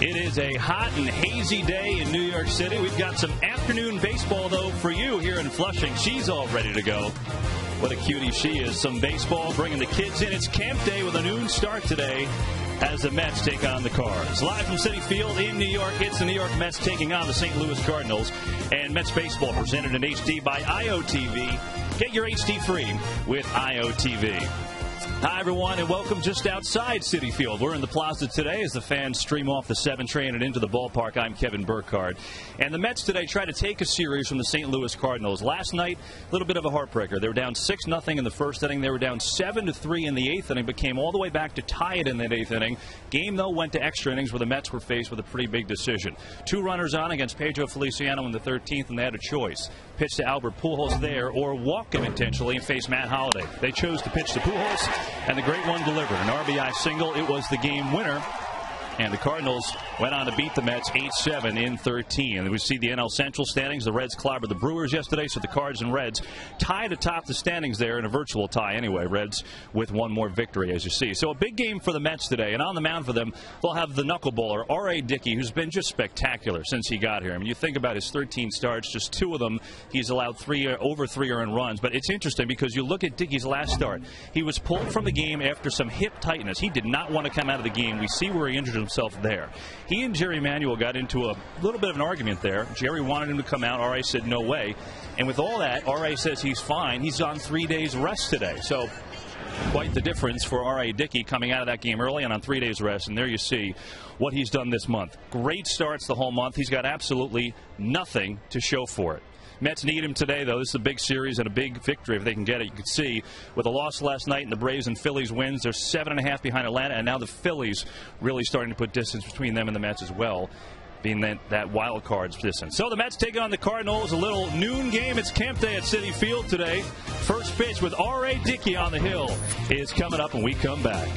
It is a hot and hazy day in New York City. We've got some afternoon baseball, though, for you here in Flushing. She's all ready to go. What a cutie she is. Some baseball, bringing the kids in. It's camp day with a noon start today as the Mets take on the Cards. Live from Citi Field in New York, it's the New York Mets taking on the St. Louis Cardinals. And Mets baseball presented in HD by IOTV. Get your HD free with IOTV. Hi, everyone, and welcome just outside Citi Field. We're in the plaza today as the fans stream off the 7 train and into the ballpark. I'm Kevin Burkhardt. And the Mets today try to take a series from the St. Louis Cardinals. Last night, a little bit of a heartbreaker. They were down 6-0 in the first inning. They were down 7-3 in the 8th inning, but came all the way back to tie it in that 8th inning. Game, though, went to extra innings where the Mets were faced with a pretty big decision. 2 runners on against Pedro Feliciano in the 13th, and they had a choice. Pitch to Albert Pujols there or walk him intentionally and face Matt Holliday. They chose to pitch to Pujols, and the great one delivered. An RBI single. It was the game winner. And the Cardinals went on to beat the Mets 8-7 in 13. And we see the NL Central standings. The Reds clobbered the Brewers yesterday, so the Cards and Reds tied atop the standings there in a virtual tie anyway. Reds with one more victory, as you see. So a big game for the Mets today. And on the mound for them, they'll have the knuckleballer, Dickey, who's been just spectacular since he got here. I mean, you think about his 13 starts, just 2 of them, he's allowed over 3 earned runs. But it's interesting because you look at Dickey's last start. He was pulled from the game after some hip tightness. He did not want to come out of the game. We see where he injured himself there. He and Jerry Manuel got into a little bit of an argument there. Jerry wanted him to come out. R.A. said no way. And with all that, R.A. says he's fine. He's on 3 days rest today. So quite the difference for R.A. Dickey coming out of that game early and on 3 days rest. And there you see what he's done this month. Great starts the whole month. He's got absolutely nothing to show for it. Mets need him today, though. This is a big series and a big victory if they can get it. You can see with a loss last night and the Braves and Phillies wins, they're 7.5 behind Atlanta, and now the Phillies really starting to put distance between them and the Mets as well, being that wild card's distance. So the Mets take on the Cardinals, a little noon game. It's camp day at Citi Field today. First pitch with R.A. Dickey on the hill is coming up when we come back.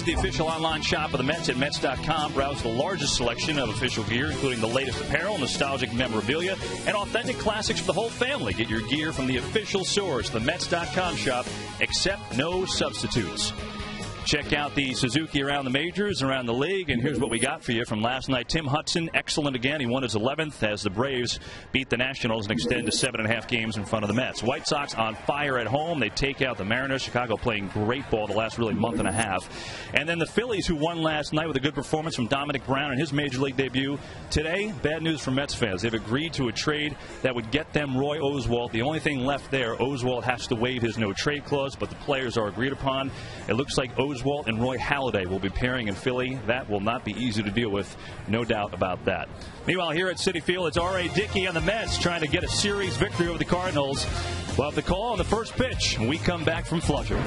The official online shop of the Mets at Mets.com. Browse the largest selection of official gear, including the latest apparel, nostalgic memorabilia, and authentic classics for the whole family. Get your gear from the official source, the Mets.com shop. Accept no substitutes. Check out the Suzuki around the majors, around the league, and here's what we got for you from last night. Tim Hudson, excellent again. He won his 11th as the Braves beat the Nationals and extend to 7.5 games in front of the Mets. White Sox on fire at home. They take out the Mariners. Chicago playing great ball the last really month and a half. And then the Phillies, who won last night with a good performance from Dominic Brown in his Major League debut. Today, bad news for Mets fans. They've agreed to a trade that would get them Roy Oswalt. The only thing left there, Oswalt has to waive his no-trade clause, but the players are agreed upon. It looks like Oswalt and Roy Halladay will be pairing in Philly. That will not be easy to deal with, no doubt about that. Meanwhile, here at Citi Field, it's R.A. Dickey on the Mets trying to get a series victory over the Cardinals. We'll have the call on the first pitch when we come back from Flushing.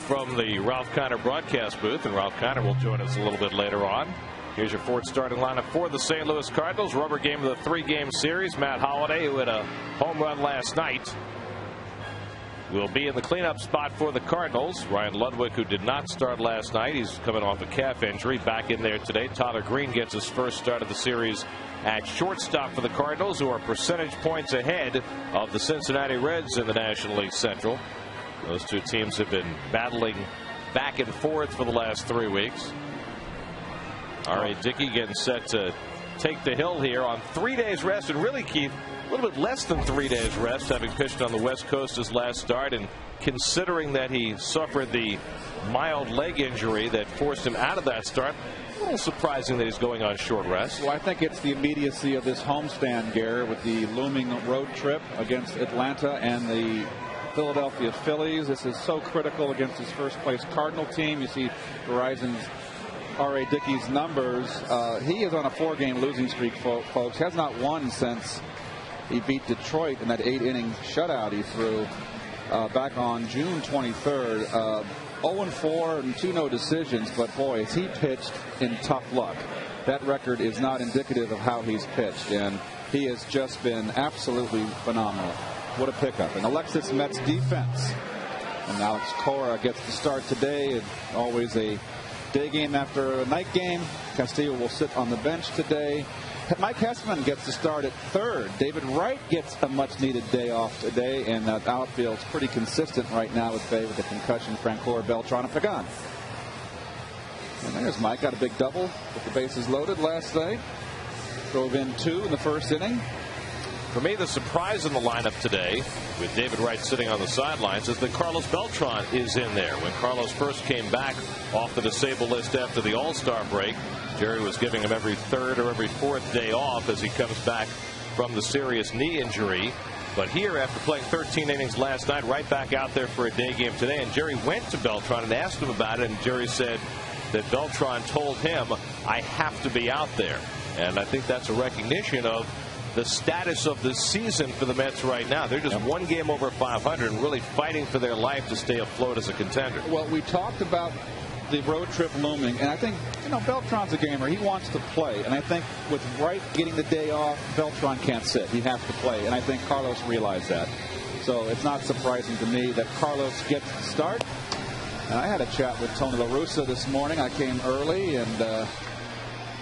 From the Ralph Kiner broadcast booth, and Ralph Kiner will join us a little bit later on. Here's your fourth starting lineup for the St. Louis Cardinals. Rubber game of the 3-game series. Matt Holliday, who had a home run last night, will be in the cleanup spot for the Cardinals. Ryan Ludwig, who did not start last night, he's coming off a calf injury, back in there today. Tyler Green gets his first start of the series at shortstop for the Cardinals, who are percentage points ahead of the Cincinnati Reds in the National League Central. Those two teams have been battling back and forth for the last 3 weeks. R.A. Dickey getting set to take the hill here on 3 days rest, and really, Keith, a little bit less than 3 days rest, having pitched on the West Coast his last start, and considering that he suffered the mild leg injury that forced him out of that start, a little surprising that he's going on short rest. Well, I think it's the immediacy of this homestand, Gary, with the looming road trip against Atlanta and the Philadelphia Phillies. This is so critical against his first-place Cardinal team. You see Verizon's R.A. Dickey's numbers. He is on a 4-game losing streak, folks. Has not won since he beat Detroit in that 8-inning shutout he threw back on June 23rd. 0-4 and 2 no decisions, but boy, has he pitched in tough luck. That record is not indicative of how he's pitched, and He has just been absolutely phenomenal. What a pickup. And Alexis Met's defense. And Alex Cora gets the start today. And always a day game after a night game. Castillo will sit on the bench today. Mike Hessman gets the start at third. David Wright gets a much-needed day off today, and that outfield's pretty consistent right now with Bay with the concussion, Francoeur, Beltran, and Pagan. And there's Mike, got a big double with the bases loaded last night. Drove in 2 in the first inning. For me, the surprise in the lineup today, with David Wright sitting on the sidelines, is that Carlos Beltran is in there. When Carlos first came back off the disabled list after the All-Star break, Jerry was giving him every third or every fourth day off as he comes back from the serious knee injury. But here, after playing 13 innings last night, right back out there for a day game today. And Jerry went to Beltran and asked him about it, and Jerry said that Beltran told him, "I have to be out there." And I think that's a recognition of the status of the season for the Mets right now. They're just one game over 500 and really fighting for their life to stay afloat as a contender. Well, we talked about the road trip looming, and I think, Beltran's a gamer. He wants to play, and I think with Wright getting the day off, Beltran can't sit. He has to play, and I think Carlos realized that. So it's not surprising to me that Carlos gets the start. And I had a chat with Tony La Russa this morning. I came early, and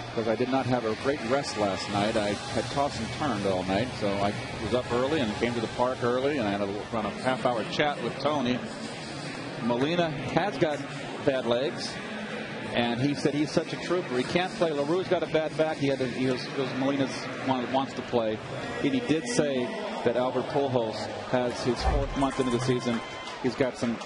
because I did not have a great rest last night. I had tossed and turned all night, so I was up early and came to the park early, and I had a half-hour chat with Tony. Molina has got bad legs, and he said he's such a trooper. He can't play. LaRue's got a bad back. He was Molina's one that wants to play. And he did say that Albert Pujols has his 4th month into the season. He's got some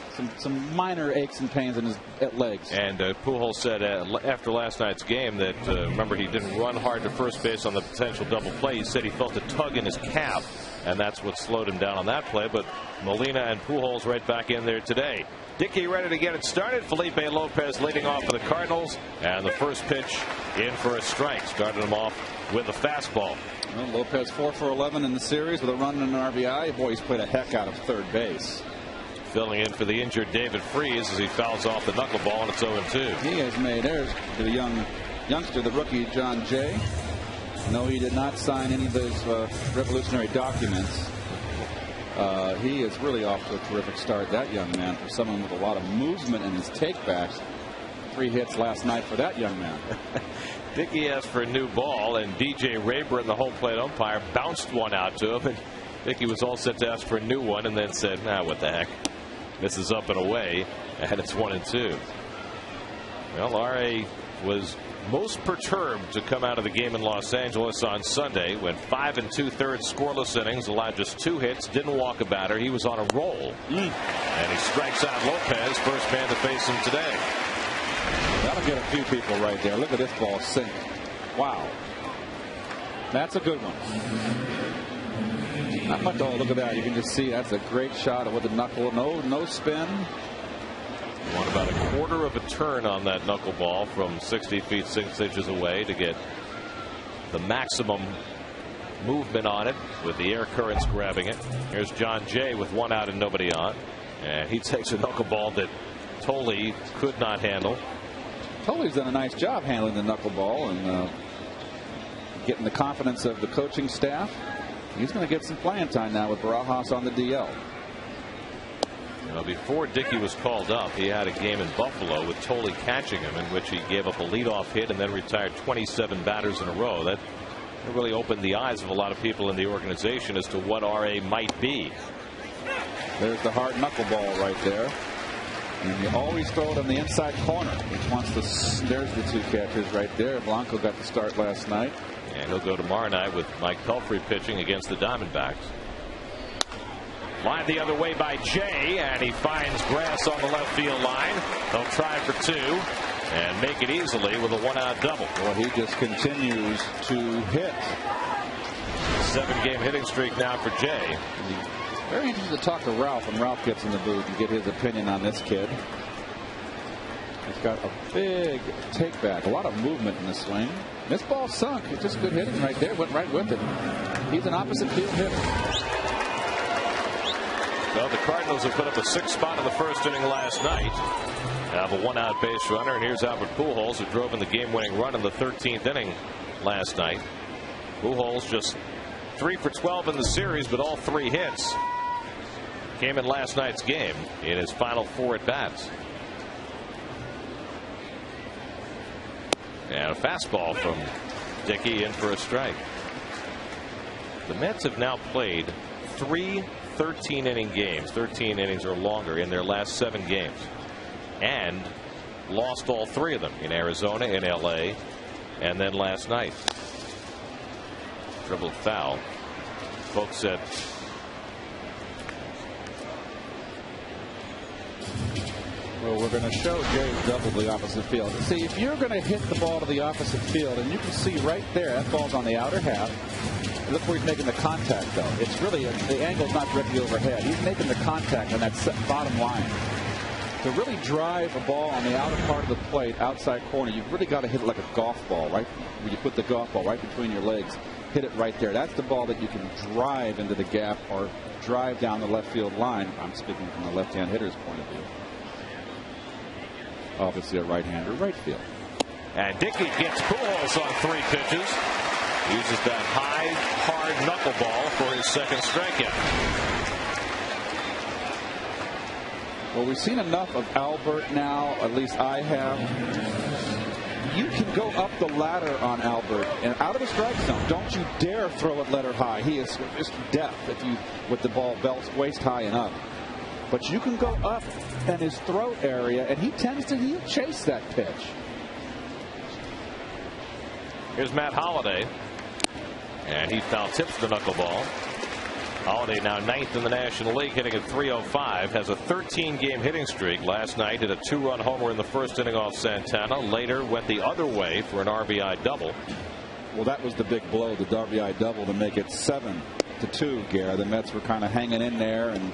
minor aches and pains in his legs. And Pujols said after last night's game that, remember, he didn't run hard to first base on the potential double play. He said he felt a tug in his calf, and that's what slowed him down on that play. But Molina and Pujols right back in there today. Dickey ready to get it started. Felipe Lopez leading off for the Cardinals. And the first pitch in for a strike. Started him off with a fastball. Well, Lopez 4 for 11 in the series with a run and an RBI. Boy, he's played a heck out of third base. Filling in for the injured David Freese as he fouls off the knuckleball, and it's 0-2. He has made errors to the youngster, the rookie John Jay. No, he did not sign any of those revolutionary documents. He is really off to a terrific start, that young man, for someone with a lot of movement in his takebacks. 3 hits last night for that young man. Dickey asked for a new ball, and DJ Rayburn, the home plate umpire, bounced one out to him. And Dickey was all set to ask for a new one, and then said, "Nah, what the heck." This is up and away, and it's 1-2. Well, R.A. was most perturbed to come out of the game in Los Angeles on Sunday. Went 5 2/3 scoreless innings, allowed just 2 hits, didn't walk a batter. He was on a roll. And he strikes out Lopez, first man to face him today. That'll get a few people right there. Look at this ball sink. Wow. That's a good one. Not much. Oh, look at that. You can just see that's a great shot with the knuckle. No spin. Want about a quarter of a turn on that knuckleball from 60 feet 6 inches away to get the maximum movement on it with the air currents grabbing it. Here's John Jay with 1 out and nobody on, and he takes a knuckleball that Tolley could not handle. Tolley's done a nice job handling the knuckleball and getting the confidence of the coaching staff. He's going to get some playing time now with Barajas on the DL. Before Dickey was called up, he had a game in Buffalo with Tolley catching him, in which he gave up a leadoff hit and then retired 27 batters in a row. That really opened the eyes of a lot of people in the organization as to what R.A. might be. There's the hard knuckleball right there. And you always throw it on the inside corner. There's the 2 catchers right there. Blanco got the start last night. And he'll go tomorrow night with Mike Pelfrey pitching against the Diamondbacks. Lined the other way by Jay, and he finds grass on the left field line. They'll try for 2 and make it easily with a 1-out double. Well, he just continues to hit. 7-game hitting streak now for Jay. Very interested to talk to Ralph when Ralph gets in the booth and get his opinion on this kid. He's got a big take back, a lot of movement in the swing. This ball sunk. It's just good hitting right there. Went right with it. He's an opposite field hitter. Well, the Cardinals have put up a 6th spot in the first inning last night. Have a 1-out base runner, and here's Albert Pujols, who drove in the game-winning run in the 13th inning last night. Pujols just 3 for 12 in the series, but all 3 hits came in last night's game in his final 4 at bats. And a fastball from Dickey in for a strike. The Mets have now played 3 13-inning games, 13 innings or longer, in their last 7 games, and lost all 3 of them in Arizona, in LA, and then last night. Dribbled foul. Folks said well, we're going to show Jerry's double the opposite field. See, if you're going to hit the ball to the opposite field, and you can see right there, that ball's on the outer half. Look where he's making the contact, though. It's really, the angle's not directly overhead. He's making the contact on that bottom line. To really drive a ball on the outer part of the plate, outside corner, you've really got to hit it like a golf ball, right? Where you put the golf ball right between your legs. Hit it right there. That's the ball that you can drive into the gap or drive down the left field line. I'm speaking from the left-hand hitter's point of view. Obviously a right-hander, right field. And Dickey gets Pujols on 3 pitches. Uses that high, hard knuckleball for his second strikeout. Well, we've seen enough of Albert now, at least I have. You can go up the ladder on Albert and out of the strike zone. Don't you dare throw it letter high. He is just death if you with the ball belts waist high and up. But you can go up in his throat area, and he tends to chase that pitch. Here's Matt Holliday, and he foul tips the knuckleball. Holliday now 9th in the National League, hitting at .305, has a 13-game hitting streak. Last night hit a 2-run homer in the first inning off Santana. Later went the other way for an RBI double. Well, that was the big blow, the RBI double, to make it 7-2, Gare. The Mets were kind of hanging in there, and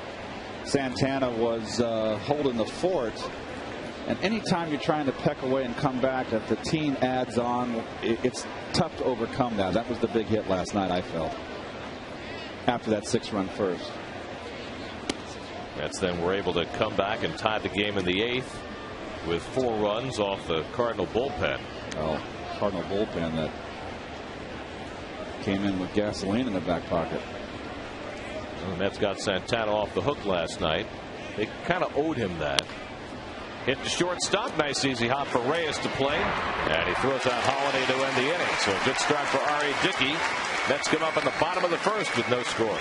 Santana was holding the fort. And anytime you're trying to peck away and come back, if the team adds on, it's tough to overcome that. That was the big hit last night, I felt, after that 6-run first. Mets then were able to come back and tie the game in the 8th with 4 runs off the Cardinal bullpen. Oh, Cardinal bullpen that came in with gasoline in the back pocket. Well, the Mets got Santana off the hook last night. They kind of owed him that. Hit the shortstop. Nice easy hop for Reyes to play. And he throws out Holliday to end the inning. So a good start for R.A. Dickey. Mets come up in the bottom of the first with no score.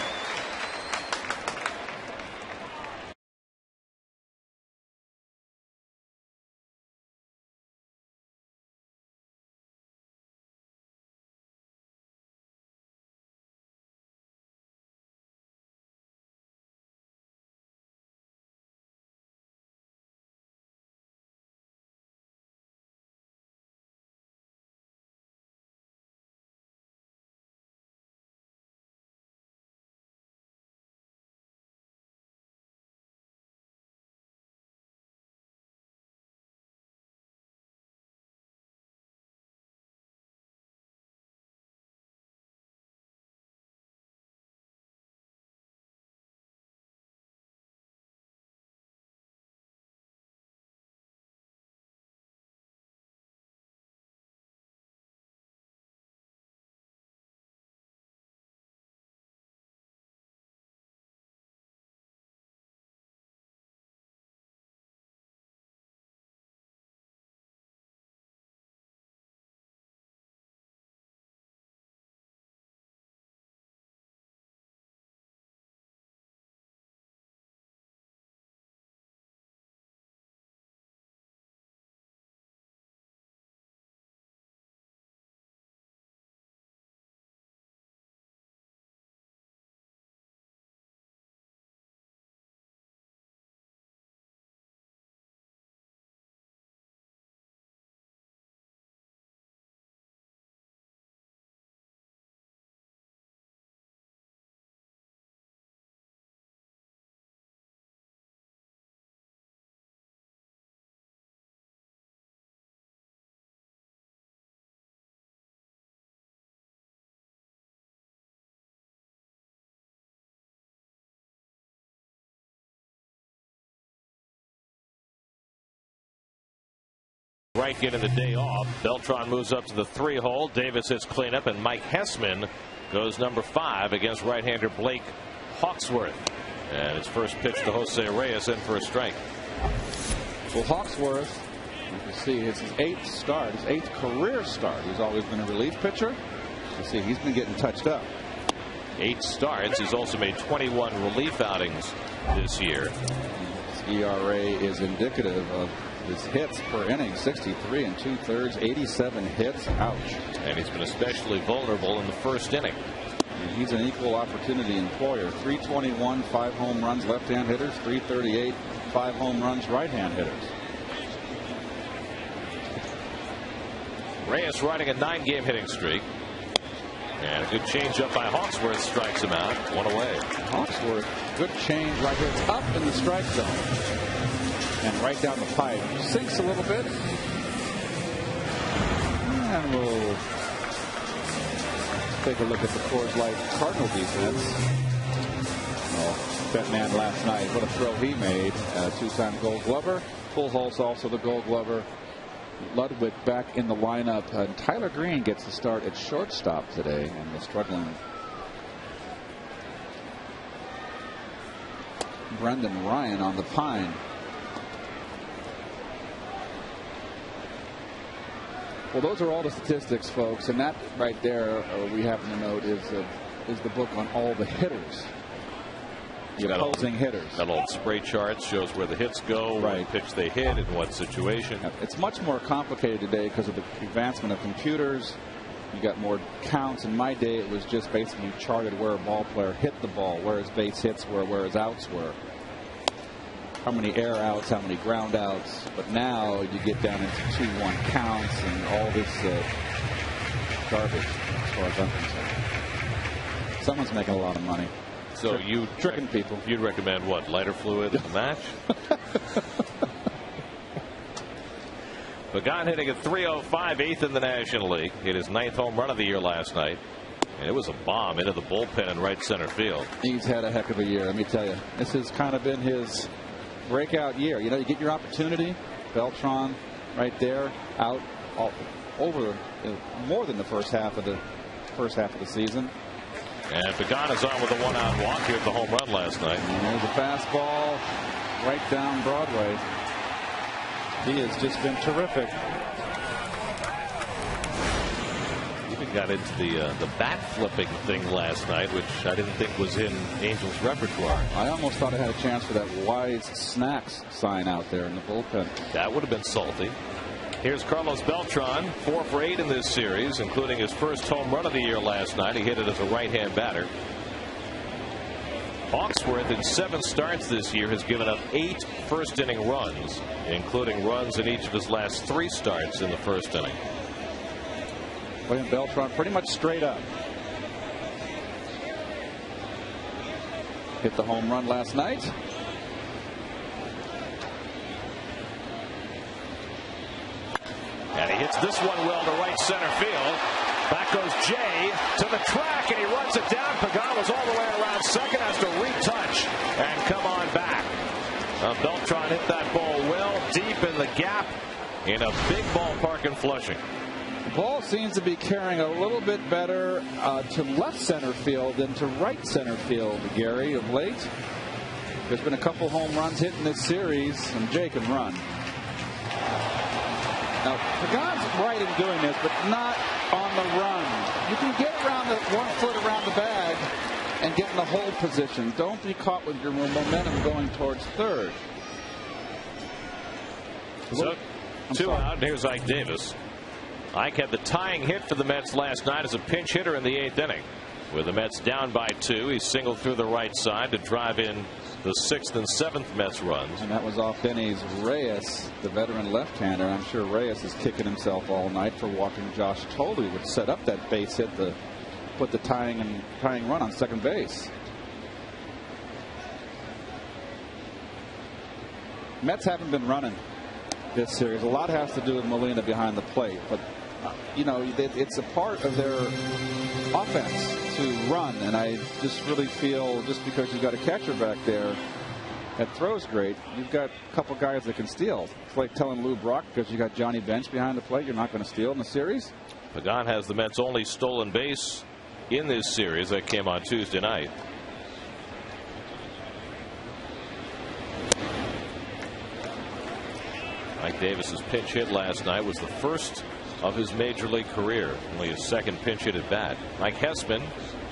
Right getting the day off. Beltran moves up to the 3 hole. Davis hits cleanup, and Mike Hessman goes number 5 against right-hander Blake Hawksworth. And his first pitch to Jose Reyes in for a strike. Well, Hawksworth, you can see it's his 8th start, his 8th career start. He's always been a relief pitcher. You see, he's been getting touched up. 8 starts. He's also made 21 relief outings this year. His ERA is indicative of his hits per inning, 63 2/3, 87 hits. Ouch. And he's been especially vulnerable in the first inning. And he's an equal opportunity employer. 321, 5 home runs, left-hand hitters. 338, 5 home runs, right-hand hitters. Reyes riding a 9-game hitting streak. And a good changeup by Hawksworth strikes him out. 1 away. Hawksworth, good change right here. It's up in the strike zone. And right down the pipe. Sinks a little bit. And we'll take a look at the Coors Light Cardinal defense. Oh, that man last night, what a throw he made. 2-time Gold Glover. Pujols also the Gold Glover. Ludwig back in the lineup. Tyler Green gets the start at shortstop today, and the struggling Brendan Ryan on the pine. Well, those are all the statistics, folks, and that right there, we happen to note, is the book on all the hitters. The opposing hitters. That old spray chart shows where the hits go, right, what pitch they hit, in what situation. It's much more complicated today because of the advancement of computers. You got more counts. In my day, it was just basically charted where a ball player hit the ball, where his base hits were, where his outs were, how many air outs, how many ground outs. But now you get down into 2-1 counts and all this garbage, as far as I'm concerned. Someone's making a lot of money. So you tricking people. You'd recommend what? Lighter fluid in the match? Pagan hitting at 305, 8th in the National League. Hit his 9th home run of the year last night. And it was a bomb into the bullpen in right center field. He's had a heck of a year, let me tell you. This has kind of been his breakout year. You know, you get your opportunity. Beltran right there, out all over more than the first half of the season. And Pagan is on with a 1-out walk here at the home run last night. And there's a fastball right down Broadway. He has just been terrific. Even got into the bat flipping thing last night, which I didn't think was in Angels' repertoire. I almost thought I had a chance for that Wise Snacks sign out there in the bullpen. That would have been salty. Here's Carlos Beltran, 4 for 8 in this series, including his first home run of the year last night. He hit it as a right-hand batter. Hawksworth, in 7 starts this year, has given up 8 first-inning runs, including runs in each of his last 3 starts in the first inning. William Beltran pretty much straight up. Hit the home run last night. And he hits this one well to right center field. Back goes Jay to the track, and he runs it down. Pagan was all the way around second, has to retouch and come on back. Beltran hit that ball well deep in the gap in a big ballpark in Flushing. The ball seems to be carrying a little bit better to left center field than to right center field, Gary, of late. There's been a couple home runs hit in this series, and Jay can run. Now, Pagan's right in doing this, but not on the run. You can get around the 1 foot around the bag and get in the hold position. Don't be caught with your momentum going towards third. So, 2 out. Here's Ike Davis. Ike had the tying hit for the Mets last night as a pinch hitter in the 8th inning. With the Mets down by 2, he singled through the right side to drive in the 6th and 7th Mets runs. And that was off Denny's Reyes, the veteran left-hander. I'm sure Reyes is kicking himself all night for walking Josh Toley, who would set up that base hit to put the tying run on second base. Mets haven't been running this series. A lot has to do with Molina behind the plate, but you know, it's a part of their offense to run, and I just really feel just because you've got a catcher back there that throws great, you've got a couple guys that can steal. It's like telling Lou Brock, because you got Johnny Bench behind the plate, you're not going to steal in the series. Pagan has the Mets' only stolen base in this series that came on Tuesday night. Ike Davis's pinch hit last night was the first of his major league career, only his second pinch hit at bat. Mike Hessman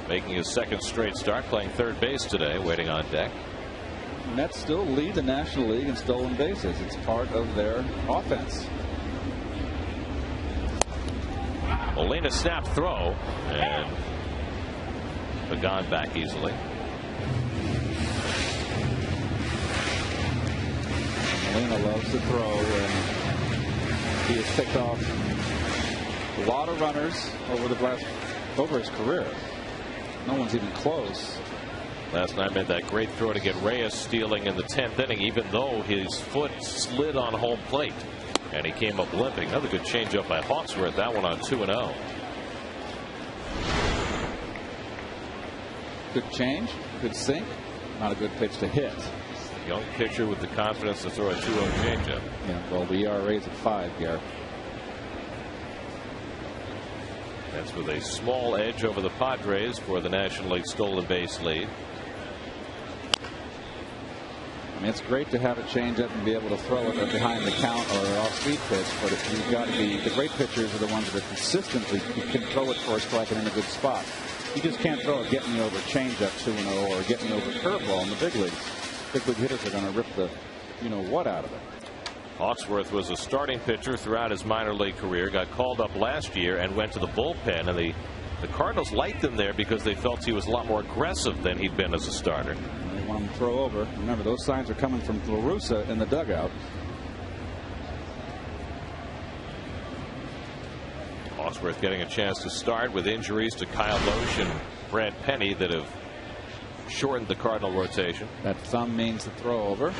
making his second straight start, playing third base today, waiting on deck. Mets still lead the National League in stolen bases. It's part of their offense. Molina snap throw, and Pagan back easily. Molina loves to throw, and he has picked off a lot of runners over his career. No one's even close. Last night made that great throw to get Reyes stealing in the 10th inning, even though his foot slid on home plate, and he came up limping. Another good changeup by Hawksworth. That one on 2-0. Good change, good sink, not a good pitch to hit. Young pitcher with the confidence to throw a 2-0 changeup. Yeah, well, the ERA is at 5, Garrett. That's with a small edge over the Padres for the National League stolen base lead. I mean, it's great to have a changeup and be able to throw it behind the count or an off-speed pitch, but if you've got to be, the great pitchers are the ones that are consistently, you can throw it for a strike and in a good spot. You just can't throw it getting you over changeup 2-0 or getting you over curveball in the big leagues. Big league hitters are going to rip the what out of it. Hawksworth was a starting pitcher throughout his minor league career, got called up last year and went to the bullpen, and the Cardinals liked him there because they felt he was a lot more aggressive than he'd been as a starter. They want him to throw over. Remember, those signs are coming from La Russa in the dugout. Hawksworth getting a chance to start with injuries to Kyle Loesch and Brad Penny that have shortened the Cardinal rotation. That thumb means the throw over.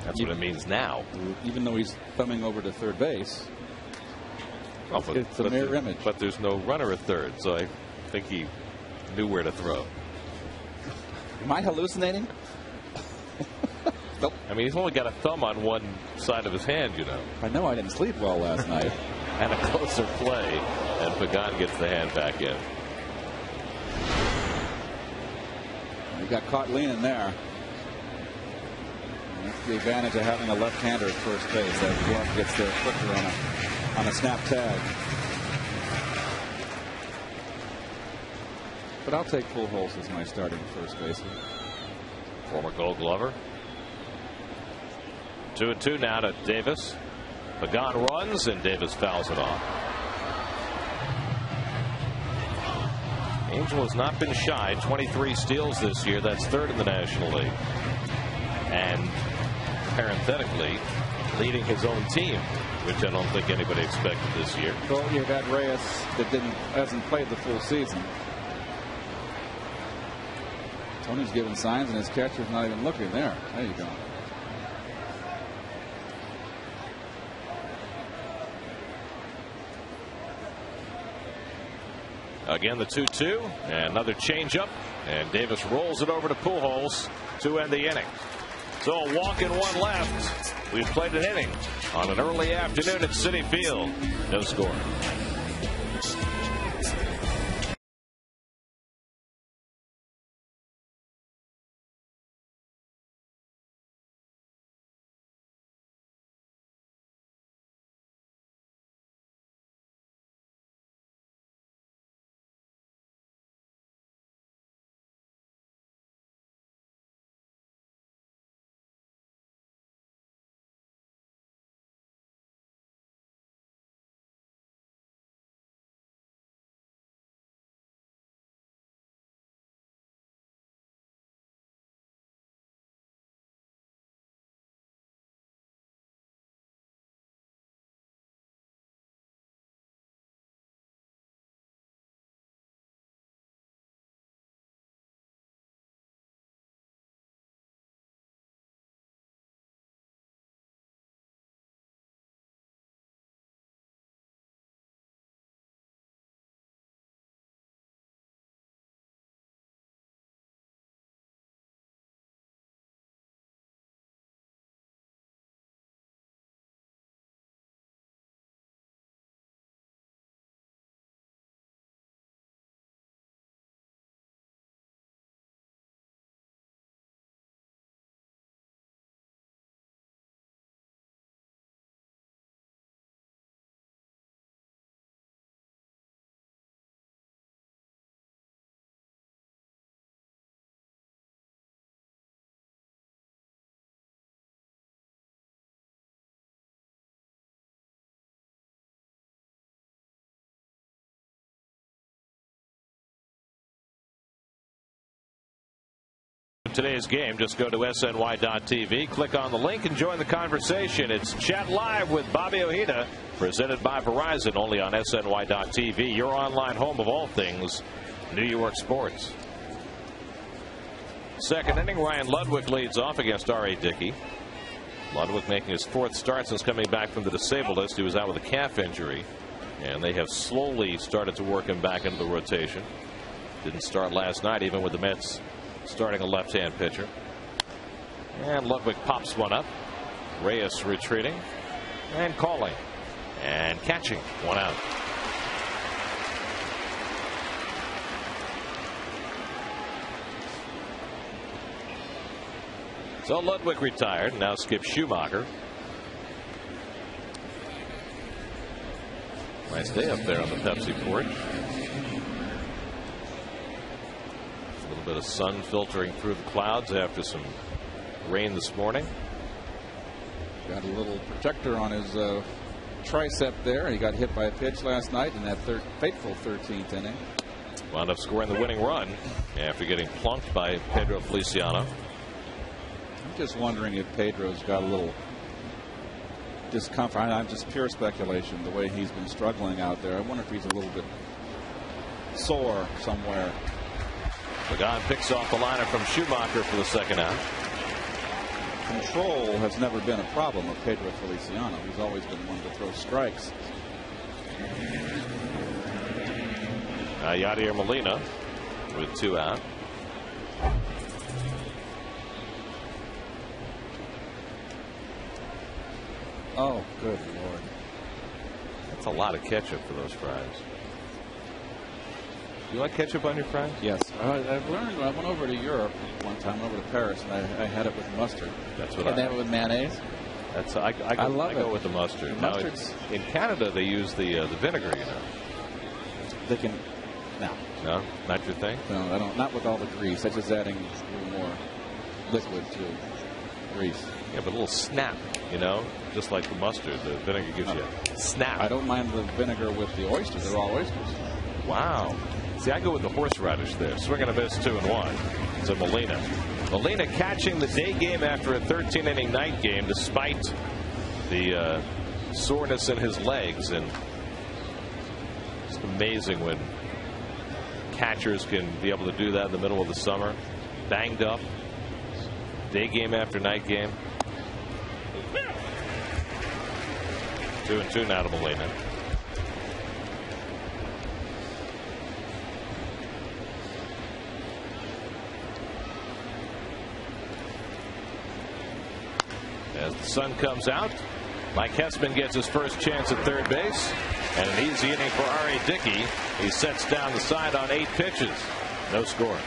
That's what it means now. Even though he's thumbing over to third base, it's a mirror image. But there's no runner at third, so I think he knew where to throw. Am I hallucinating? Nope. I mean, he's only got a thumb on one side of his hand, you know. I know I didn't sleep well last night. And a closer play, and Pagan gets the hand back in. He got caught leaning there. That's the advantage of having a left-hander at first base. That glove gets there quicker on a snap tag. But I'll take Pujols as my starting first baseman. Former Gold Glover. 2-2 now to Davis. Pagan runs, and Davis fouls it off. Angel has not been shy. 23 steals this year. That's third in the National League. And parenthetically, leading his own team, which I don't think anybody expected this year. Well, you've got Reyes that hasn't played the full season. Tony's giving signs, and his catcher's not even looking there. There you go. Again, the 2-2, and another changeup, and Davis rolls it over to Pujols to end the inning. So a walk and one left. We've played an inning on an early afternoon at Citi Field. No score. today's game. Just go to SNY.TV, click on the link, and join the conversation. It's Chat Live with Bobby Ojeda, presented by Verizon, only on SNY.TV, your online home of all things New York sports. Second inning, Ryan Ludwig leads off against R.A. Dickey. Ludwig making his 4th start since coming back from the disabled list. He was out with a calf injury, and they have slowly started to work him back into the rotation. Didn't start last night, even with the Mets starting a left-hand pitcher. And Ludwig pops one up. Reyes retreating and calling and catching. 1 out. So Ludwig retired. Now Skip Schumacher. Nice day up there on the Pepsi porch. A little bit of sun filtering through the clouds after some rain this morning. Got a little protector on his tricep there. He got hit by a pitch last night in that fateful 13th inning. Wound up scoring the winning run after getting plunked by Pedro Feliciano. I'm just wondering if Pedro's got a little discomfort. I'm just pure speculation, the way he's been struggling out there. I wonder if he's a little bit sore somewhere. Pagan picks off the liner from Schumacher for the 2nd out. Control has never been a problem of Pedro Feliciano. He's always been one to throw strikes. Yadier Molina with 2 out. Oh, good Lord. That's a lot of ketchup for those fries. You like ketchup on your fries? Yes. I've learned. I went over to Europe one time, over to Paris, and I had it with mustard. That's what I have it with mayonnaise. That's I go with the mustard. Now, in Canada, they use the vinegar, you know. They can. No, not your thing? No, I don't. Not with all the grease. That's just adding a little more liquid to grease. Yeah, but a little snap, you know, just like the mustard. The vinegar gives you a snap. I don't mind the vinegar with the oysters. They're all oysters. Wow. See, I go with the horseradish there. Swing and a miss, 2-1 to Molina. Molina catching the day game after a 13-inning night game, despite the soreness in his legs. And it's amazing when catchers can be able to do that in the middle of the summer. Banged up. Day game after night game. 2-2 now to Molina. As the sun comes out, Mike Hessman gets his first chance at third base. And an easy inning for R.A. Dickey. He sets down the side on 8 pitches. No score.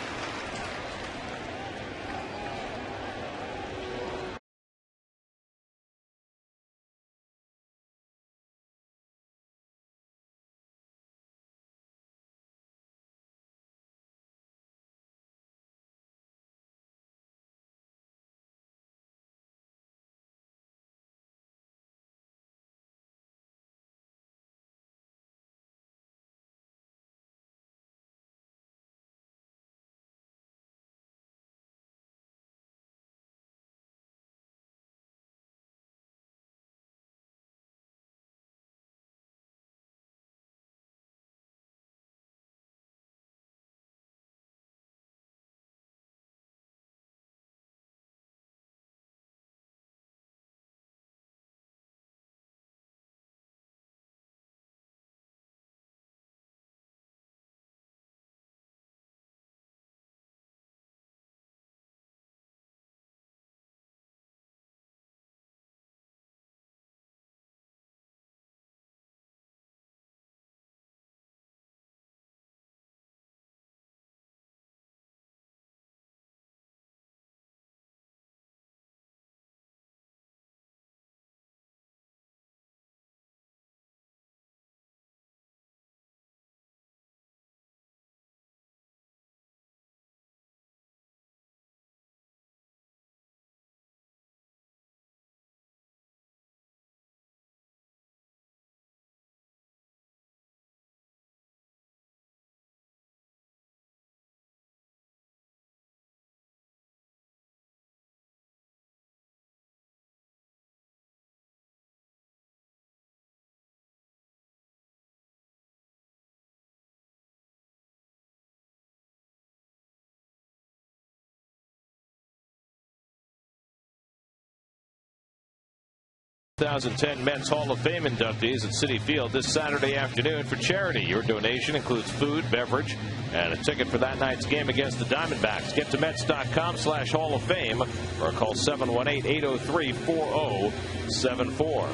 2010 Men's Hall of Fame inductees at Citi Field this Saturday afternoon for charity. Your donation includes food, beverage, and a ticket for that night's game against the Diamondbacks. Get to Mets.com/Hall of Fame or call 718-803-4074.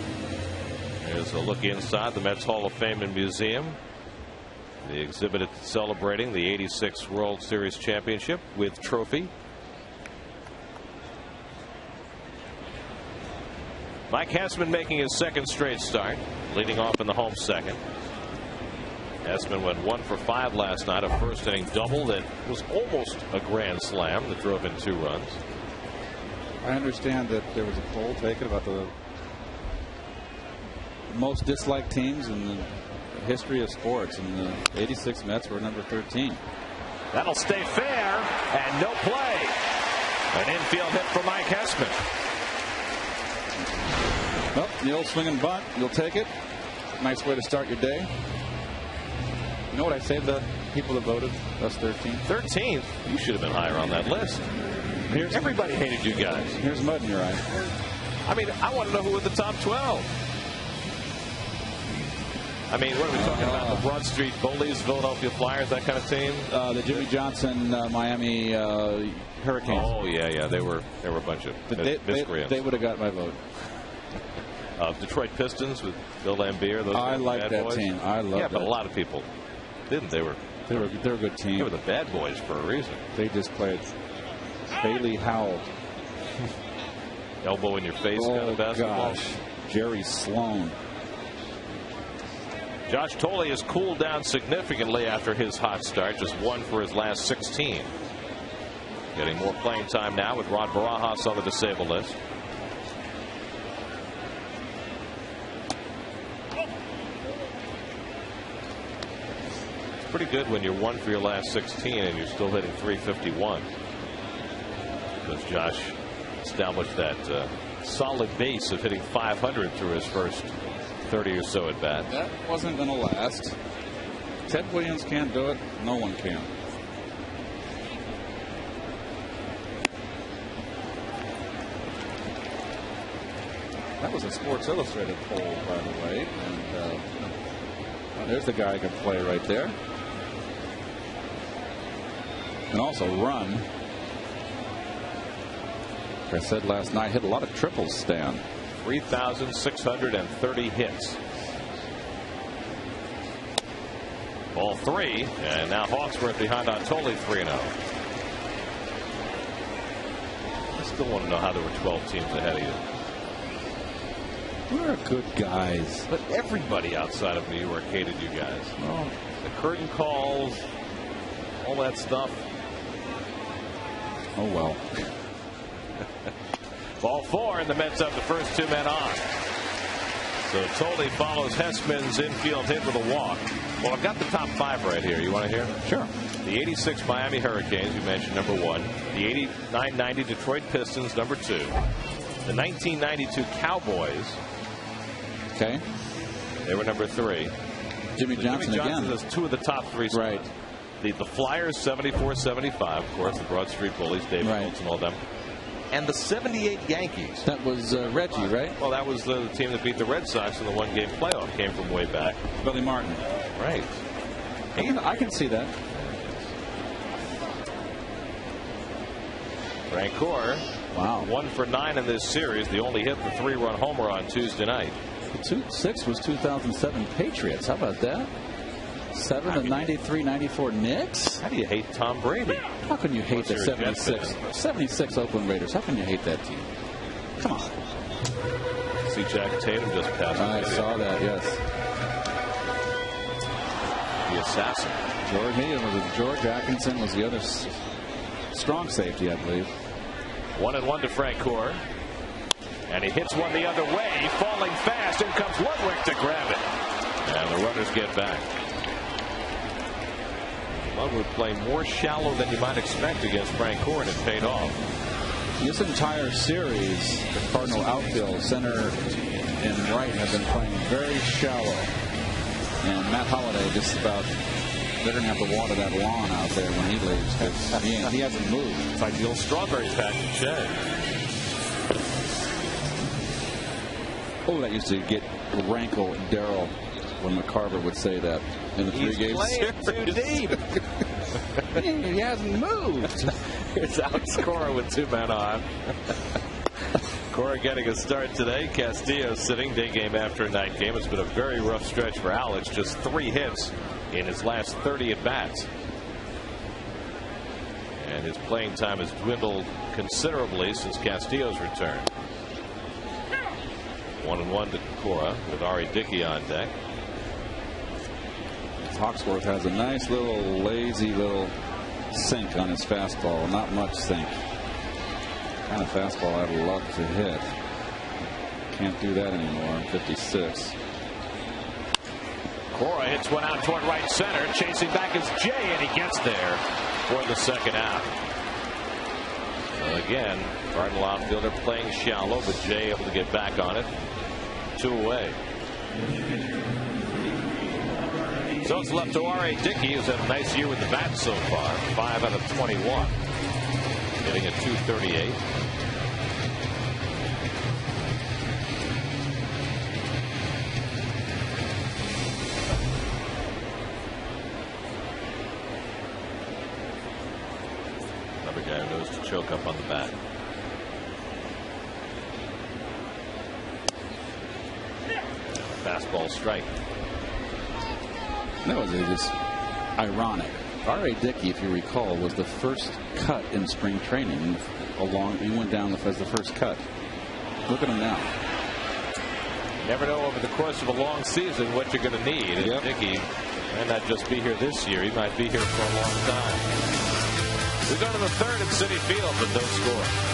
Here's a look inside the Mets Hall of Fame and Museum. The exhibit is celebrating the '86 World Series championship with trophy. Mike Hessman making his second straight start, leading off in the home second. Hessman went 1 for 5 last night, a first inning double that was almost a grand slam that drove in 2 runs. I understand that there was a poll taken about the most disliked teams in the history of sports, and the '86 Mets were number 13. That'll stay fair, and no play. An infield hit for Mike Hessman. Well, the old swing and bunt, you'll take it. Nice way to start your day. You know what I say to the people that voted us 13th? 13th? You should have been higher on that list. Everybody hated you guys. Here's mud in your eye. I mean, I want to know who were the top 12. I mean, what are we talking about? The Broad Street Bullies, Philadelphia Flyers, that kind of team? The Jimmy Johnson, Miami Hurricanes. Oh, yeah. They were a bunch of miscreants. They would have got my vote. Detroit Pistons with Bill Lambier. Those I like bad that boys. team. I love that. But a lot of people didn't. They're a good team. They were the bad boys for a reason. They just played Bailey Howell. Elbow in your face kind of basketball. Gosh. Jerry Sloan. Josh Tolle has cooled down significantly after his hot start. Just 1 for his last 16. Getting more playing time now with Rod Barajas on the disabled list. Pretty good when you're 1 for your last 16 and you're still hitting .351. Because Josh established that solid base of hitting .500 through his first 30 or so at bat. That wasn't going to last. Ted Williams can't do it. No one can. That was a Sports Illustrated poll, by the way. And there's the guy who can play right there. And also run. Like I said last night, hit a lot of triples, Stan. 3,630 hits. Ball 3, and now Hawksworth behind on Tolle 3-0. I still want to know how there were 12 teams ahead of you. We're good guys. But everybody outside of New York hated you guys. Well, the curtain calls, all that stuff. Oh, well. Ball 4, and the Mets have the first 2 men on. So Tolle follows Hessman's infield hit with a walk. Well, I've got the top 5 right here. You want to hear? Sure. The '86 Miami Hurricanes, you mentioned, number 1. The '89-90 Detroit Pistons, number 2. The 1992 Cowboys. Okay. They were number 3. Jimmy Johnson again. Has 2 of the top 3 spots. Right. The Flyers 74-75, of course, the Broad Street Bullies, David Schultz and all them. And the '78 Yankees. That was Reggie, right? Well, that was the team that beat the Red Sox in the 1-game playoff. Came from way back. Billy Martin. Right. I can see that. Francoeur. Wow. 1 for 9 in this series. The only hit, the 3-run homer on Tuesday night. The 2-6 was 2007 Patriots. How about that? 7 of 93-94 Knicks? How do you hate Tom Brady? How can you hate the 76 Oakland Raiders? How can you hate that team? Come on. See Jack Tatum just passed. I saw that, yes. The assassin. George Atkinson was the other strong safety, I believe. 1-1 to Francoeur. And he hits one the other way, falling fast. In comes Ludwig to grab it. And the runners get back. Ludwig playing more shallow than you might expect against Francoeur, and it paid off. This entire series, the Cardinal outfield, center and right, have been playing very shallow. And Matt Holliday just about, they're going to have to water that lawn out there when he leaves, because he hasn't moved. It's like the old strawberry patch in Shea. Oh, that used to rankle Darryl when McCarver would say that in the three-game series. Too deep. He hasn't moved. Here's Alex Cora with 2 men on. Cora getting a start today. Castillo sitting, day game after night game. It's been a very rough stretch for Alex. Just 3 hits in his last 30 at-bats. And his playing time has dwindled considerably since Castillo's return. 1-1 to Cora with Ari Dickey on deck. Hawksworth has a nice little lazy little sink on his fastball. Not much sink. Kind of fastball I'd love to hit. Can't do that anymore. 56. Cora hits one out toward right center. Chasing back is Jay, and he gets there for the second out. So again, Cardinal outfielder playing shallow, but Jay able to get back on it. 2 away. So it's left to R.A. Dickey, who's had a nice year with the bat so far. 5 out of 21. Hitting at .238. Another guy who knows to choke up on the bat. Fastball strike. That was just ironic. R.A. Dickey, if you recall, was the first cut in spring training. He went down as the first cut. Look at him now. Never know over the course of a long season what you're going to need. And Dickey might not just be here this year. He might be here for a long time. We go to the 3rd at Citi Field, but no score.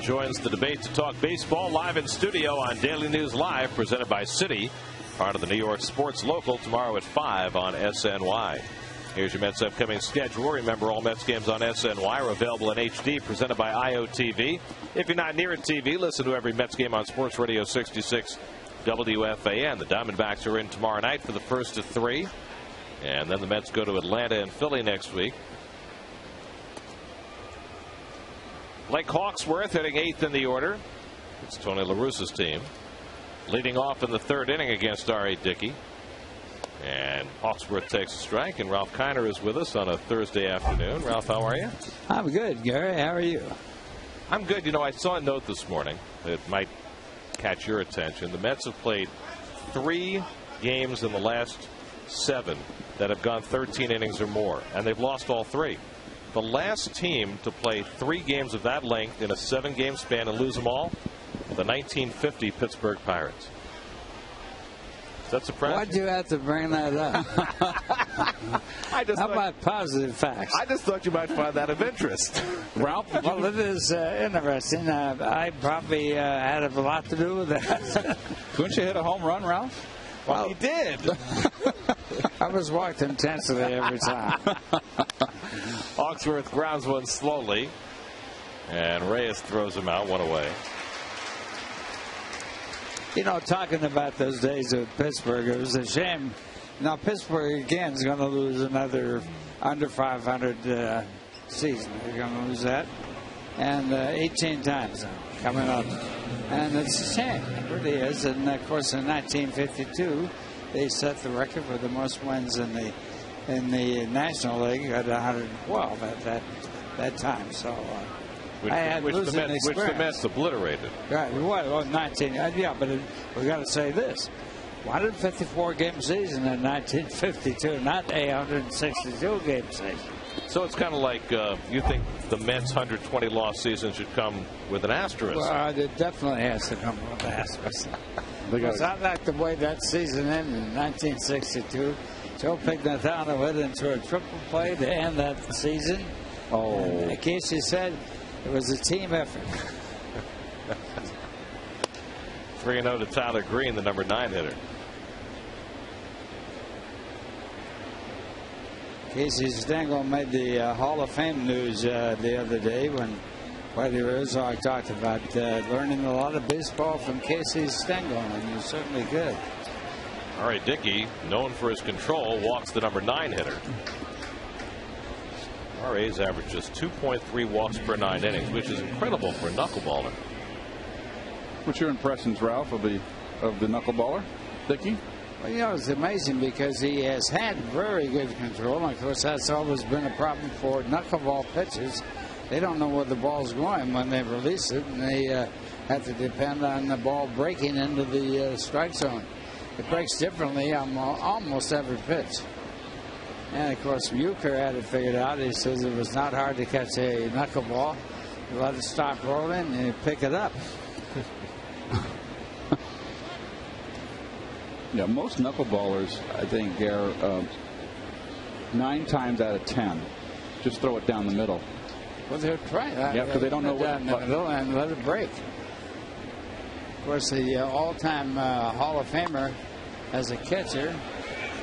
Joins the debate to talk baseball live in studio on Daily News Live, presented by Citi, part of the New York Sports Local, tomorrow at 5 on SNY. Here's your Mets upcoming schedule. Remember, all Mets games on SNY are available in HD, presented by IOTV. If you're not near a TV, listen to every Mets game on Sports Radio 66 WFAN. The Diamondbacks are in tomorrow night for the first of 3. And then the Mets go to Atlanta and Philly next week. Blake Hawksworth hitting 8th in the order. It's Tony La Russa's team. Leading off in the 3rd inning against R.A. Dickey. And Hawksworth takes a strike, and Ralph Kiner is with us on a Thursday afternoon. Ralph, how are you? I'm good, Gary. How are you? I'm good. You know, I saw a note this morning that might catch your attention. The Mets have played 3 games in the last 7 that have gone 13 innings or more, and they've lost all 3. The last team to play 3 games of that length in a 7-game span and lose them all, the 1950 Pittsburgh Pirates. Does that surprise Why'd you have to bring that up? How about positive facts? I just thought you might find that of interest. Ralph? Well, it is interesting. I probably had a lot to do with that. Couldn't you hit a home run, Ralph? Well, he did. I was walked intensely every time. Hawksworth grounds one slowly, and Reyes throws him out, one away. You know, talking about those days of Pittsburgh, it was a shame. Now, Pittsburgh, again, is going to lose another under 500 season. They're going to lose that. And 18 times now, coming up. And it's a shame. It really is. And, of course, in 1952, they set the record for the most wins in the National League at 112 at that time. So I had losing experience. Which the Mets obliterated. Right. Well, 19. Yeah, but we got to say this. 154-game season in 1952, not a 162-game season. So it's kind of like you think the Mets' 120-loss season should come with an asterisk. Well, it definitely has to come with an asterisk. Because I like the way that season ended in 1962. Joe Pignatano went into a triple play to end that season. Oh. And Casey said it was a team effort. 3-0 to Tyler Green, the number 9 hitter. Casey Stengel made the Hall of Fame news the other day when Whitey Herzog talked about learning a lot of baseball from Casey Stengel, and he was certainly good. All right, Dickey, known for his control, walks the number 9 hitter. RA's averages 2.3 walks per 9 innings, which is incredible for a knuckleballer. What's your impressions, Ralph, of the knuckleballer, Dickey? Well, you know, it's amazing because he has had very good control. And of course, that's always been a problem for knuckleball pitchers. They don't know where the ball's going when they release it, and they have to depend on the ball breaking into the strike zone. It breaks differently on almost every pitch. And, of course, Euchre had it figured out. He says it was not hard to catch a knuckleball. You let it stop rolling, and you pick it up. Yeah, most knuckleballers, I think, are 9 times out of 10 just throw it down the middle. Well, they're trying. Yeah, because they don't know down the middle and let it break. Of course, the all-time Hall of Famer as a catcher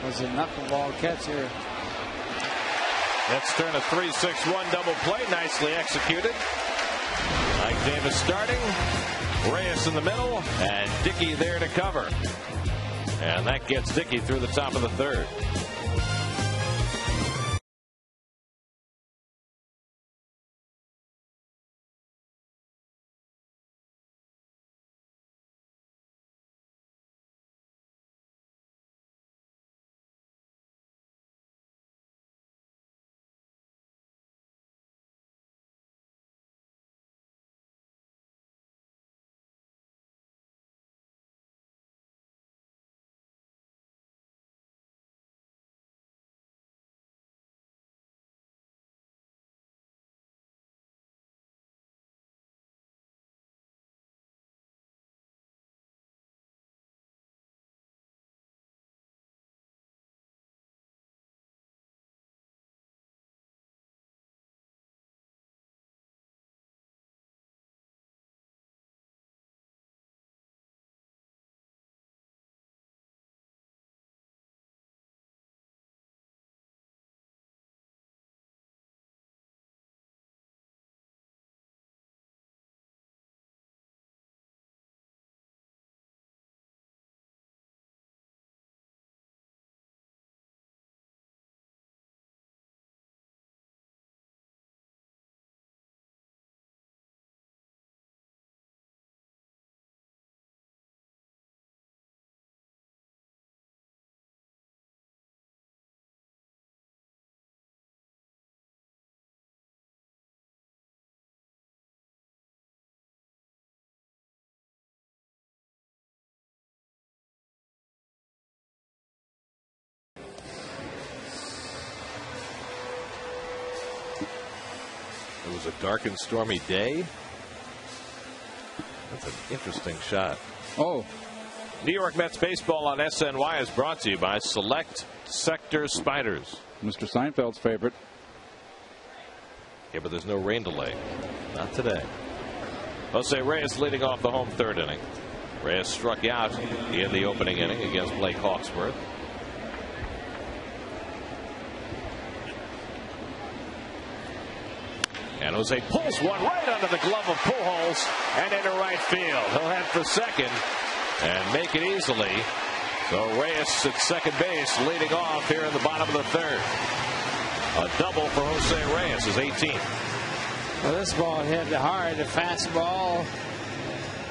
was a knuckleball catcher. Let's turn a 3-6-1 double play, nicely executed. Ike Davis starting, Reyes in the middle, and Dickey there to cover. And that gets Dickey through the top of the 3rd. It was a dark and stormy day. That's an interesting shot. Oh, New York Mets baseball on SNY is brought to you by Select Sector Spiders. Mr. Seinfeld's favorite. Yeah, but there's no rain delay. Not today. Jose Reyes leading off the home third inning. Reyes struck out in the opening inning against Blake Hawksworth. And Jose pulls one right under the glove of Pujols and into right field. He'll head for second and make it easily. So Reyes at second base leading off here in the bottom of the third. A double for Jose Reyes, his 18th. Well, this ball hit hard, a fastball.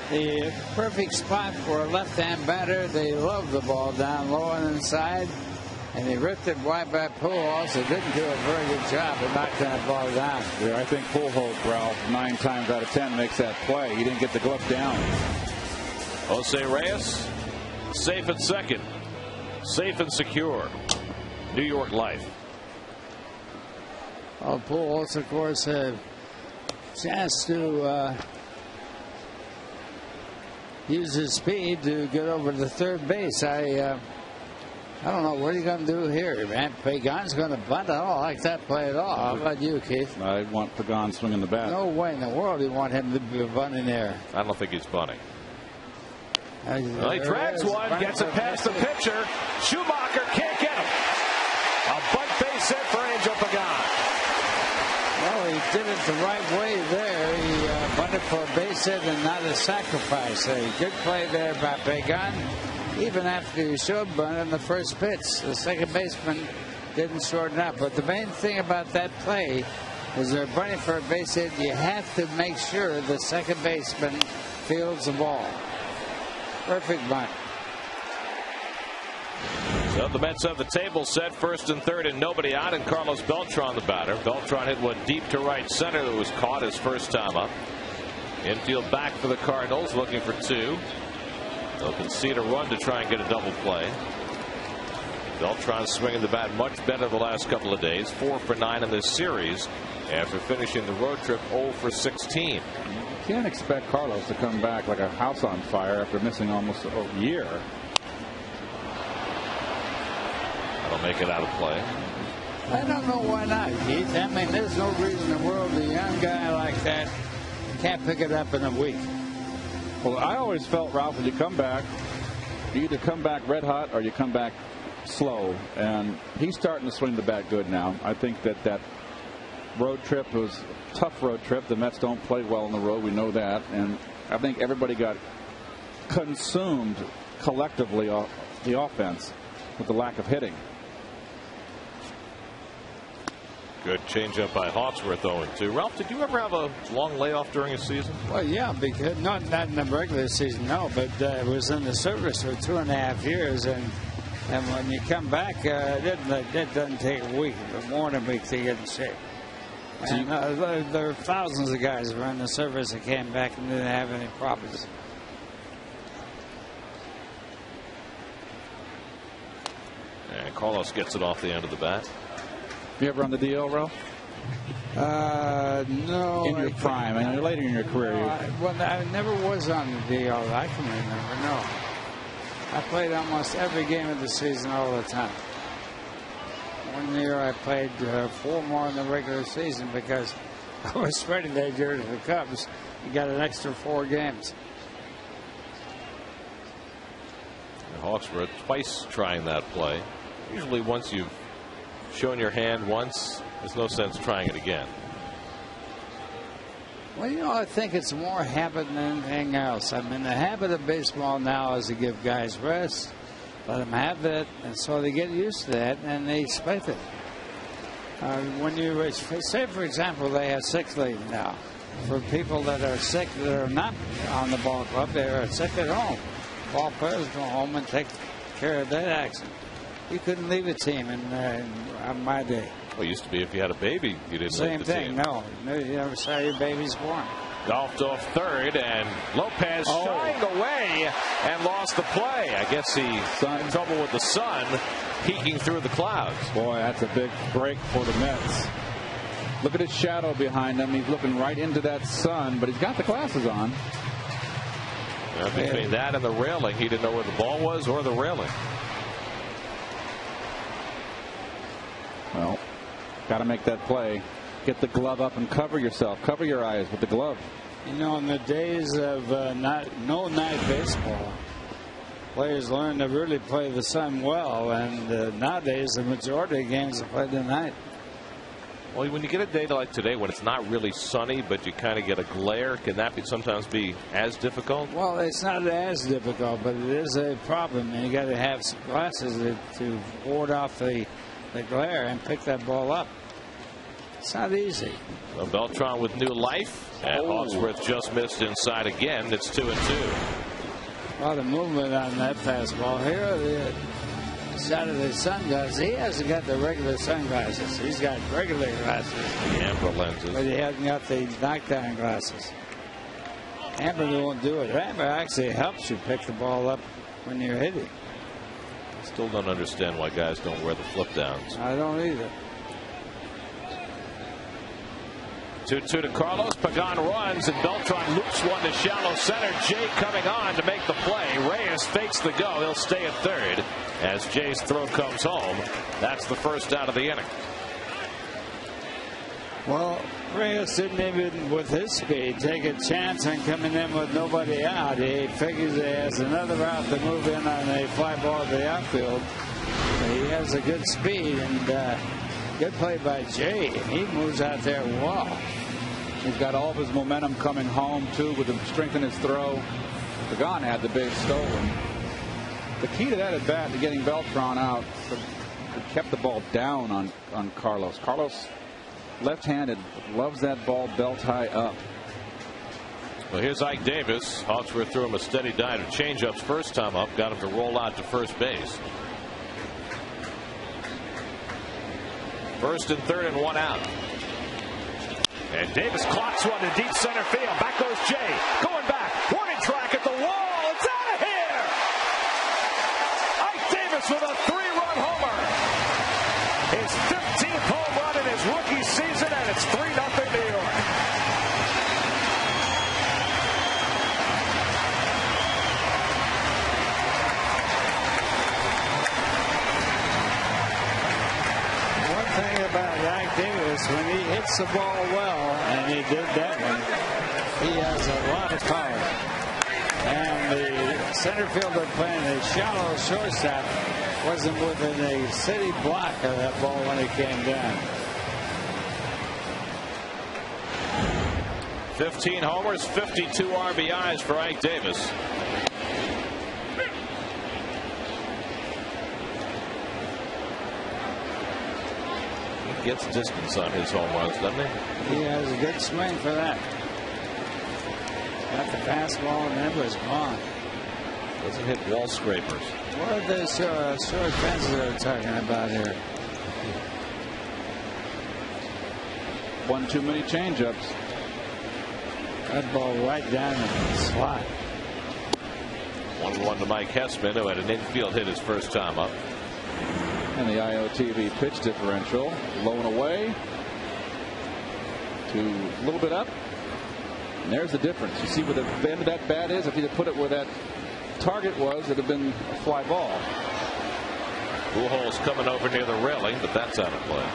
The perfect spot for a left-hand batter. They love the ball down low and inside. And he ripped it wide by Pujols. He didn't do a very good job of knocking that ball down. Yeah, I think Pujols, Ralph, 9 times out of 10 makes that play. He didn't get the glove down. Jose Reyes, safe at second. Safe and secure. New York life. Well, Pujols, of course, had a chance to use his speed to get over to third base. I don't know what are you going to do here, man. Pagan's going to bunt. I don't like that play at all. How about you, Keith? I want Pagan swinging the bat. No way in the world you want him to be bunting there. I don't think he's bunting. Well, he drags one, gets it past the pitcher. Schumacher can't get him. A bunt base hit for Angel Pagan. Well, he did it the right way there. He bunted for a base hit and not a sacrifice. A good play there by Pagan. Even after he showed bunt in the first pitch, the second baseman didn't shorten up. But the main thing about that play was they're bunting for a base hit. You have to make sure the second baseman fields the ball. Perfect bunt. So the Mets have the table set, first and third, and nobody out, and Carlos Beltran the batter. Beltran hit one deep to right center that was caught his first time up. Infield back for the Cardinals, looking for two. They'll concede a run to try and get a double play. Beltran swinging the bat much better the last couple of days. 4 for 9 in this series after finishing the road trip 0 for 16. You can't expect Carlos to come back like a house on fire after missing almost a year. That'll make it out of play. I don't know why not, Keith. I mean, there's no reason in the world a young guy like that can't pick it up in a week. Well, I always felt, Ralph, when you come back, you either come back red hot or you come back slow. And he's starting to swing the bat good now. I think that road trip was a tough road trip. The Mets don't play well on the road. We know that. And I think everybody got consumed collectively off the offense with the lack of hitting. Good changeup by Hawksworth, 0-2. Ralph, did you ever have a long layoff during a season? Well, yeah, because not in the regular season, no, but it was in the service for 2.5 years, and when you come back, it doesn't take a week, but more than a week to get in shape. And there are thousands of guys who were in the service that came back and didn't have any problems. And Carlos gets it off the end of the bat. You ever on the DL, Ralph? No. In your prime, and later in your career. I never was on the DL. I can remember, no. I played almost every game of the season all the time. One year I played 4 more in the regular season because I was spreading that year to the Cubs. You got an extra 4 games. And Hawksworth twice trying that play. Usually once you've shown your hand once, there's no sense trying it again. Well, I think it's more habit than anything else. I mean, the habit of baseball now is to give guys rest, let them have it, and so they get used to that, and they expect it. When you say, for example, they have sick leave now. For people that are sick that are not on the ball club, they are sick at home. Ball players go home and take care of that accident. You couldn't leave a team on my day. Well, it used to be if you had a baby, you didn't leave the team. Same thing, no. You never saw your baby's born. Golfed off third, and Lopez shined away and lost the play. I guess he had trouble with the sun peeking through the clouds. Boy, that's a big break for the Mets. Look at his shadow behind him. He's looking right into that sun, but he's got the glasses on. Between that and the railing, he didn't know where the ball was or the railing. Well, got to make that play. Get the glove up and cover yourself. Cover your eyes with the glove. You know, in the days of no night baseball, players learn to really play the sun well, and nowadays the majority of games are played at night. Well, when you get a day like today when it's not really sunny, but you kind of get a glare, can that sometimes be as difficult? Well, it's not as difficult, but it is a problem, and you got to have some glasses to ward off the glare and pick that ball up. It's not easy. So Beltran with new life, and Hawksworth just missed inside again. It's 2-2. A lot of movement on that fastball. Here are the shot of the sunglasses. He hasn't got the regular sunglasses. He's got regular glasses. The amber lenses. But he hasn't got the knockdown glasses. Amber won't do it. Amber actually helps you pick the ball up when you're hitting. I still don't understand why guys don't wear the flip downs. I don't either. 2-2 to Carlos. Pagan runs, and Beltran loops one to shallow center. Jay coming on to make the play. Reyes fakes the go. He'll stay at third as Jay's throw comes home. That's the first out of the inning. Well, Reyes didn't even, with his speed, take a chance on coming in with nobody out. He figures he has another route to move in on a fly ball to the outfield. He has a good speed, and good play by Jay. He moves out there well. He's got all of his momentum coming home, too, with the strength in his throw. Pagan had the base stolen. The key to that at bat, to getting Beltran out, kept the ball down on Carlos. Carlos, left-handed, loves that ball belt high up. Well, here's Ike Davis. Hawksworth threw him a steady dive of changeups first time up, got him to roll out to first base. First and third and one out. And Davis clocks one to deep center field. Back goes Jay. Going back. Warning track at the wall. It's out of here. Ike Davis with a 3-run homer. His 15th home run in his rookie season, and it's 3-0 New York. One thing about Ike Davis, when he hits the ball well, and he did that one, he has a lot of power. And the center fielder playing a shallow shortstop wasn't within a city block of that ball when it came down. 15 homers, 52 RBIs for Ike Davis. Gets distance on his home runs, doesn't he? He has a good swing for that. Got the fastball, and then was gone. Doesn't hit wall scrapers. What are the short fences they're talking about here? One too many changeups. That ball right down in the slot. 1-1 to Mike Hessman, who had an infield hit his first time up. And the IOTV pitch differential low and away to a little bit up. And there's the difference. You see where the end of that bat is? If you put it where that target was, it would have been a fly ball. Pujols coming over near the railing, but that's out of play.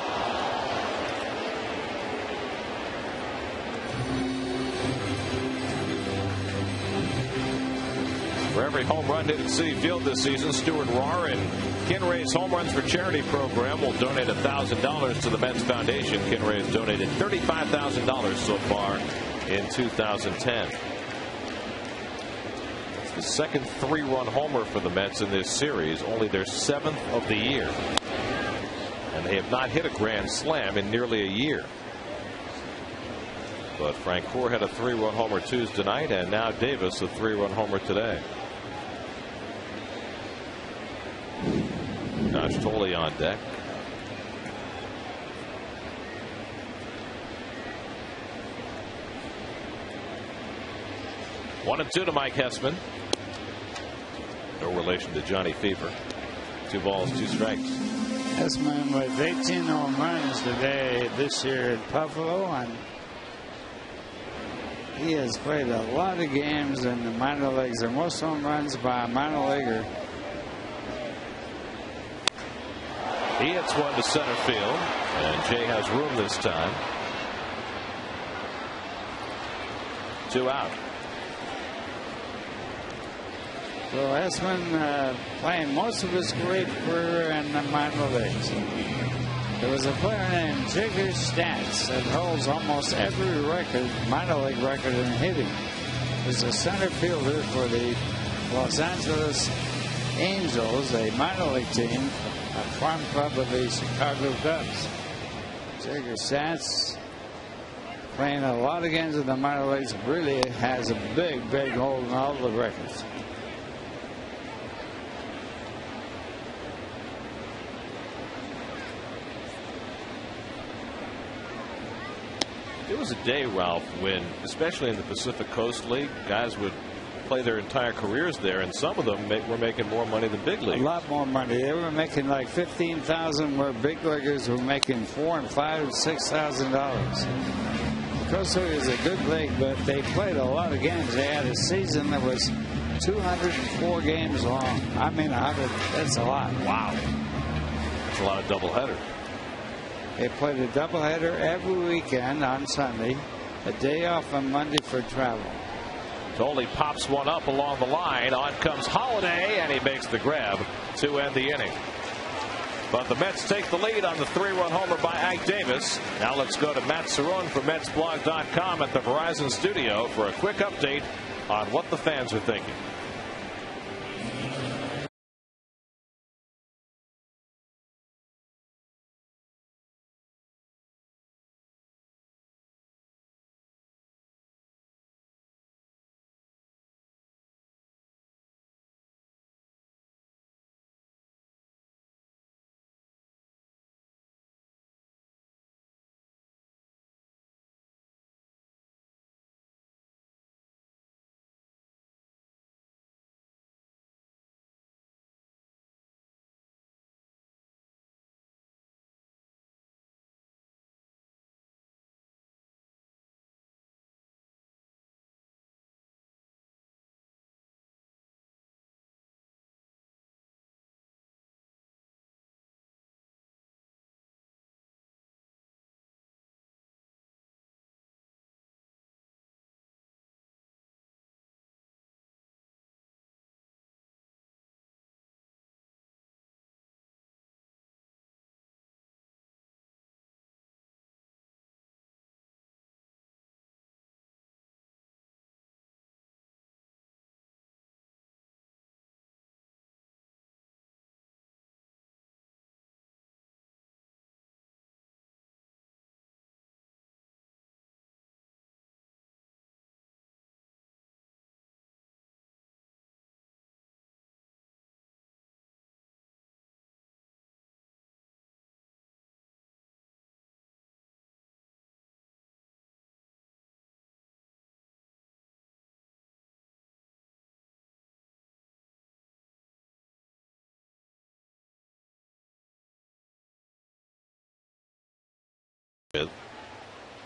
For every home run hit at Citi Field this season, Stuart Rahr and Kinray's Home Runs for Charity program will donate $1,000 to the Men's Foundation. Kinray has donated $35,000 so far in 2010. It's the second 3-run homer for the Mets in this series, only their 7th of the year. And they have not hit a grand slam in nearly a year. But Frank Core had a 3-run homer Tuesday night, and now Davis a 3-run homer today. Josh Tolley on deck. One and two to Mike Hessman. No relation to Johnny Fever. 2 balls, 2 strikes. Hessman with 18 home runs today this year at Buffalo, and He has played a lot of games in the minor leagues, and most home runs by a minor leaguer. He hits one to center field, and Jay has room this time. 2 out. So Esman playing most of his great career in the minor leagues. There was a player named Jigger Stats that holds almost every record, minor league record in hitting. He's a center fielder for the Los Angeles Angels, a minor league team, a farm club of the Chicago Cubs. Jigger Stats, playing a lot of games in the minor leagues, really has a big hold on all the records. It was a day, Ralph, when, especially in the Pacific Coast League, guys would play their entire careers there, and some of them were making more money than big leagues. A lot more money. They were making like $15,000, where big leaguers were making $4,000 and $5,000 and $6,000. Coast League is a good league, but they played a lot of games. They had a season that was 204 games long. I mean, 100. That's a lot. Wow. That's a lot of doubleheaders. They played a doubleheader every weekend on Sunday, a day off on Monday for travel. Tolley pops one up along the line. On comes Holiday, and he makes the grab to end the inning. But the Mets take the lead on the 3-run homer by Ike Davis. Now let's go to Matt Cerrone from MetsBlog.com at the Verizon studio for a quick update on what the fans are thinking.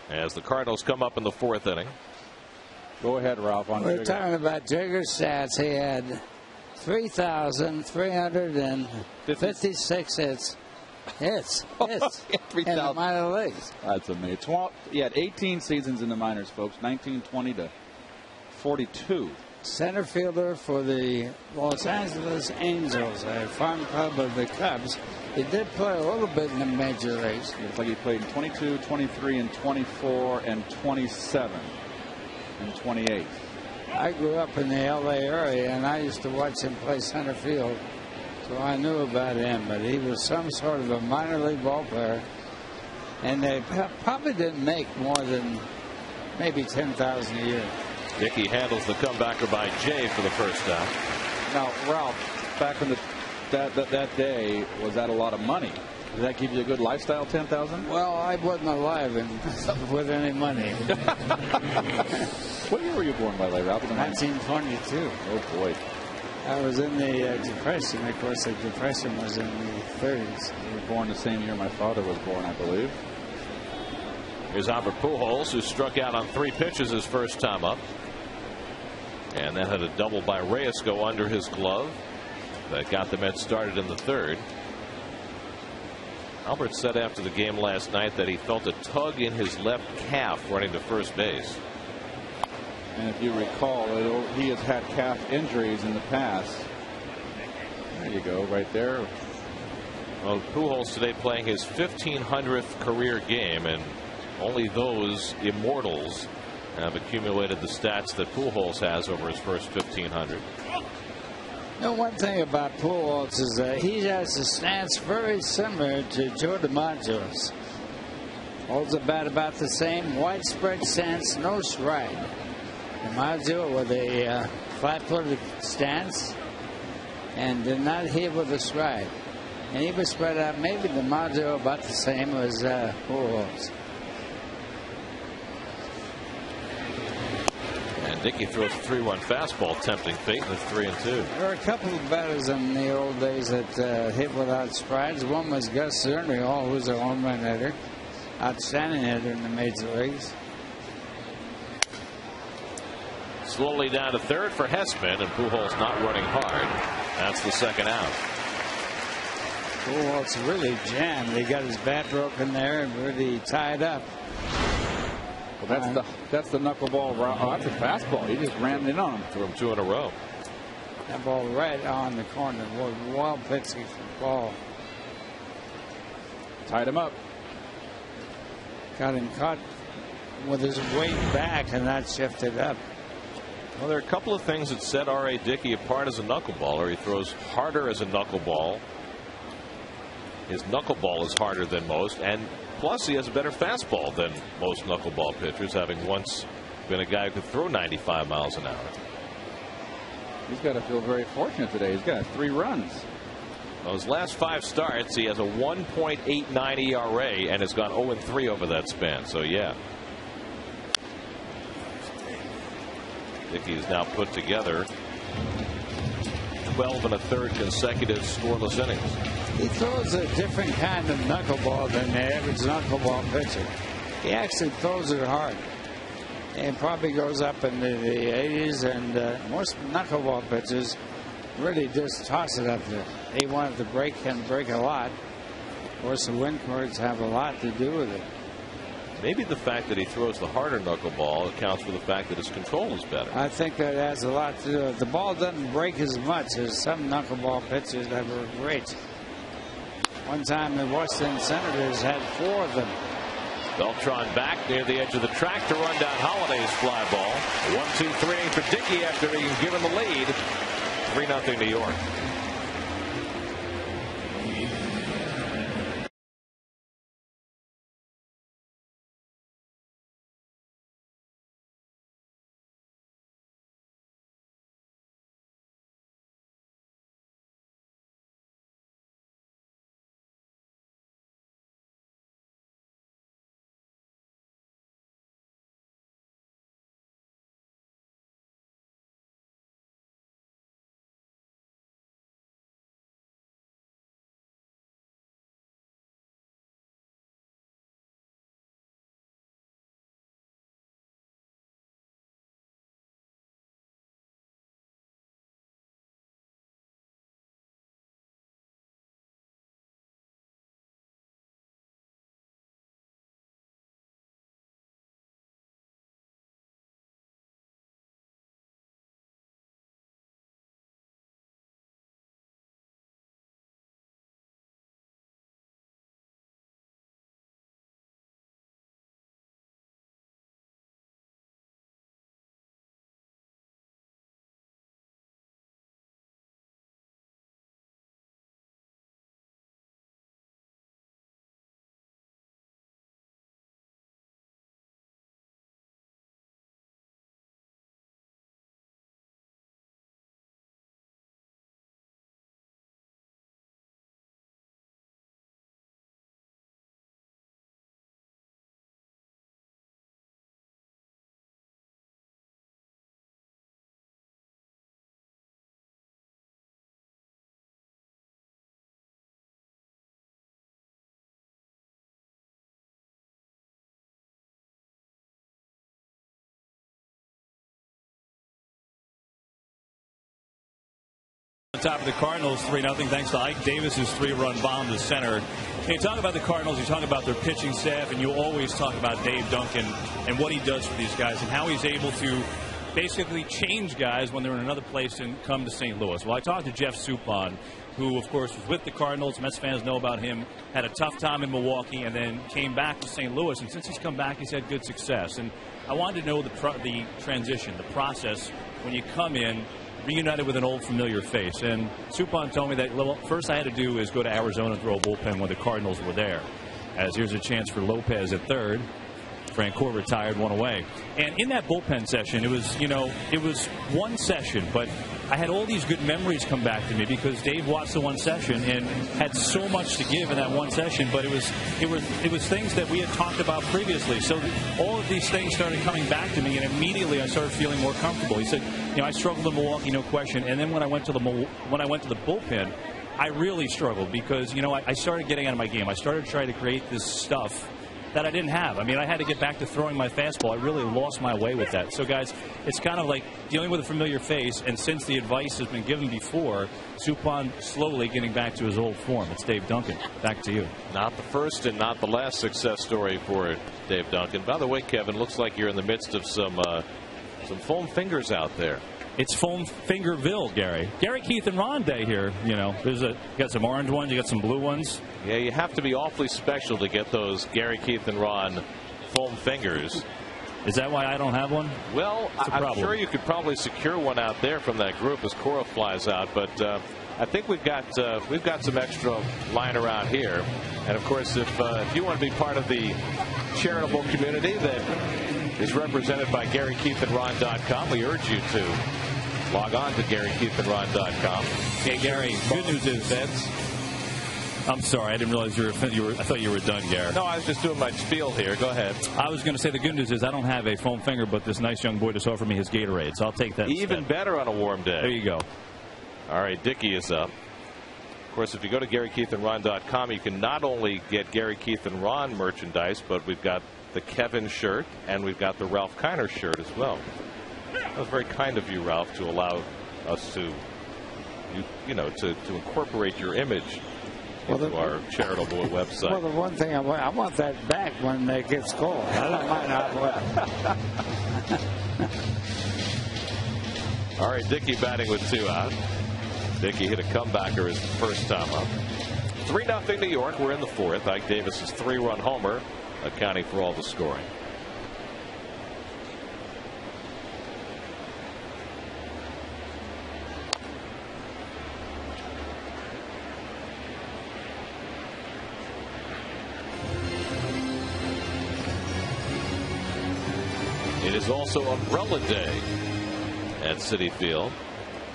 As the Cardinals come up in the 4th inning. Go ahead, Ralph. We're talking about Jigger Stats. He had 3,356 hits. Hits in the minor leagues. That's amazing. He had 18 seasons in the minors, folks. 1920 to 42. Center fielder for the Los Angeles Angels, a farm club of the Cubs. He did play a little bit in the major leagues. It's like he played in 22, 23, and 24, and 27, and 28. I grew up in the L.A. area, and I used to watch him play center field, so I knew about him. But he was some sort of a minor league ball player, and they probably didn't make more than maybe $10,000 a year. Dickey handles the comebacker by Jay for the first time. Now, Ralph, back in that day, was that a lot of money? Did that give you a good lifestyle, $10,000? Well, I wasn't alive with any money. What year were you born, by the way, Ralph? 1922. Oh, boy. I was in the Depression. Of course, the Depression was in the 30s. You were born the same year my father was born, I believe. Here's Albert Pujols, who struck out on 3 pitches his first time up. And then had a double by Reyes go under his glove that got the Mets started in the 3rd. Albert said after the game last night that he felt a tug in his left calf running to first base. And if you recall, he has had calf injuries in the past. There you go, right there. Well, Pujols today playing his 1500th career game, and only those immortals have accumulated the stats that Pujols has over his first 1500. You know, one thing about Pujols is that he has a stance very similar to Joe DiMaggio's. Holds the bat about the same, widespread stance, no stride. DiMaggio with a flat-footed stance and did not hit with a stride. And he was spread out, maybe DiMaggio about the same as Pujols. And Dickey throws a 3-1 fastball, tempting fate with 3-2. There were a couple of batters in the old days that hit without strides. One was Gus Zernial, who was a home run hitter, outstanding hitter in the major leagues. Slowly down to 3rd for Hessman, and Pujols not running hard. That's the 2nd out. Pujols really jammed. He got his bat broken there and really tied up. Well, that's the knuckleball. Oh, that's a fastball. He just rammed in on him. Threw him 2 in a row. That ball right on the corner. Well pitched ball. Tied him up. Got him caught with his weight back, and that shifted up. Well, there are a couple of things that set R.A. Dickey apart as a knuckleballer. He throws harder as a knuckleball. His knuckleball is harder than most, and plus he has a better fastball than most knuckleball pitchers, having once been a guy who could throw 95 miles an hour. He's got to feel very fortunate today. He's got 3 runs. Well, his last 5 starts, he has a 1.89 ERA and has gone 0-3 over that span. So, yeah. Dickey has now put together 12 1/3 consecutive scoreless innings. He throws a different kind of knuckleball than the average knuckleball pitcher. He actually throws it hard. And probably goes up into the 80s, and most knuckleball pitchers really just toss it up there. He wanted to break and break a lot. Of course, the wind currents have a lot to do with it. Maybe the fact that he throws the harder knuckleball accounts for the fact that his control is better. I think that has a lot to do with it. The ball doesn't break as much as some knuckleball pitchers that were great. One time the Washington Senators had 4 of them. Beltran back near the edge of the track to run down Holiday's fly ball. 1-2-3 for Dickey after being given the lead. 3-0 New York. On top of the Cardinals, 3-0, thanks to Ike Davis's 3-run bomb to center. You talk about the Cardinals, you talk about their pitching staff, and you always talk about Dave Duncan and what he does for these guys and how he's able to basically change guys when they're in another place and come to St. Louis. Well, I talked to Jeff Suppan, who, of course, was with the Cardinals. Mets fans know about him. Had a tough time in Milwaukee and then came back to St. Louis. And since he's come back, he's had good success. And I wanted to know the transition, the process when you come in, reunited with an old familiar face. And Suppan told me that, well, first I had to do is go to Arizona and throw a bullpen when the Cardinals were there. As here's a chance for Lopez at third. Francoeur retired, one away. And in that bullpen session, it was one session, but I had all these good memories come back to me because Dave watched the one session and had so much to give in that one session, but it was things that we had talked about previously. So all of these things started coming back to me, and immediately I started feeling more comfortable. He said, I struggled in Milwaukee, no question. And then when I went to the bullpen, I really struggled because, I started getting out of my game. I started trying to create this stuff that I didn't have. I mean, I had to get back to throwing my fastball. I really lost my way with that. So, guys, it's kind of like dealing with a familiar face, and since the advice has been given before, Suppan slowly getting back to his old form. It's Dave Duncan. Back to you. Not the first and not the last success story for Dave Duncan. By the way, Kevin, looks like you're in the midst of some foam fingers out there. It's Foam Fingerville, Gary. Gary, Keith, and Ron Day here. You got some orange ones, you got some blue ones. Yeah, you have to be awfully special to get those Gary, Keith, and Ron foam fingers. Is that why I don't have one? Well, I'm sure you could probably secure one out there from that group as Cora flies out, but I think we've got some extra lying around here. And of course, if you want to be part of the charitable community that is represented by GaryKeithandRon.com, we urge you to log on to GaryKeithandRon.com. Hey, Gary, good news is I'm sorry, I didn't realize you were. I thought you were done, Gary. No, I was just doing my spiel here. Go ahead. I was going to say the good news is I don't have a foam finger, but this nice young boy just offered me his Gatorade, so I'll take that. Even better on a warm day. There you go. All right, Dickey is up. Of course, if you go to GaryKeithandRon.com, you can not only get Gary, Keith, and Ron merchandise, but we've got the Kevin shirt and we've got the Ralph Kiner shirt as well. That was very kind of you, Ralph, to allow us to incorporate your image into our charitable website. Well, the one thing I want that back when it gets cold. I don't mind how well. All right, Dickey batting with 2 out. Dickey hit a comebacker his first time up. 3-0 New York. We're in the 4th. Ike Davis's 3-run homer accounting for all the scoring. It is also Umbrella Day at Citi Field.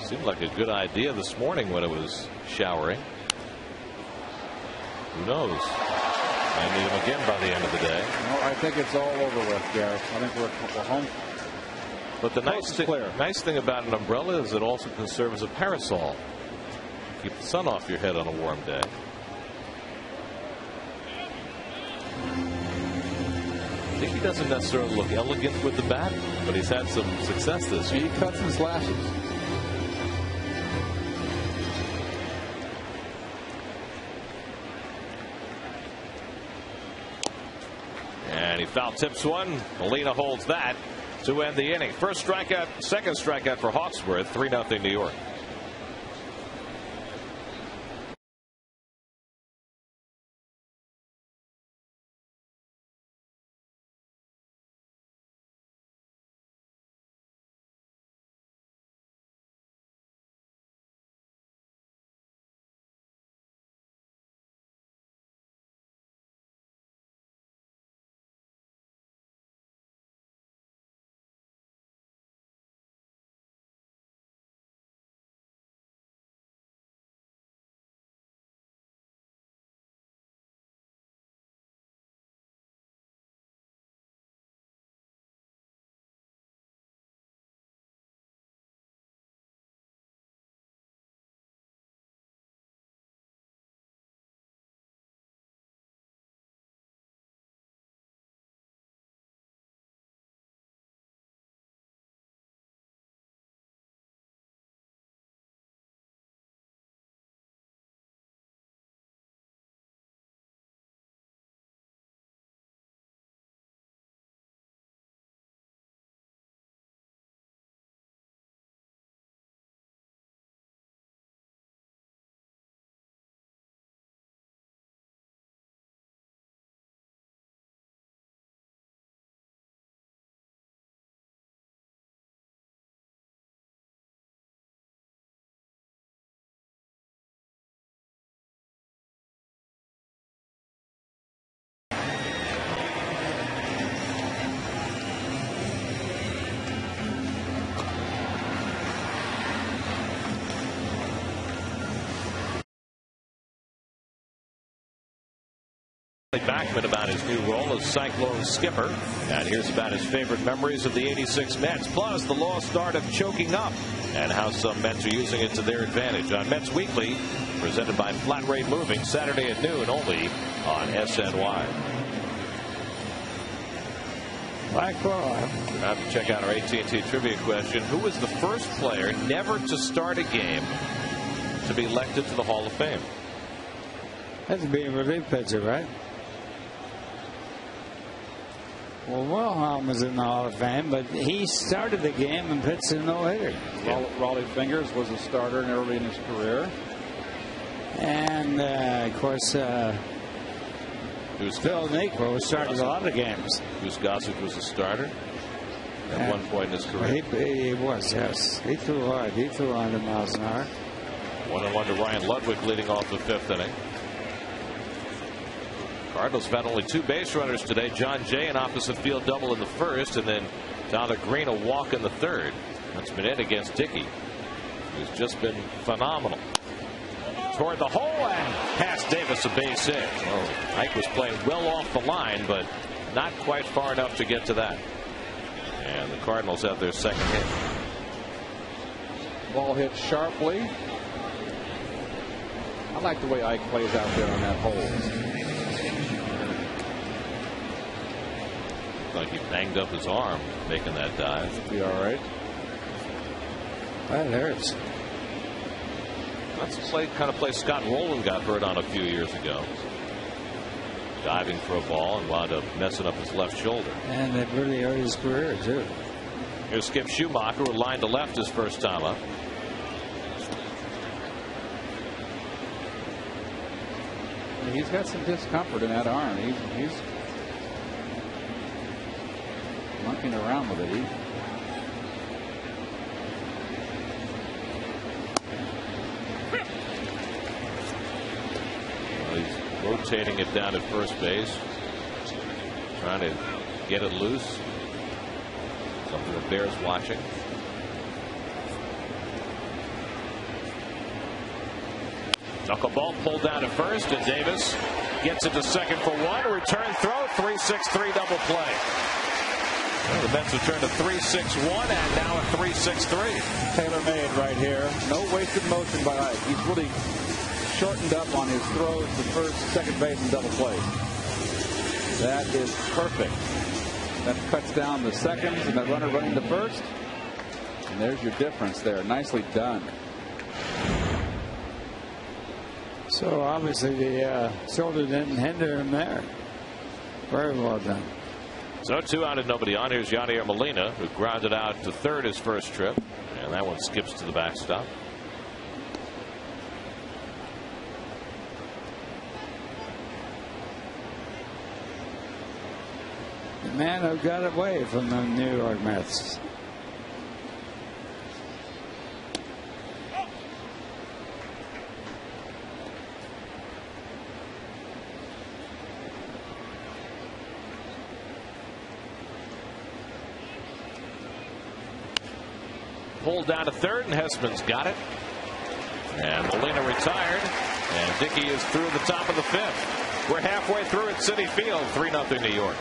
Seemed like a good idea this morning when it was showering. Who knows? I need him again by the end of the day. No, I think it's all over with, Gareth. I think we're home. But the nice thing about an umbrella is it also can serve as a parasol. Keep the sun off your head on a warm day. I think he doesn't necessarily look elegant with the bat, but he's had some success this year. He cuts and slashes. And he foul tips one. Molina holds that to end the inning. First strikeout, second strikeout for Hawksworth. 3-0 New York. Backman about his new role as Cyclone skipper. And here's about his favorite memories of the '86 Mets, plus the lost art of choking up and how some Mets are using it to their advantage on Mets Weekly, presented by Flat Rate Moving, Saturday at noon only on SNY. We're about to check out our AT&T trivia question. Who was the first player never to start a game to be elected to the Hall of Fame? That's being a relief pitcher, right? Well, Wilhelm was in the Hall of Fame, but he started the game and pitched a no-hitter. Raleigh Fingers was a starter early in his career. And, of course, Phil Niekro started a lot of games. Goose Gossett was a starter at one point in his career. He was, yes. He threw hard. He threw 100 miles an hour. 1-1 to Ryan Ludwig leading off the 5th inning. Cardinals have had only 2 base runners today. John Jay an opposite field double in the 1st, and then Tyler Green a walk in the 3rd. That's been it against Dickey, who's just been phenomenal. Toward the hole and past Davis, a base hit. Oh, Ike was playing well off the line, but not quite far enough to get to that. And the Cardinals have their 2nd hit. Ball hit sharply. I like the way Ike plays out there on that hole. Like he banged up his arm making that dive. Be all right. That hurts. That's the kind of play Scott Rowland got hurt on a few years ago. Diving for a ball and wound up messing up his left shoulder. And it really hurt his career, too. Here's Skip Schumacher, who lined to left his first time up. He's got some discomfort in that arm. He's monkeying around with it. He's rotating it down at first base, trying to get it loose. Something the Bears watching. Knuckleball pulled down at first, and Davis gets it to second for 1. Return throw, 3-6-3 double play. Well, the Mets have turned to 3-6-1 and now a 3-6-3. Tailor-made right here. No wasted motion by Ike. He's really shortened up on his throws to first, second base, and double play. That is perfect. That cuts down the seconds and that runner running to first. And there's your difference there. Nicely done. So obviously the shoulder didn't hinder him there. Very well done. So 2 out and nobody on. Here's Yadier Molina, who grounded out to third his first trip, and that one skips to the backstop. The man who got away from the New York Mets. Pulled down to third, and Hessman's got it. And Molina retired, and Dickey is through the top of the 5th. We're halfway through at Citi Field, 3-0 New York.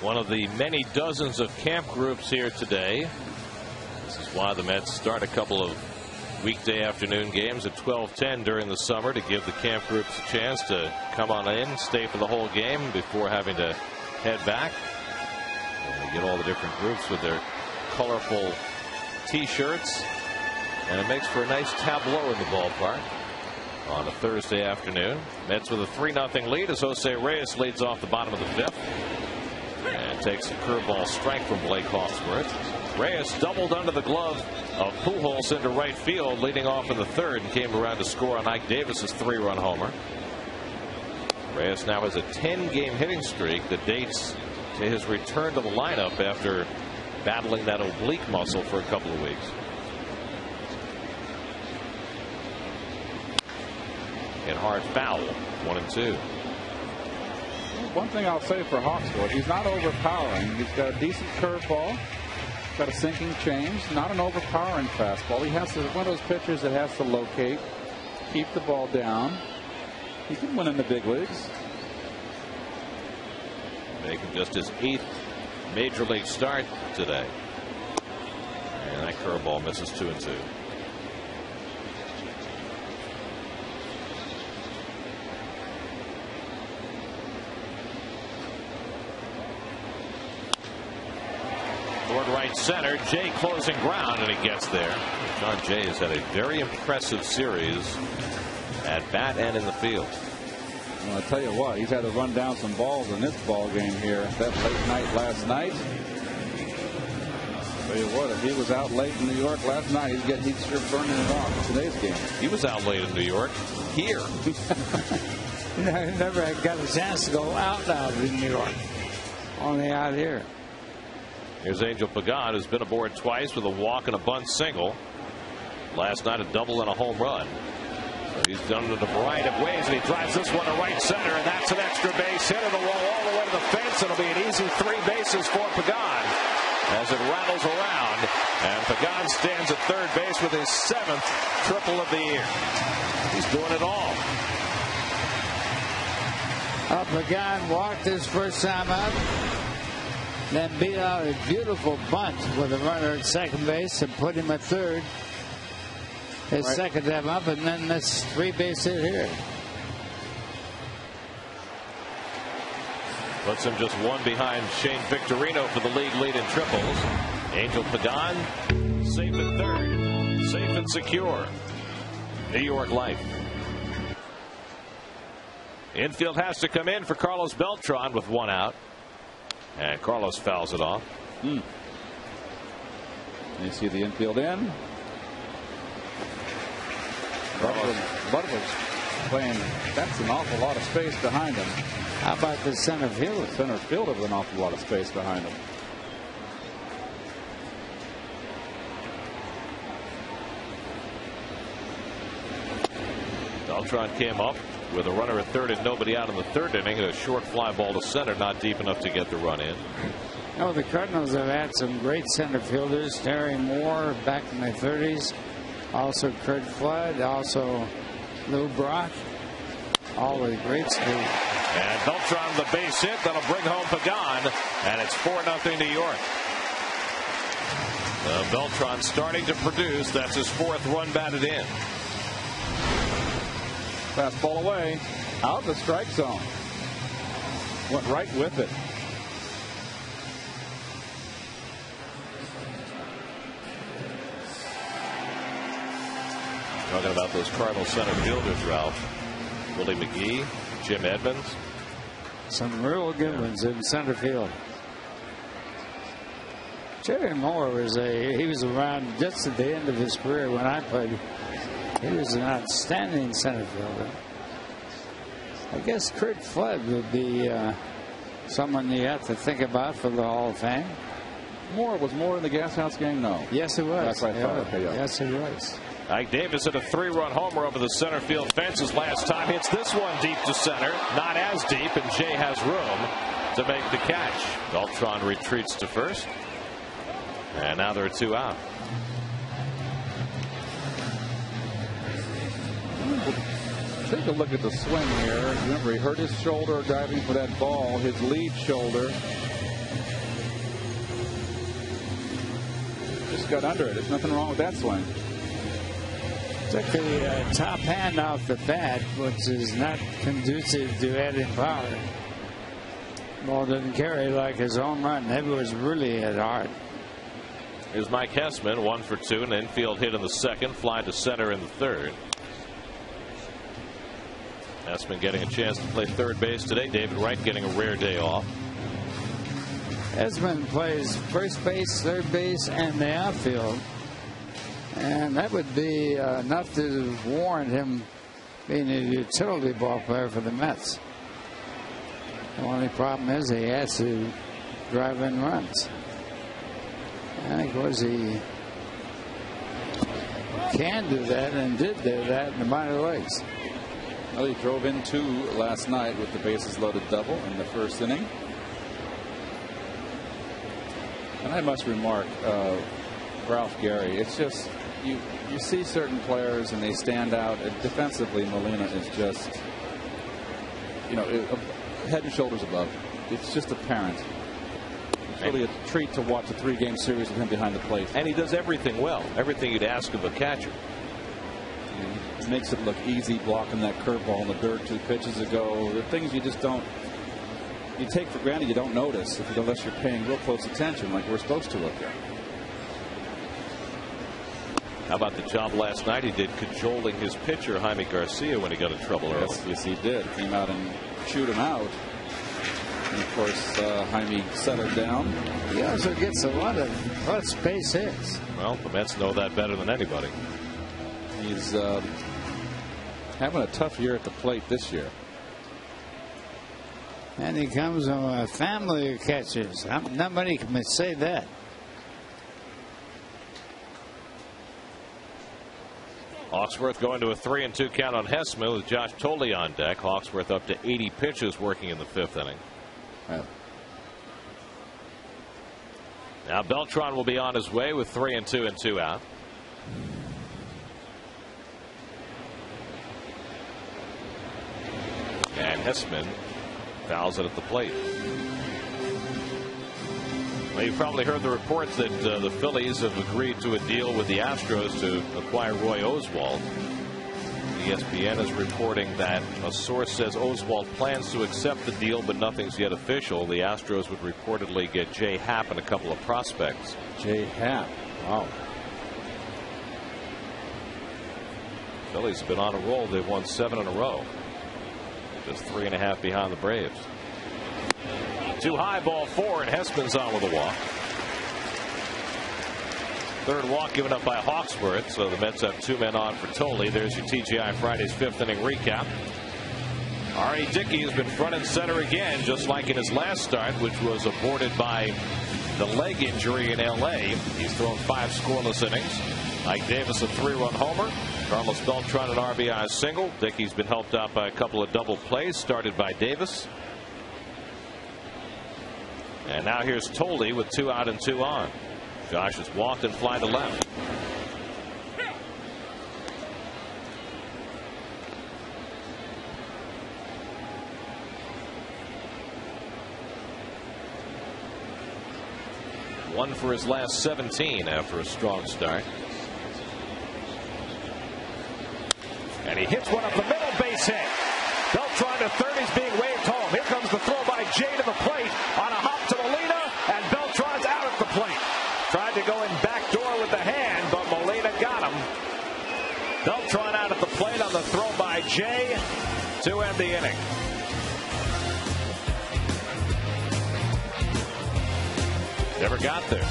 one of the many dozens of camp groups here today. This is why the Mets start a couple of weekday afternoon games at 12:10 during the summer to give the camp groups a chance to come on in, stay for the whole game before having to head back. And they get all the different groups with their colorful T-shirts, and it makes for a nice tableau in the ballpark on a Thursday afternoon. Mets with a 3-0 lead as Jose Reyes leads off the bottom of the 5th and takes a curveball strike from Blake Hawksworth. Reyes doubled under the glove of Pujols into right field, leading off in the 3rd, and came around to score on Ike Davis's 3-run homer. Reyes now has a 10-game hitting streak that dates to his return to the lineup after battling that oblique muscle for a couple of weeks. And hard foul, 1-2. One thing I'll say for Hawksworth, he's not overpowering. He's got a decent curveball, got a sinking change, not an overpowering fastball. He has to, one of those pitchers that has to locate, keep the ball down. He can win in the big leagues. Making just his 8th major league start today. And that curveball misses 2-2. Toward right center, Jay closing ground, and he gets there. John Jay has had a very impressive series at bat and in the field. Well, I tell you what, he's had to run down some balls in this ball game here. That late night last night. Tell you what, if he was out late in New York last night, he's sure burning it off in today's game. He was out late in New York. Here. Never got a chance to go out in New York. Only out here. Here's Angel Pagan, who's been aboard twice with a walk and a bunt single. Last night, a double and a home run. So he's done it in a variety of ways, and he drives this one to right center, and that's an extra base hit. It'll roll all the way to the fence. It'll be an easy 3 bases for Pagan as it rattles around. And Pagan stands at third base with his 7th triple of the year. He's doing it all. Pagan walked his first time up. Then beat out a beautiful bunt with a runner at second base and put him at third. His second time up, and then this 3 base hit here. Puts him just 1 behind Shane Victorino for the league lead in triples. Angel Pagan safe at third, safe and secure. New York life. Infield has to come in for Carlos Beltran with 1 out. And Carlos fouls it off. You see the infield in. Butler's playing. That's an awful lot of space behind him. How about the center fielder? Center fielder with an awful lot of space behind him. Beltran came up with a runner at third and nobody out in the 3rd inning, and a short fly ball to center, not deep enough to get the run in. No, the Cardinals have had some great center fielders. Terry Moore back in the 30s. Also Kurt Flood. Also Lou Brock. All the greats. And Beltran the base hit. That'll bring home Pagan. And it's 4-0 New York. Beltran starting to produce. That's his 4th run batted in. Fastball away. Out the strike zone. Went right with it. Talking about those Cardinal center fielders, Ralph. Willie McGee, Jim Edmonds. Some real good ones in center field. Terry Moore was he was around just at the end of his career when I played. He was an outstanding center fielder. I guess Kurt Flood would be someone you have to think about for the Hall of Fame. Was Moore in the Gas House game? No. Yes, it was. That's what I thought. Okay, yeah. Yes, it was. Ike Davis hit a 3-run homer over the center field fences last time. Hits this one deep to center. Not as deep, and Jay has room to make the catch. Beltran retreats to first. And now there are 2 out. Take a look at the swing here. Remember, he hurt his shoulder diving for that ball, his lead shoulder. just got under it. There's nothing wrong with that swing. Took the top hand off the bat, which is not conducive to adding power. Ball didn't carry like his home run. That was really hit hard. Here's Mike Hessman, 1 for 2, an infield hit in the second, fly to center in the third. Hessman getting a chance to play third base today. David Wright getting a rare day off. Hessman plays first base, third base, and the outfield. And that would be enough to warrant him being a utility ball player for the Mets. The only problem is he has to drive in runs. And of course he can do that and did do that in the minor leagues. Well, he drove in 2 last night with the bases loaded double in the first inning. And I must remark, Ralph Gary, it's just you see certain players and they stand out. And defensively, Molina is just, head and shoulders above. It's just apparent. It's really a treat to watch a 3-game series with him behind the plate. And he does everything well. Everything you'd ask of a catcher. He makes it look easy, blocking that curveball in the dirt 2 pitches ago. The things you just don't, you take for granted, you don't notice unless you're paying real close attention like we're supposed to up there. How about the job last night he did cajoling his pitcher, Jaime Garcia, when he got in trouble early? Yes, he did. Came out and chewed him out. And of course, Jaime settled down. He also gets a lot of space hits. Well, the Mets know that better than anybody. He's having a tough year at the plate this year. And he comes from a family of catchers. Not many can say that. Hawksworth going to a 3-2 count on Hessman with Josh Tolley on deck. Hawksworth up to 80 pitches working in the 5th inning. Yeah. Now Beltran will be on his way with 3-2 and 2 out. And Hessman fouls it at the plate. Well, you've probably heard the reports that the Phillies have agreed to a deal with the Astros to acquire Roy Oswalt. ESPN is reporting that a source says Oswalt plans to accept the deal, but nothing's yet official. The Astros would reportedly get Jay Happ and a couple of prospects. Jay Happ. Wow. Phillies have been on a roll. They've won 7 in a row. Just 3.5 behind the Braves. Too high, ball 4, and Hessman's on with a walk. 3rd walk given up by Hawksworth, so the Mets have 2 men on for Tolley. There's your TGI Fridays 5th inning recap. R.A. Dickey has been front and center again, just like in his last start, which was aborted by the leg injury in L.A. He's thrown 5 scoreless innings. Ike Davis a 3-run homer. Carlos Beltran an RBI single. Dickey's been helped out by a couple of double plays started by Davis. And now here's Tolley with 2 out and 2 on. Josh has walked and fly to left. One for his last 17 after a strong start. And he hits one up the middle, base hit. Beltran to third, he's being waved home. Here comes the throw by Jay to the plate on a hop to Molina, and Beltran's out at the plate. Tried to go in back door with the hand, but Molina got him. Beltran out at the plate on the throw by Jay to end the inning. Never got there.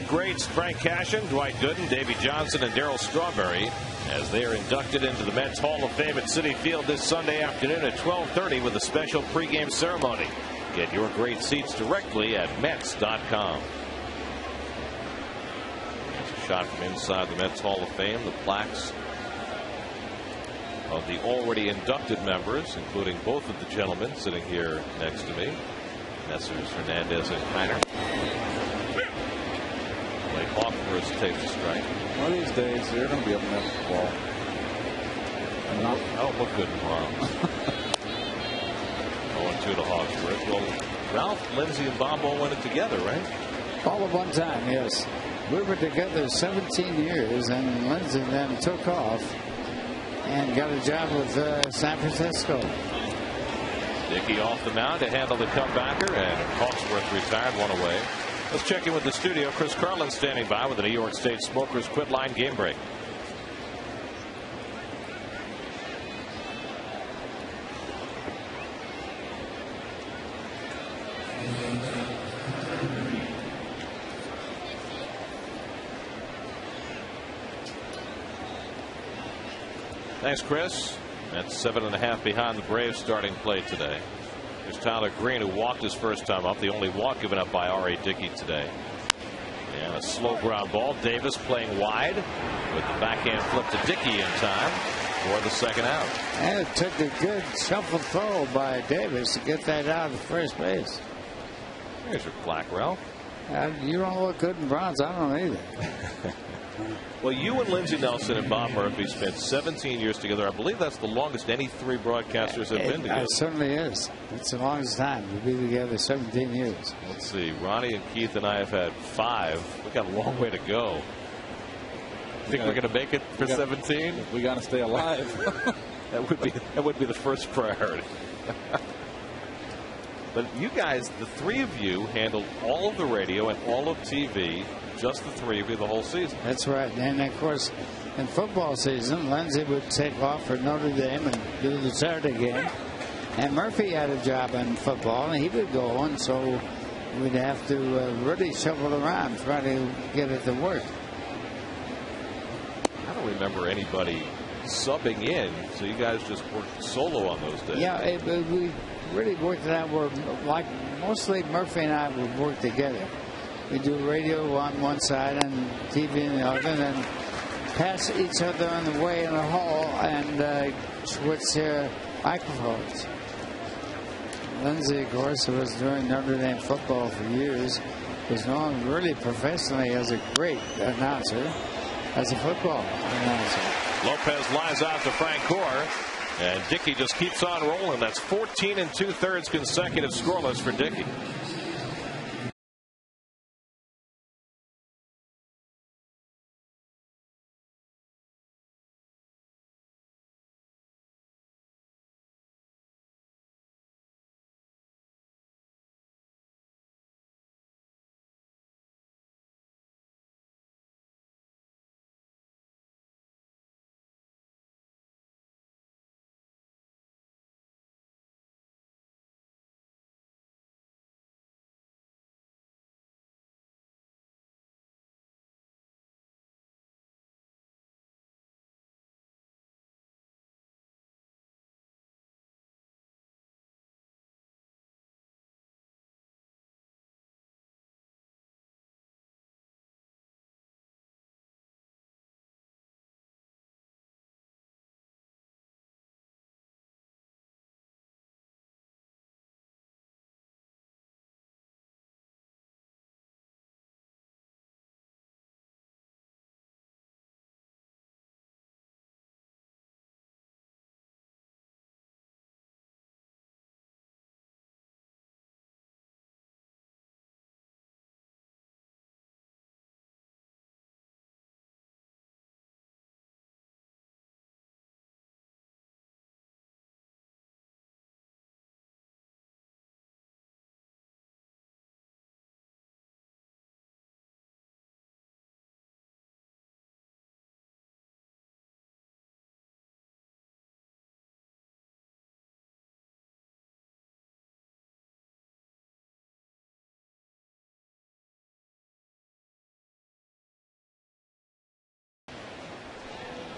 greats Frank Cashin, Dwight Gooden, Davey Johnson, and Darryl Strawberry as they are inducted into the Mets Hall of Fame at Citi Field this Sunday afternoon at 12:30 with a special pregame ceremony. Get your great seats directly at Mets.com. That's a shot from inside the Mets Hall of Fame. The plaques of the already inducted members, including both of the gentlemen sitting here next to me, Messrs. Hernandez and Kiner. Blake Hawkworth takes the strike. One of these days, they're going to be able to Mets ball. I don't look good in bronze. 0-2 to Hawkworth. Well, Ralph, Lindsay, and Bob all went it together, right? All at one time, yes. We were together 17 years, and Lindsay then took off and got a job with San Francisco. Dickey off the mound to handle the comebacker, and Hawksworth retired, one away. Let's check in with the studio. Chris Carlin standing by with the New York State Smokers Quit Line game break. Thanks, Chris. That's 7.5 behind the Braves starting play today. There's Tyler Green, who walked his first time up, the only walk given up by R.A. Dickey today. And a slow ground ball. Davis playing wide with the backhand flip to Dickey in time for the second out. And it took a good shuffle throw by Davis to get that out of first base. Here's your plaque, Ralph. You don't look good in bronze. I don't either. Well, you and Lindsey Nelson and Bob Murphy spent 17 years together. I believe that's the longest any three broadcasters have been together. It certainly is. It's the longest time to be together, 17 years. Let's see. Ronnie and Keith and I have had 5. We've got a long way to go. Think we're going to make it for 17? We got to stay alive. That would be the first priority. But you guys, the three of you, handled all of the radio and all of TV. Just the three of you the whole season. That's right. And of course, in football season, Lindsay would take off for Notre Dame and do the Saturday game. And Murphy had a job in football, and he would go on, so we'd have to really shuffle around, try to get it to work. I don't remember anybody subbing in, so you guys just worked solo on those days. Yeah, we really worked it out. Like mostly Murphy and I would work together. We do radio on one side and TV on the other, and then pass each other on the way in the hall and switch microphones. Lindsay, of course, who was doing Notre Dame football for years, was known really professionally as a great announcer, as a football announcer. Lopez lines out to Frank Gore, and Dickey just keeps on rolling. That's 14 2/3 consecutive scoreless for Dickey.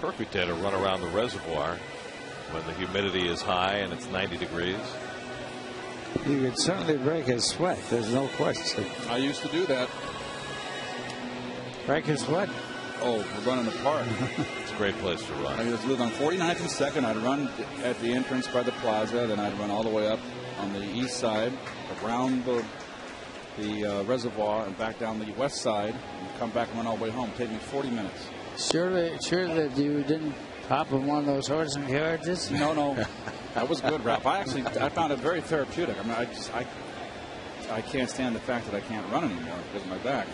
Perfect day to run around the reservoir when the humidity is high and it's 90 degrees. You could certainly break a sweat. There's no question. I used to do that. Break a sweat? Oh, we're running the park. It's a great place to run. I lived on 49th and 2nd. I'd run at the entrance by the plaza. Then I'd run all the way up on the east side, around the reservoir, and back down the west side, and come back and run all the way home. Take me 40 minutes. Sure that you didn't pop in one of those horse and carriages? No. That was good, Ralph. I found it very therapeutic. I mean, I can't stand the fact that I can't run anymore because of my back.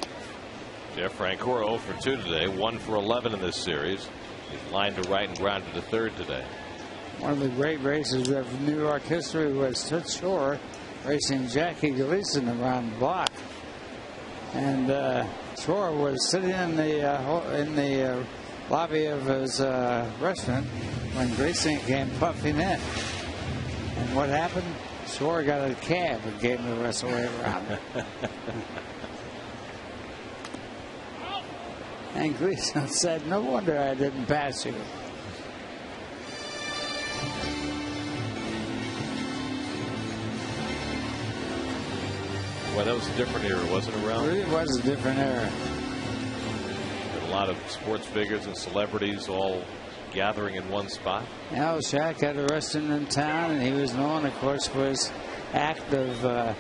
Jeff Francoeur 0 for 2 today, 1 for 11 in this series. He's lined to right and grounded to third today. One of the great races of New York history was Toots Shore racing Jackie Gleason around the block. And Shore was sitting in the lobby of his restaurant when Gleason came puffing in. And what happened? Shore got a cab and gave him the rest of the way around. And Gleason said, "No wonder I didn't pass you." Well, that was a different era, wasn't it, Ralph? It really was a different era. A lot of sports figures and celebrities all gathering in one spot. Al Shack had a restaurant in town, and he was known, of course, for his act of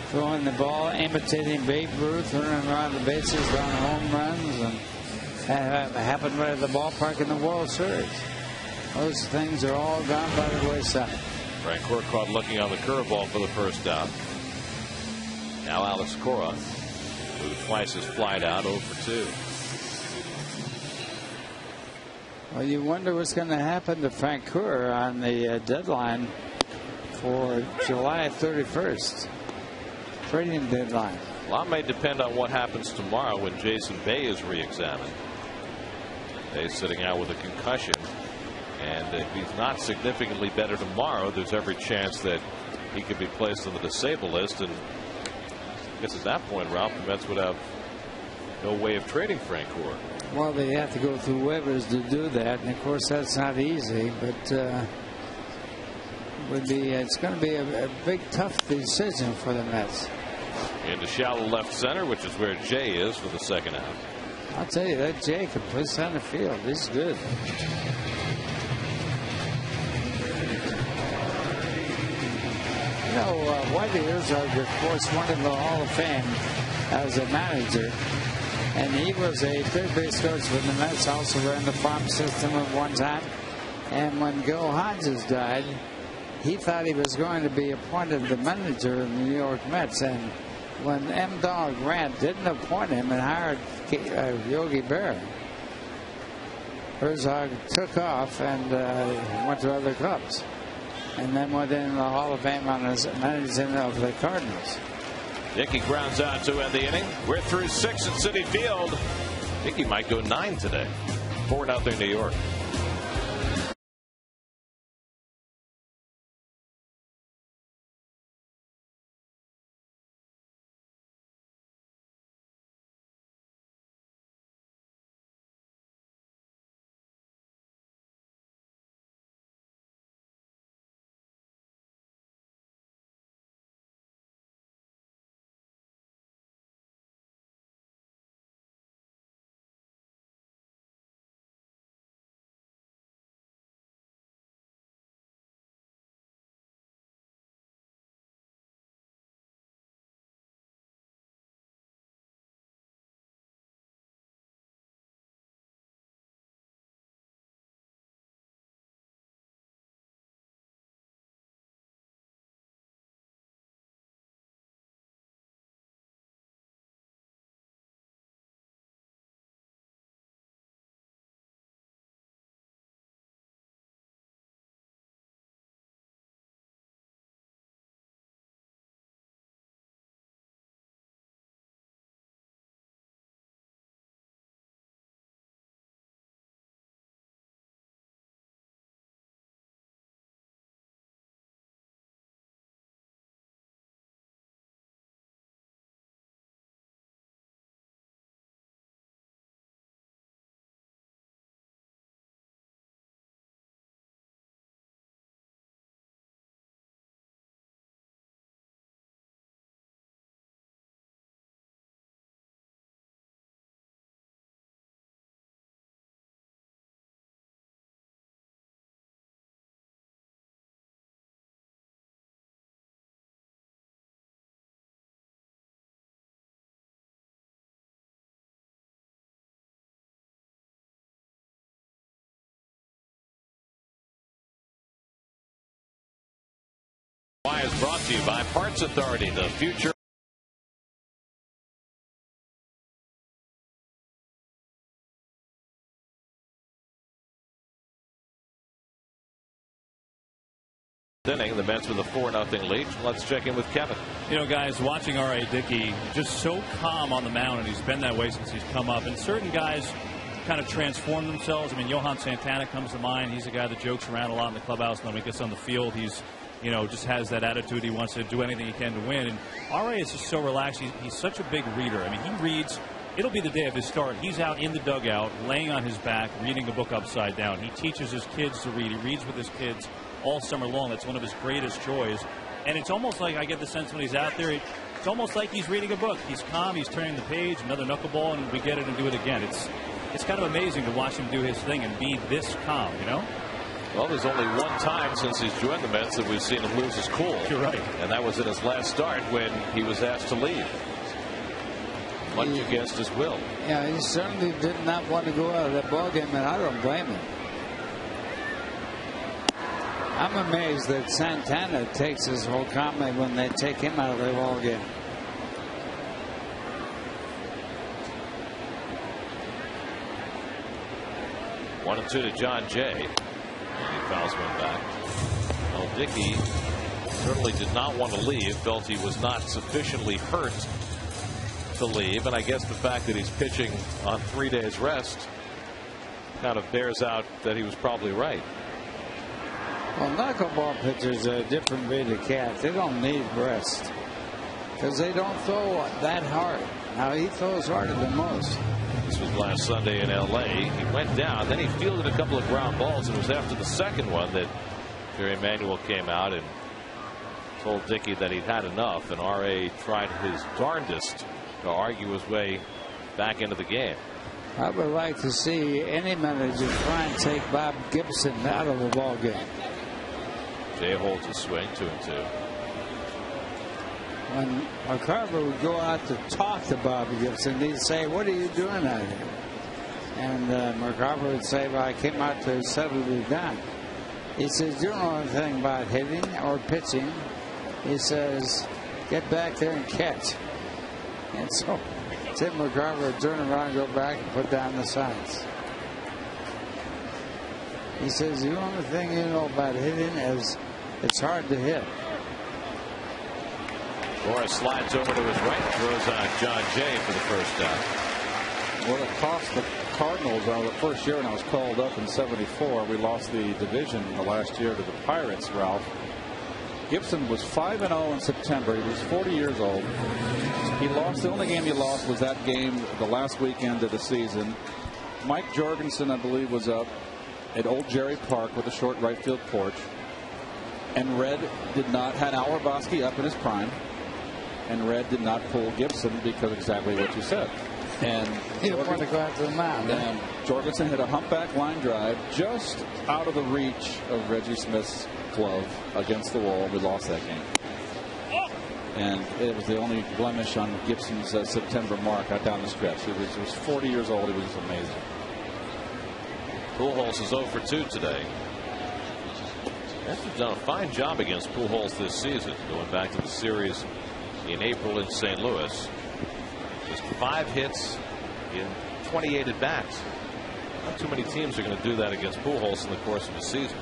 throwing the ball, imitating Babe Ruth, running around the bases, throwing home runs, and that happened right at the ballpark in the World Series. Those things are all gone by the wayside. Francoeur caught looking on the curveball for the first out. Now Alex Cora, who twice has flied out 0 for 2. Well, you wonder what's going to happen to Francoeur on the deadline for July 31st. Trading deadline. A lot may depend on what happens tomorrow when Jason Bay is re-examined. Bay's sitting out with a concussion, and if he's not significantly better tomorrow, there's every chance that he could be placed on the disabled list. And I guess at that point, Ralph, the Mets would have no way of trading Francoeur. Well, they have to go through waivers to do that, and of course that's not easy. But it's going to be a big, tough decision for the Mets. Into shallow left center, which is where Jay is for the second out. I'll tell you, that Jay can play center field. He's good. You know, Whitey Herzog, of course, went in the Hall of Fame as a manager. And he was a third base coach for the Mets, also ran the farm system at one time. And when Gil Hodges died, he thought he was going to be appointed the manager of the New York Mets. And when M. Donald Grant didn't appoint him and hired Yogi Berra, Herzog took off and went to other clubs. And then went in the Hall of Fame on his managing of the Cardinals. Dickey grounds out to end the inning. We're through 6 at Citi Field. Dickey might go 9 today. 4-0 New York. Why is brought to you by Parts Authority, the future. Inning, the Mets with a 4-0 lead. Let's check in with Kevin. You know, guys, watching R.A. Dickey, just so calm on the mound, and he's been that way since he's come up. And certain guys kind of transform themselves. I mean, Johan Santana comes to mind. He's a guy that jokes around a lot in the clubhouse, and when he gets on the field, he's, you know, just has that attitude. He wants to do anything he can to win. And R.A. is just so relaxed. He's such a big reader. I mean, he reads. It'll be the day of his start. He's out in the dugout, laying on his back, reading a book upside down. He teaches his kids to read. He reads with his kids all summer long. That's one of his greatest joys. And it's almost like, I get the sense when he's out there, it's almost like he's reading a book. He's calm. He's turning the page, another knuckleball, and we get it and do it again. It's kind of amazing to watch him do his thing and be this calm, you know? Well, there's only one time since he's joined the Mets that we've seen him lose his cool. You're right. And that was in his last start when he was asked to leave. Much against his will. Yeah, he certainly did not want to go out of that ballgame, and I don't blame him. I'm amazed that Santana takes his whole comment when they take him out of the ballgame. One and two to John Jay. And he fouls one back. Well, Dickey certainly did not want to leave, felt he was not sufficiently hurt to leave, and I guess the fact that he's pitching on 3 days rest kind of bears out that he was probably right. Well, knuckleball pitchers are a different breed of cat. They don't need rest because they don't throw that hard. Now, he throws harder than most. This was last Sunday in L.A. He went down, then he fielded a couple of ground balls. It was after the second one that Jerry Manuel came out and told Dickey that he'd had enough, and R.A. tried his darndest to argue his way back into the game. I would like to see any manager try and take Bob Gibson out of the ball game. Jay holds a swing, 2-2. When McCarver would go out to talk to Bob Gibson, he'd say, "What are you doing out here?" And McCarver would say, "Well, I came out to settle you down." He says, "You don't know anything about hitting or pitching." He says, "Get back there and catch." And so Tim McCarver would turn around, go back, and put down the signs. He says, "The only thing you know about hitting is it's hard to hit." Morris slides over to his right, throws on John Jay for the first down. Well, it cost the Cardinals the first year when I was called up in '74. We lost the division the last year to the Pirates, Ralph. Gibson was 5-0 in September. He was 40 years old. He lost. The only game he lost was that game the last weekend of the season. Mike Jorgensen, I believe, was up at Old Jerry Park with a short right field porch. And Red had Al Hrabosky up in his prime. And Red did not pull Gibson because exactly what you said. And he didn't want to go out to the mound. And Jorgensen hit a humpback line drive just out of the reach of Reggie Smith's glove against the wall. We lost that game. And it was the only blemish on Gibson's September mark out down the stretch. He was 40 years old. He was amazing. Pujols is 0 for 2 today. Mets have done a fine job against Pujols this season, going back to the series in April in St. Louis. Just 5 hits in 28 at bats. Not too many teams are going to do that against Pujols in the course of the season.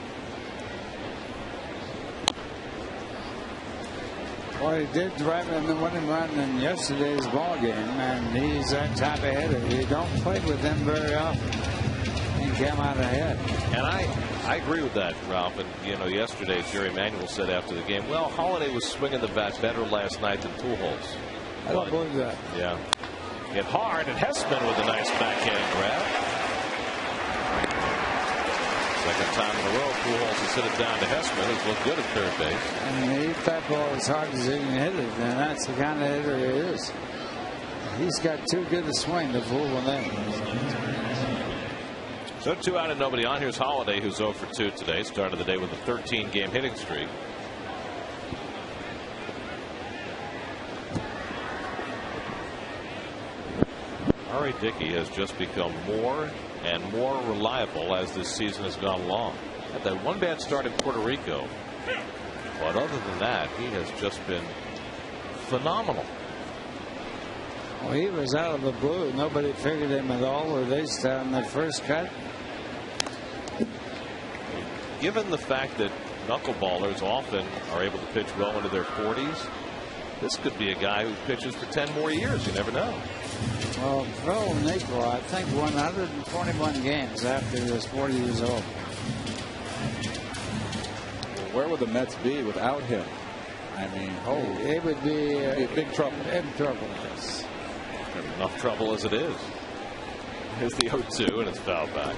Well, he did drive in the winning run in yesterday's ball game, and he's that type of hitter. You don't play with him very often and come out ahead. And I agree with that, Ralph. And you know, yesterday Jerry Manuel said after the game, well, Holiday was swinging the bat better last night than Pujols. I don't believe that. Yeah. Hit hard, and Hessman with a nice backhand grab. Second time in a row, Pujols has hit it down to Hessman, who's looked good at third base. And he hit that ball as hard as he can hit it, and that's the kind of hitter he is. He's got too good a swing to fool with that. So 2 out and nobody on. Here's Holiday, who's 0 for 2 today. Started the day with a 13-game hitting streak. R.A. Dickey has just become more and more reliable as this season has gone along. Had that one bad start in Puerto Rico. But other than that, he has just been phenomenal. Well, he was out of the blue. Nobody figured him at all, or they on the first cut. Given the fact that knuckleballers often are able to pitch well into their 40s, this could be a guy who pitches for 10 more years. You never know. Well, Phil Niekro, I think, won 121 games after he was 40 years old. Well, where would the Mets be without him? I mean, It would be in big trouble. In trouble, yes. Enough trouble as it is. Here's the 0-2, and it's fouled back.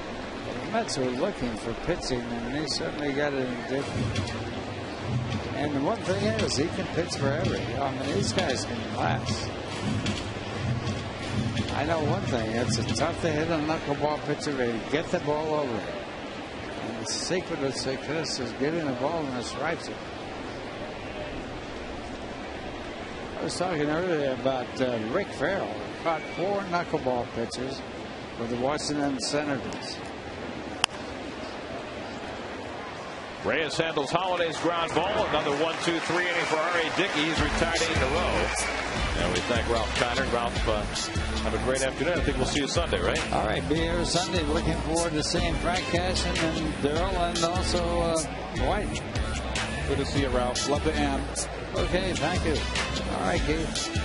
The Mets were looking for pitching, and they certainly got it in Dickey. And the one thing is, he can pitch forever. I mean, these guys can last. I know one thing. It's tough to hit a knuckleball pitcher to get the ball over it. And the secret of success is getting the ball in the strike zone. I was talking earlier about Rick Farrell. He caught 4 knuckleball pitchers for the Washington Senators. Reyes handles Holiday's ground ball. Another 1-2-3 inning for R.A. Dickey. He's retired 8 in a row. And we thank Ralph Kiner. Ralph, have a great afternoon. I think we'll see you Sunday, right? All right, be here Sunday. Looking forward to seeing Frank Cashin and Darrell and also White. Good to see you, Ralph. Love the AM. Okay, thank you. All right, Keith.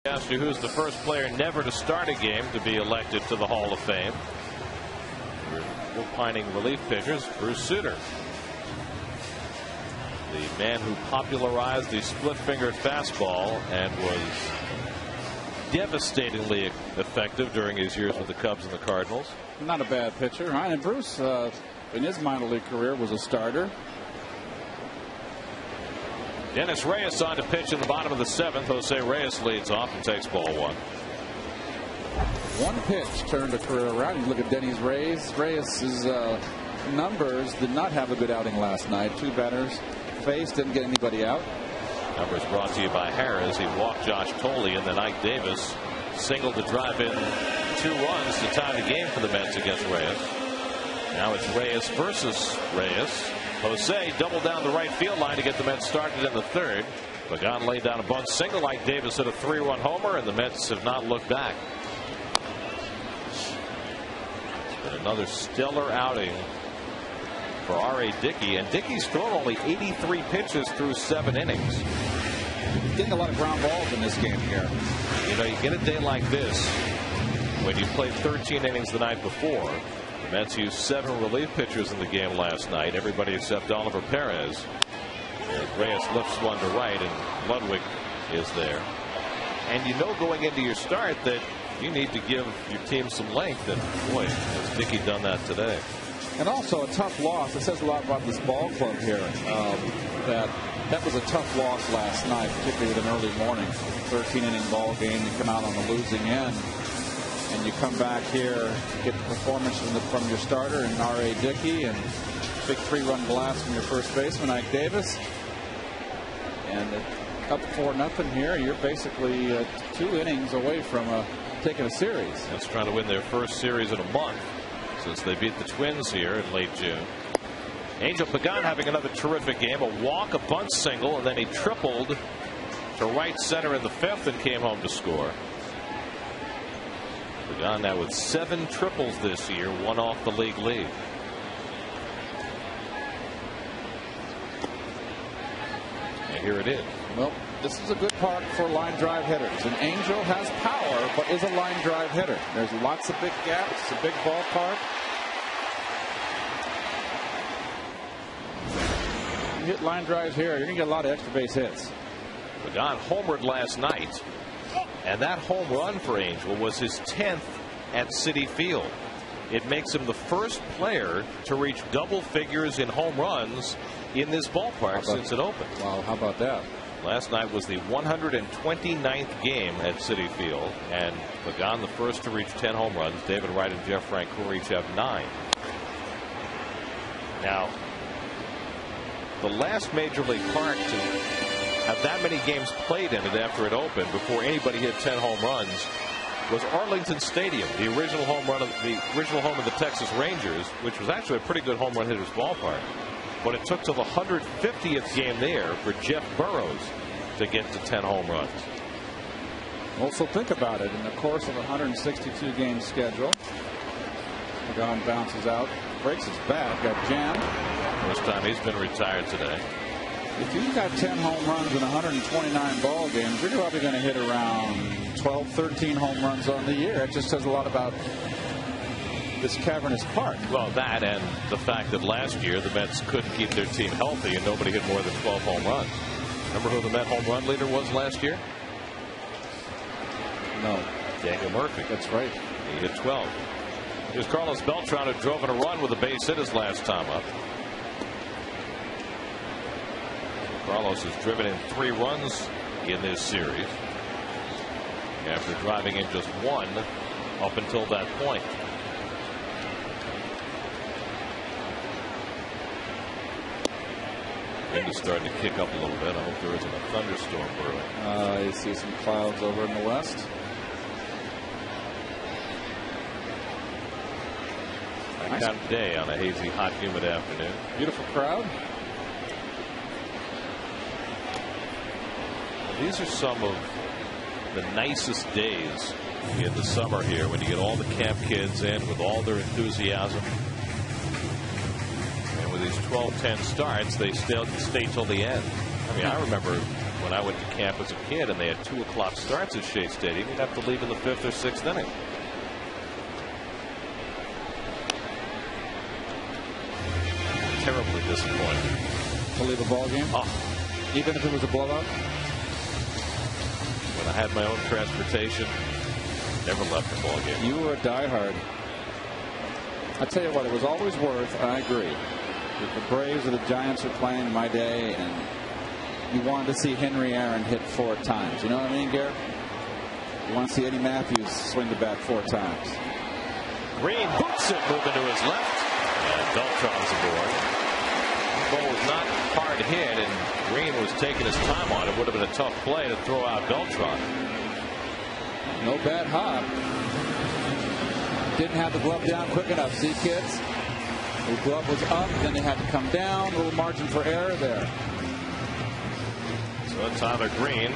Asked you who's the first player never to start a game to be elected to the Hall of Fame. Opining relief pitchers, Bruce Sutter, the man who popularized the split-fingered fastball and was devastatingly effective during his years with the Cubs and the Cardinals. Not a bad pitcher, huh? And Bruce, in his minor league career, was a starter. Dennis Reyes on to pitch in the bottom of the 7th. Jose Reyes leads off and takes ball 1. One pitch turned a career around. You look at Denny's Reyes. Reyes's numbers did not have a good outing last night. 2 batters faced, didn't get anybody out. Numbers brought to you by Harris. He walked Josh Tolley, and then Ike Davis singled to drive in 2 runs to tie the game for the Mets against Reyes. Now it's Reyes versus Reyes. Jose doubled down the right field line to get the Mets started in the 3rd. Pagan laid down a bunt single. Like Davis hit a 3-run homer, and the Mets have not looked back. It's been another stellar outing for R.A. Dickey, and Dickey's thrown only 83 pitches through 7 innings. Getting a lot of ground balls in this game here. You know, you get a day like this when you played 13 innings the night before. The Mets used 7 relief pitchers in the game last night, everybody except Oliver Perez. Reyes lifts one to right, and Ludwig is there. And you know going into your start that you need to give your team some length, and boy, has Dickey done that today. And also a tough loss. It says a lot about this ball club here. That was a tough loss last night, particularly with an early morning 13-inning ball game. You come out on the losing end, and you come back here, get the performance from your starter and R.A. Dickey, and big 3-run blast from your first baseman Ike Davis, and up 4-0 here. You're basically 2 innings away from taking a series. That's trying to win their first series in a month since they beat the Twins here in late June. Angel Pagan having another terrific game. A walk, a bunt single, and then he tripled to right center in the 5th and came home to score. Pagan now with 7 triples this year, 1 off the league lead. And here it is. Well, this is a good park for line drive hitters. And Angel has power, but is a line drive hitter. There's lots of big gaps. It's a big ballpark. You hit line drives here, you're going to get a lot of extra base hits. Pagan homered last night, and that home run for Angel was his 10th at Citi Field. It makes him the first player to reach double figures in home runs in this ballpark since it opened. Wow, how about that? Last night was the 129th game at Citi Field, and Pagan the first to reach 10 home runs. David Wright and Jeff Francoeur each have 9. Now, the last Major League Park to have that many games played in it after it opened before anybody hit 10 home runs was Arlington Stadium, the original home of the Texas Rangers, which was actually a pretty good home run hitters ballpark. But it took till the 150th game there for Jeff Burroughs to get to 10 home runs. Also think about it. In the course of a 162 game schedule, Pagan bounces out, breaks his bat, got jammed. First time he's been retired today. If you've got 10 home runs in 129 ball games, you're probably going to hit around 12, 13 home runs on the year. It just says a lot about this cavernous park. Well, that and the fact that last year the Mets couldn't keep their team healthy and nobody hit more than 12 home runs. Remember who the Met home run leader was last year? No. Daniel Murphy. That's right. He hit 12. Here's Carlos Beltran, who drove in a run with a base hit his last time up. Carlos has driven in 3 runs in this series after driving in just 1 up until that point. Wind is starting to kick up a little bit. I hope there isn't a thunderstorm brewing. You see some clouds over in the west. Nice kind of day on a hazy, hot, humid afternoon. Beautiful crowd. These are some of the nicest days in the summer here when you get all the camp kids in with all their enthusiasm. And with these 12-10 starts, they stay till the end. I mean, I remember when I went to camp as a kid and they had 2 o'clock starts at Shea Stadium, you'd have to leave in the 5th or 6th inning. Terribly disappointed. To leave a ball game? Oh. Even if it was a blowout? When I had my own transportation, never left the ball game. You were a diehard. I tell you what, it was always worth, I agree, that the Braves or the Giants were playing in my day, and you wanted to see Henry Aaron hit 4 times. You know what I mean, Garrett? You want to see Eddie Matthews swing the bat 4 times. Green boots it, moving to his left, and Beltran's aboard. The ball was not hard hit, and Green was taking his time on it. Would have been a tough play to throw out Beltran. No bad hop. Didn't have the glove down quick enough. See, kids? The glove was up, then it had to come down. A little margin for error there. So Tyler Green,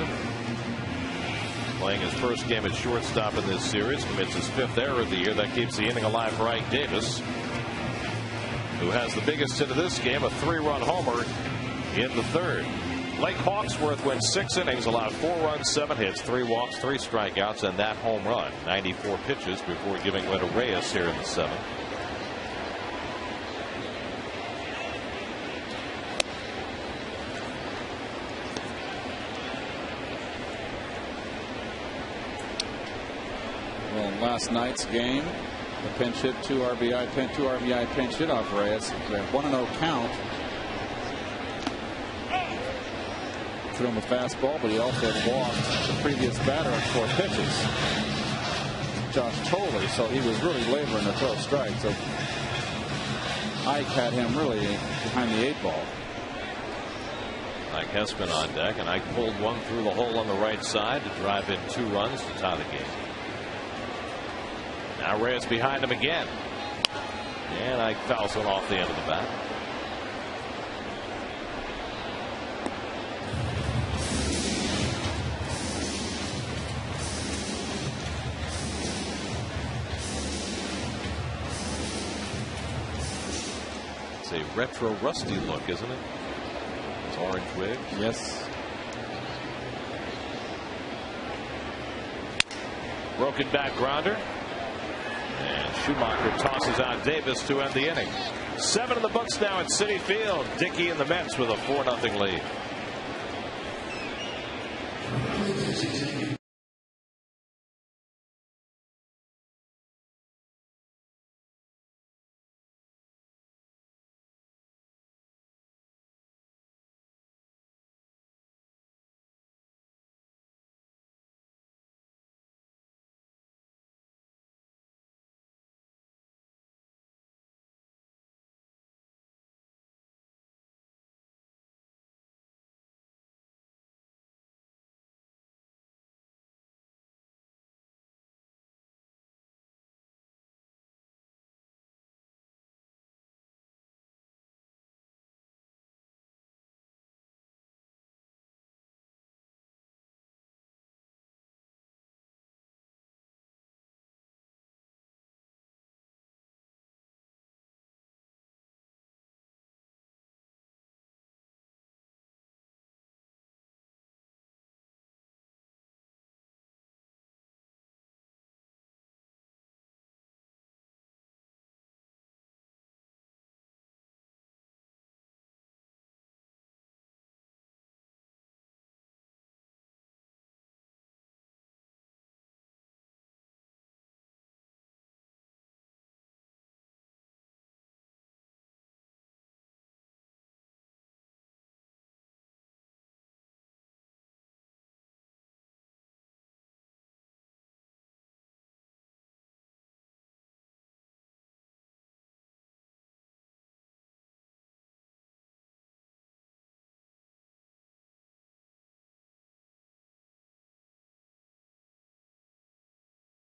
playing his first game at shortstop in this series, commits his 5th error of the year. That keeps the inning alive for Ike Davis, who has the biggest hit of this game, a 3-run homer in the 3rd. Blake Hawksworth went 6 innings, allowed 4 runs, 7 hits, 3 walks, 3 strikeouts, and that home run. 94 pitches before giving way to Reyes here in the 7th. Well, last night's game, The pinch hit, 2 RBI pinch hit off Reyes. 1-0 count. Threw him a fastball, but he also had walked the previous batter on 4 pitches. Josh Tolley, so he was really laboring to throw a strike. So Ike had him really behind the 8 ball. Ike has been on deck, and Ike pulled one through the hole on the right side to drive in 2 runs to tie the game. Now Reyes behind him again, and Ike fouls one off the end of the bat. It's a retro rusty look, isn't it? It's orange wig. Yes. Broken back grounder. And Schumacher tosses out Davis to end the inning. 7 in the books now at Citi Field. Dickey and the Mets with a 4-0 lead.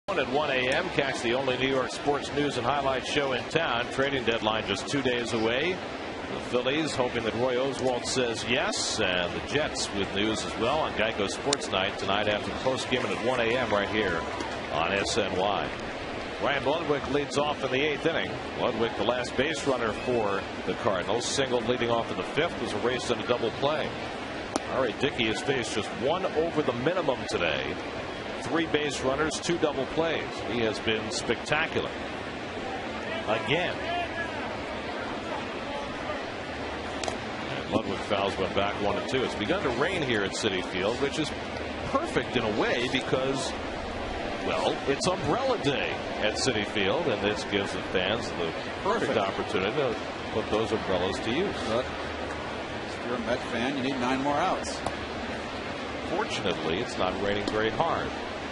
At 1 a.m. catch the only New York sports news and highlights show in town. Trading deadline just 2 days away. The Phillies hoping that Roy Oswalt says yes, and the Jets with news as well on Geico Sports Night tonight after the postgame at 1 a.m. right here on SNY. Ryan Ludwig leads off in the 8th inning. Ludwig, the last base runner for the Cardinals, singled leading off in the 5th, was erased on a double play. All right, Dickey has faced just 1 over the minimum today. 3 base runners, 2 double plays. He has been spectacular. Again. And Ludwig fouls one back 1-2. It's begun to rain here at Citi Field, which is perfect in a way because, well, it's umbrella day at Citi Field, and this gives the fans the perfect opportunity to put those umbrellas to use. But if you're a Met fan, you need 9 more outs. Fortunately, it's not raining very hard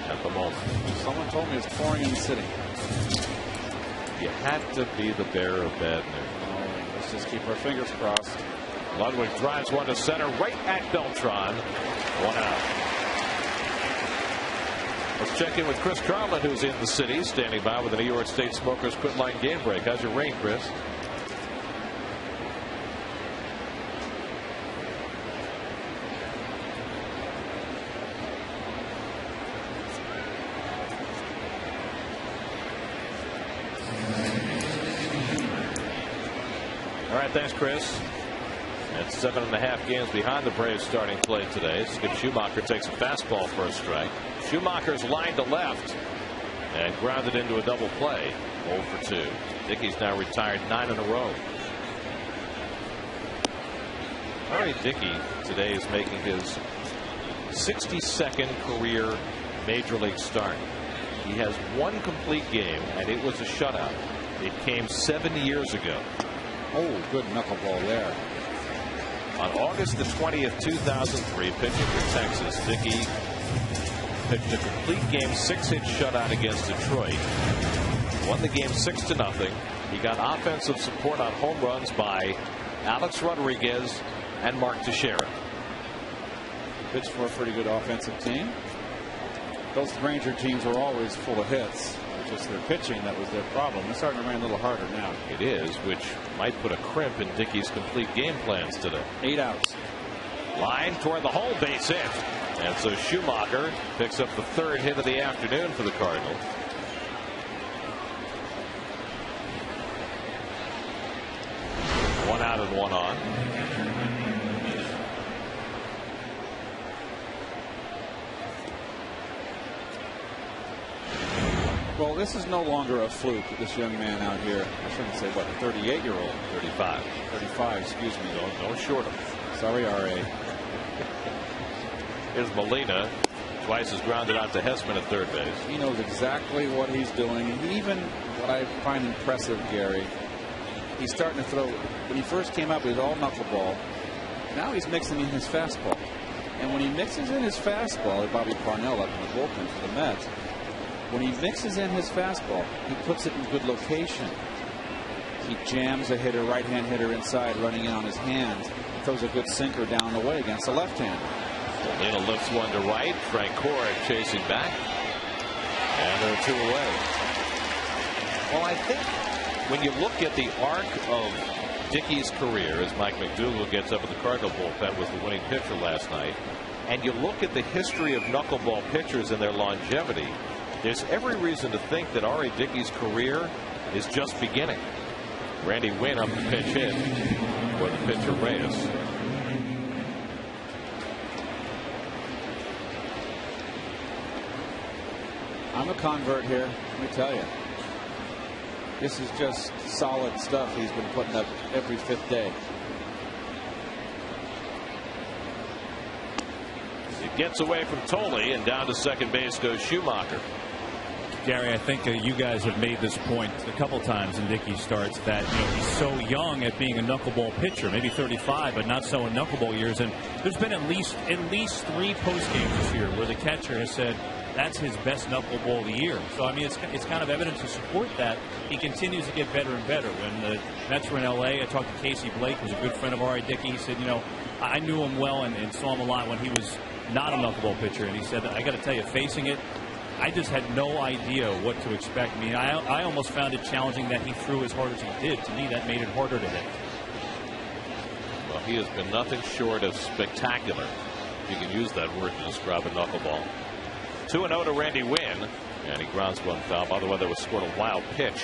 at the moment. Someone told me it's pouring in the city. You have to be the bearer of bad news. Oh, let's just keep our fingers crossed. Ludwig drives one to center right at Beltran. 1 out. Let's check in with Chris Carlin, who's in the city, standing by with the New York State Smokers Quit Line Game Break. How's your rain, Chris? All right, thanks, Chris. At 7.5 games behind the Braves starting play today. Skip Schumacher takes a fastball for a strike. Schumacher's line to left and grounded into a double play. 0 for 2. Dickey's now retired 9 in a row. All right, Dickey today is making his 62nd career major league start. He has one complete game, and it was a shutout. It came 7 years ago. Oh, good knuckleball there. On August the 20th, 2003, pitching for Texas, Dickey pitched a complete game 6-hit shutout against Detroit. Won the game 6-0. He got offensive support on home runs by Alex Rodriguez and Mark Teixeira. Pitched for a pretty good offensive team. Those Ranger teams were always full of hits. Just their pitching that was their problem. They're starting to rain a little harder now. It is, which might put a crimp in Dickey's complete game plans today. 8 outs. Line toward the home, base hit. And so Schumacher picks up the 3rd hit of the afternoon for the Cardinals. One out and one on. Well, this is no longer a fluke, this young man out here. I shouldn't say what, a 38-year-old. 35. 35, excuse me. Don't short him. Sorry, R.A. Here's Molina. Twice is grounded out to Hessman at third base. He knows exactly what he's doing. And even what I find impressive, Gary, he's starting to throw. When he first came up, he was all knuckleball. Now he's mixing in his fastball. And when he mixes in his fastball, Bobby Parnell up in the bullpen for the Mets, when he mixes in his fastball, he puts it in good location. He jams a hitter, right-hand hitter inside, running in on his hands. Throws a good sinker down the way against the left-hander. Molina lifts one to right. Frank Corrick chasing back. And they're 2 away. Well, I think when you look at the arc of Dickey's career, as Mike McDougal gets up at the Cardinal bullpen, was the winning pitcher last night, and you look at the history of knuckleball pitchers and their longevity, there's every reason to think that R.A. Dickey's career is just beginning. Randy Wynn up the pinch hit for the pitcher Reyes. I'm a convert here, let me tell you. This is just solid stuff he's been putting up every 5th day. It gets away from Tolle, and down to second base goes Schumacher. Gary, I think you guys have made this point a couple times in Dickey starts that he's so young at being a knuckleball pitcher, maybe 35, but not so in knuckleball years. And there's been at least 3 post games this year where the catcher has said that's his best knuckleball of the year. So I mean, it's kind of evidence to support that. He continues to get better and better. When the Mets were in L.A., I talked to Casey Blake, who's a good friend of R.A. Dickey. He said, I knew him well and saw him a lot when he was not a knuckleball pitcher. And he said, I got to tell you, facing it, I just had no idea what to expect. I mean, I almost found it challenging that he threw as hard as he did. To me, that made it harder to hit. Well, he has been nothing short of spectacular, if you can use that word to describe a knuckleball. 2-0 to Randy Wynn, and he grounds one foul. By the way, there was scored a wild pitch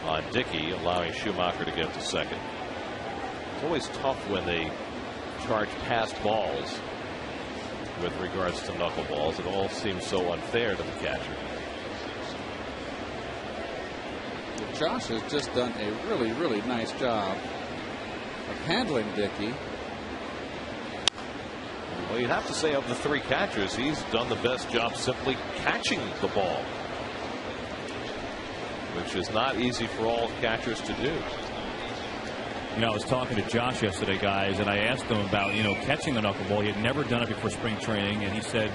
on Dickey, allowing Schumacher to get to second. It's always tough when they charge past balls with regards to knuckleballs. It all seems so unfair to the catcher. Well, Josh has just done a really, really nice job of handling Dickey. Well, you'd have to say of the 3 catchers, he's done the best job simply catching the ball, which is not easy for all catchers to do. I was talking to Josh yesterday, guys, and I asked him about, catching the knuckleball. He had never done it before spring training, and he said,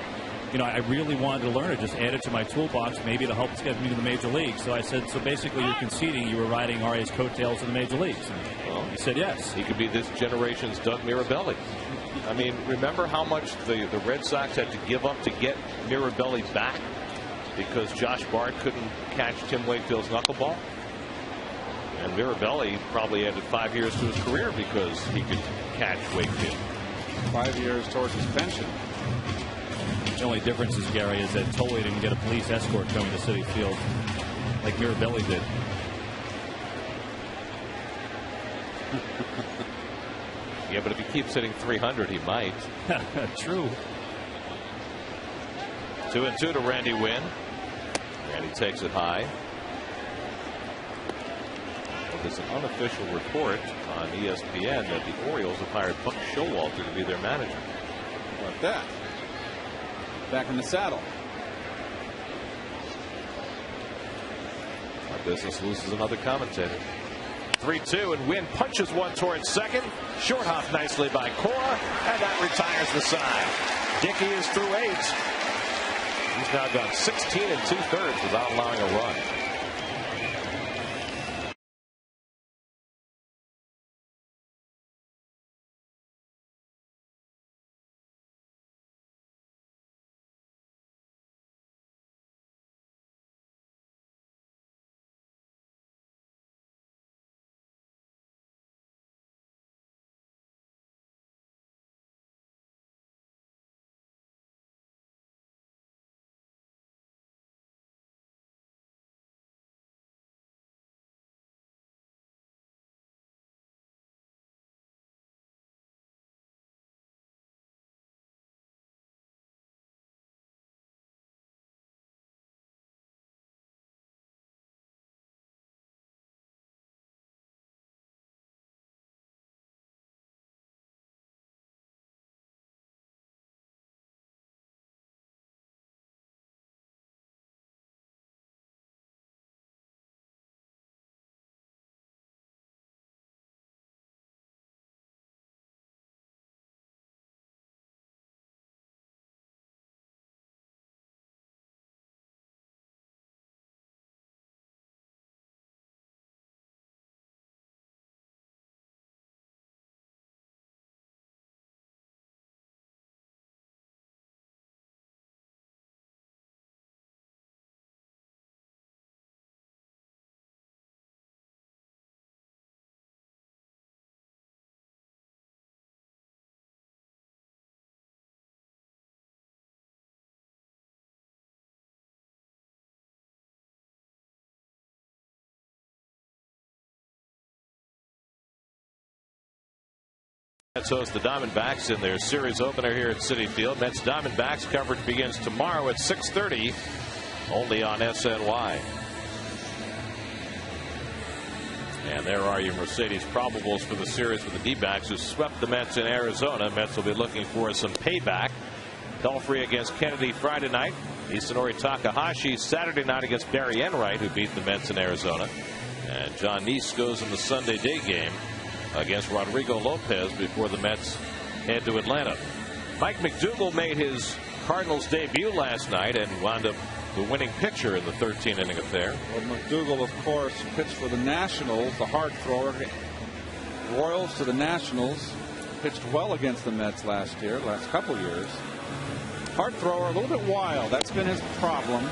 I really wanted to learn it, just add it to my toolbox, maybe it'll help get me to the major leagues. So I said, so basically you're conceding you were riding R.A.'s coattails to the major leagues. And well, he said yes. He could be this generation's Doug Mirabelli. I mean, remember how much the Red Sox had to give up to get Mirabelli back because Josh Bart couldn't catch Tim Wakefield's knuckleball? And Mirabelli probably added 5 years to his career because he could catch Wakefield. 5 years towards his pension. The only difference is, Gary, is that Tolle didn't get a police escort coming to Citi Field like Mirabelli did. Yeah, but if he keeps hitting 300, he might. True. 2-2 to Randy Wynn. And he takes it high. Well, there's an unofficial report on ESPN that the Orioles have hired Buck Showalter to be their manager. How about that? Back in the saddle. Business loses another commentator. 3-2, and Wynn punches one towards second. Short hop nicely by Cora, and that retires the side. Dickey is through 8. He's now gone 16 2/3 without allowing a run. Mets host the Diamondbacks in their series opener here at Citi Field. Mets Diamondbacks coverage begins tomorrow at 6:30, only on SNY. And there are your Mercedes probables for the series with the D-backs, who swept the Mets in Arizona. Mets will be looking for some payback. Pelfrey against Kennedy Friday night. Isanori Takahashi Saturday night against Barry Enright, who beat the Mets in Arizona. And John Neese goes in the Sunday day game against Rodrigo Lopez before the Mets head to Atlanta. Mike McDougal made his Cardinals debut last night and wound up the winning pitcher in the 13-inning affair. Well, McDougal, of course, pitched for the Nationals, the hard thrower. Royals to the Nationals. Pitched well against the Mets last couple years. Hard thrower, a little bit wild. That's been his problem.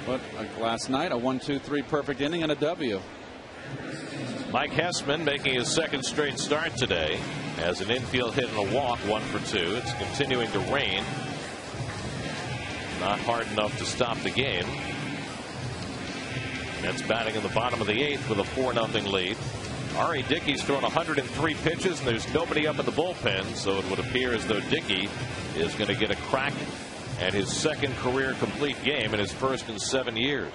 But like last night, a 1-2-3 perfect inning and a W. Mike Hessman making his second straight start today. Has an infield hit and a walk, 1 for 2. It's continuing to rain. Not hard enough to stop the game. Mets batting in the bottom of the 8th with a 4-0 lead. R.A. Dickey's thrown 103 pitches, and there's nobody up in the bullpen, so it would appear as though Dickey is going to get a crack at his second career complete game and his first in 7 years.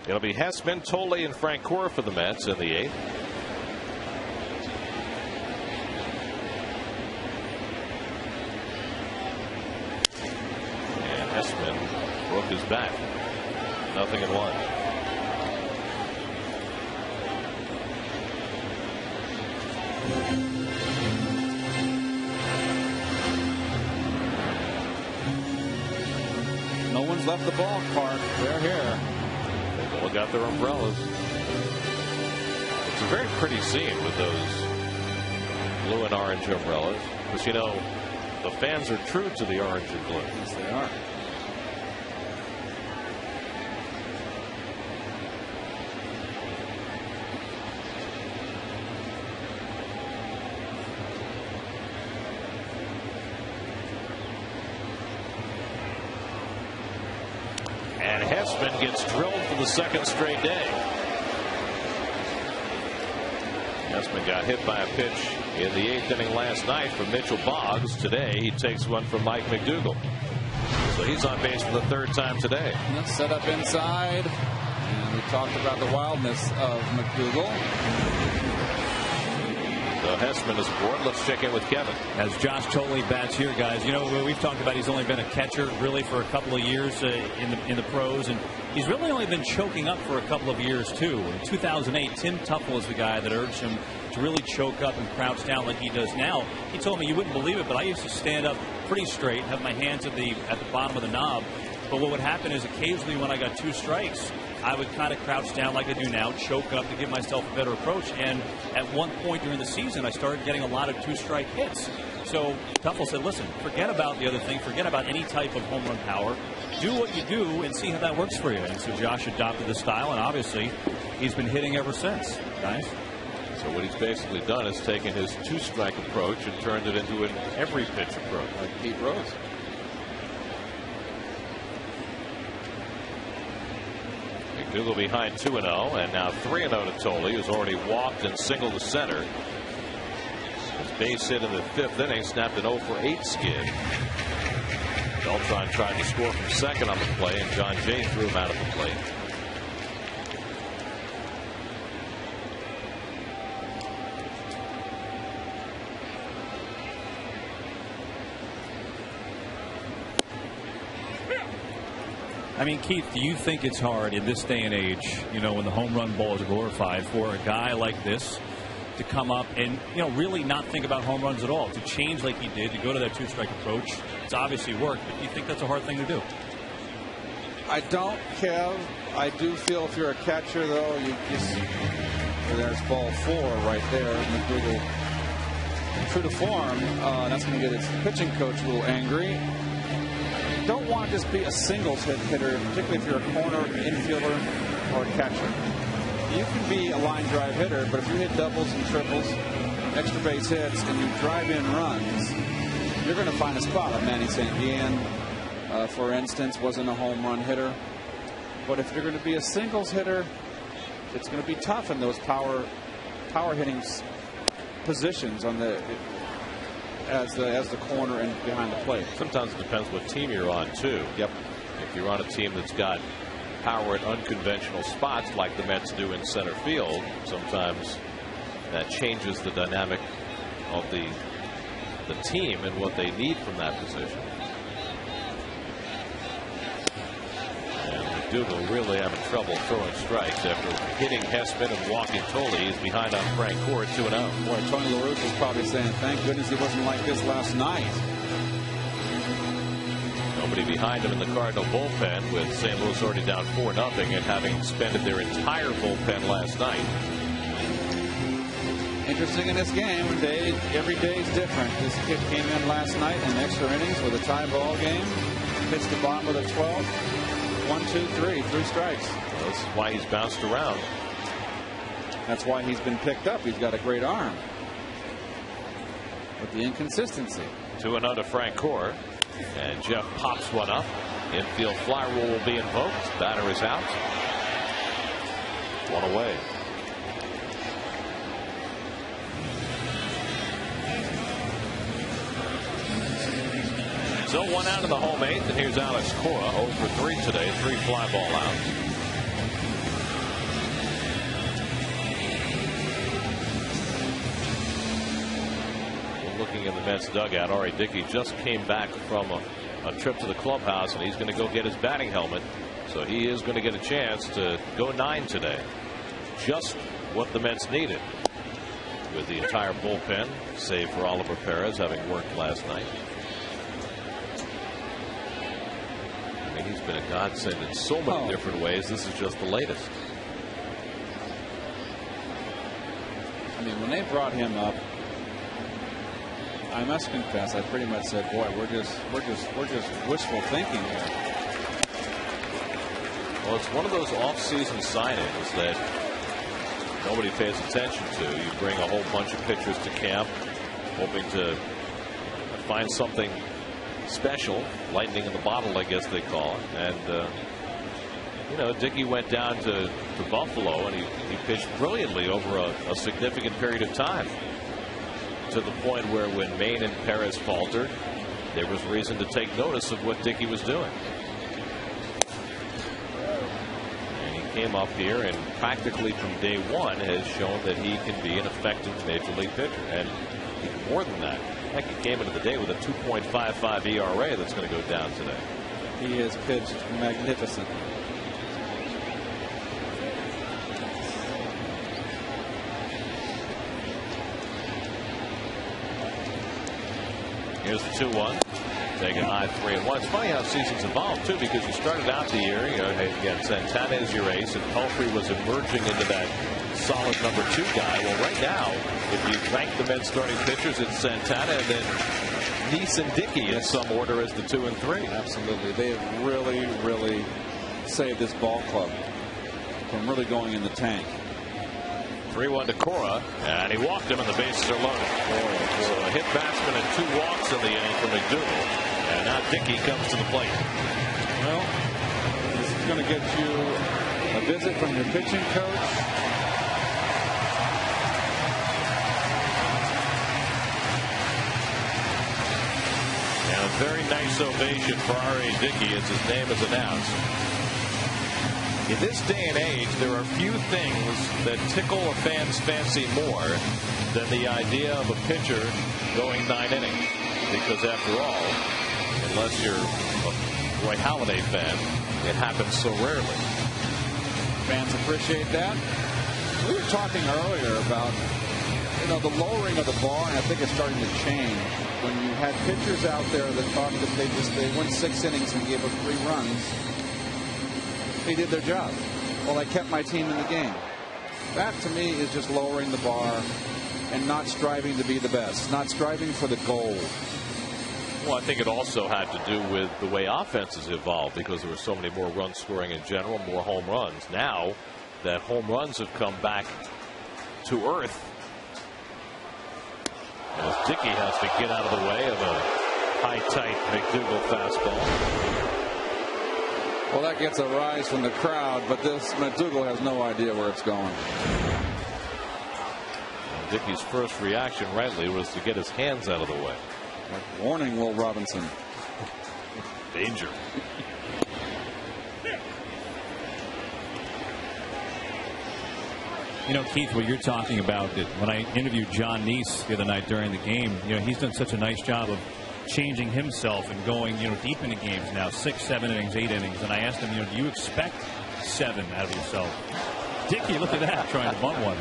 It'll be Hessman, Tolle, and Francoeur for the Mets in the 8th. And Hessman broke his back. 0-1. No one's left the ballpark. They're here. They've all got their umbrellas. It's a very pretty scene with those blue and orange umbrellas. Because, you know, the fans are true to the orange and blue. Yes, they are. And Hessman gets drilled for the second straight day. Hessman got hit by a pitch in the 8th inning last night from Mitchell Boggs. Today he takes one from Mike McDougal. So he's on base for the 3rd time today. Set up inside. And we talked about the wildness of McDougal. So Hessman is aboard. Let's check in with Kevin. As Josh Tolley bats here, guys, you know, we've talked about he's only been a catcher really for a couple of years in the pros, and he's really only been choking up for a couple of years too. In 2008, Tim Tuffle was the guy that urged him to really choke up and crouch down like he does now. He told me, you wouldn't believe it, but I used to stand up pretty straight, have my hands at the bottom of the knob. But what would happen is occasionally when I got 2 strikes, I would kind of crouch down like I do now, choke up to give myself a better approach. And at one point during the season, I started getting a lot of 2-strike hits. So Tuffle said, listen, forget about the other thing. Forget about any type of home run power. Do what you do and see how that works for you. And so Josh adopted the style, and obviously he's been hitting ever since, guys. So what he's basically done is taken his 2-strike approach and turned it into an every pitch approach. Like Pete Rose. McDougal behind 2-0, and now 3-0 to Tolley, who's already walked and singled to center. His base hit in the 5th inning snapped an 0-for-8 skid. Beltran tried to score from second on the play, and John Jay threw him out of the plate. I mean, Keith, do you think it's hard in this day and age, you know, when the home run ball is glorified, for a guy like this to come up and, you know, really not think about home runs at all, to change like he did, to go to that 2-strike approach? It's obviously worked, but do you think that's a hard thing to do? I don't, Kev. I do feel if you're a catcher, though, you just, there's ball 4 right there. McDougal, true to form, that's going to get his pitching coach a little angry. Don't want to just be a singles hitter, particularly if you're a corner, infielder, or a catcher. You can be a line drive hitter, but if you hit doubles and triples, extra base hits, and you drive in runs, you're going to find a spot. Manny St. Gian, for instance, wasn't a home run hitter. But if you're going to be a singles hitter, it's going to be tough in those power hitting positions on the as the corner and behind the plate. Sometimes it depends what team you're on too. Yep. If you're on a team that's got power at unconventional spots like the Mets do in center field, sometimes that changes the dynamic of the team and what they need from that position. And McDougal really having trouble throwing strikes after hitting Hessman and walking Tolley. He's behind on Frank Gore at 2-0. Boy, Tony La Russa is probably saying, thank goodness he wasn't like this last night. Nobody behind him in the Cardinal bullpen, with St. Louis already down 4-0 and having expended their entire bullpen last night. Interesting in this game, every day is different. This kid came in last night in extra innings with a tie ball game. Pitched the bottom of the 12th. 1, 2, 3 strikes. Well, that's why he's bounced around. That's why he's been picked up. He's got a great arm. But the inconsistency. 2-0 to Frank Gore. And Jeff pops one up. Infield fly rule will be invoked. Batter is out. 1 away. So 1 out in the home 8th, and here's Alex Cora, 0 for 3 today, 3 fly ball outs. We're looking in the Mets dugout. Ari Dickey just came back from a trip to the clubhouse, and he's going to go get his batting helmet. So he is going to get a chance to go 9 today. Just what the Mets needed, with the entire bullpen, save for Oliver Perez having worked last night. He's been a godsend in so many different ways. This is just the latest. I mean, when they brought him up, I must confess, I pretty much said, "Boy, we're just wishful thinking here." Well, it's one of those off-season signings that nobody pays attention to. You bring a whole bunch of pitchers to camp, hoping to find something special, lightning in the bottle, I guess they call it. And you know, Dickey went down to Buffalo, and he pitched brilliantly over a significant period of time, to the point where when Maine and Perez faltered, there was reason to take notice of what Dickey was doing. And he came up here and practically from day one has shown that he can be an effective major league pitcher. And even more than that, I think he came into the day with a 2.55 ERA that's going to go down today. He has pitched magnificent. Here's the 2-1. Taking high 3-1. It's funny how seasons evolve too, because you started out the year, again, Santana is your ace, and Pelfrey was emerging into that solid number 2 guy. Well, right now, if you rank the Mets starting pitchers, it's Santana and then Neese and Dickey in some order as the 2 and 3. Absolutely. They have really saved this ball club from really going in the tank. 3-1 to Cora, and he walked him, and the bases are loaded. So a hit batsman and 2 walks in the inning for McDougal. And now Dickey comes to the plate. Well, this is going to get you a visit from your pitching coach. And a very nice ovation for R.A. Dickey as his name is announced. In this day and age, there are few things that tickle a fan's fancy more than the idea of a pitcher going 9 innings. Because after all, unless you're a Roy Halladay fan, it happens so rarely. Fans appreciate that. We were talking earlier about the lowering of the bar, and I think it's starting to change. When you had pitchers out there that thought that they went 6 innings and gave up 3 runs, they did their job. Well, I kept my team in the game. That to me is just lowering the bar and not striving to be the best, not striving for the goal. Well, I think it also had to do with the way offenses evolved, because there were so many more runs scoring in general, more home runs. Now that home runs have come back to earth, as Dickey has to get out of the way of a high, tight McDougal fastball. Well, that gets a rise from the crowd, but this McDougal has no idea where it's going. Dickey's first reaction, rightly, was to get his hands out of the way. Warning, Will Robinson. Danger. Keith, what you're talking about, that when I interviewed John Neese the other night during the game, he's done such a nice job of changing himself and going, deep into games now, 6, 7 innings, 8 innings. And I asked him, do you expect 7 out of yourself? Dickey, look at that, trying to bunt one.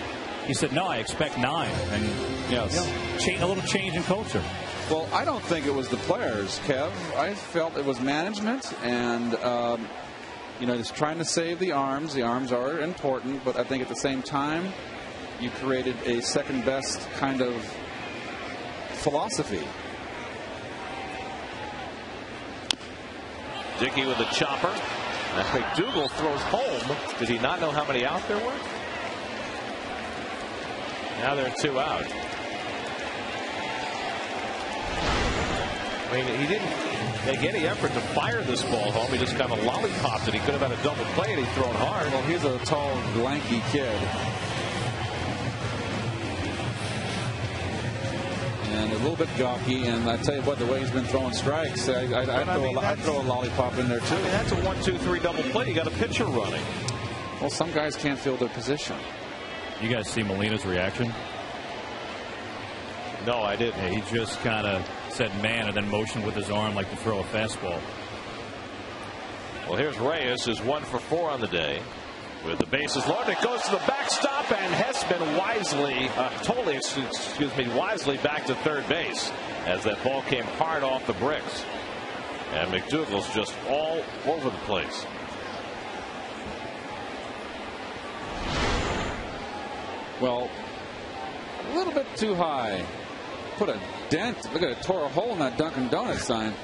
He said, no, I expect 9. And yes, a little change in culture. Well, I don't think it was the players, Kev. I felt it was management, and just trying to save the arms. The arms are important, but I think at the same time, you created a second best kind of philosophy. Dickey with the chopper. McDougal throws home. Did he not know how many out there were? Now there are 2 out. I mean, he didn't make any effort to fire this ball home. He just kind of lollipopped it. He could have had a double play and he'd thrown hard. Well, he's a tall, lanky kid. And a little bit gawky, and I tell you what, the way he's been throwing strikes, I'd throw a lollipop in there too. I mean, that's a 1-2-3 double play. You got a pitcher running. Well, some guys can't field their position. You guys see Molina's reaction? No, I didn't. Yeah, he just kind of said man and then motioned with his arm like to throw a fastball. Well, here's Reyes, who's 1 for 4 on the day. With the bases loaded, it goes to the backstop, and Hessman wisely back to third base as that ball came hard off the bricks. And McDougal's just all over the place. Well, a little bit too high. Put a dent. Look at it, tore a hole in that Dunkin' Donuts sign.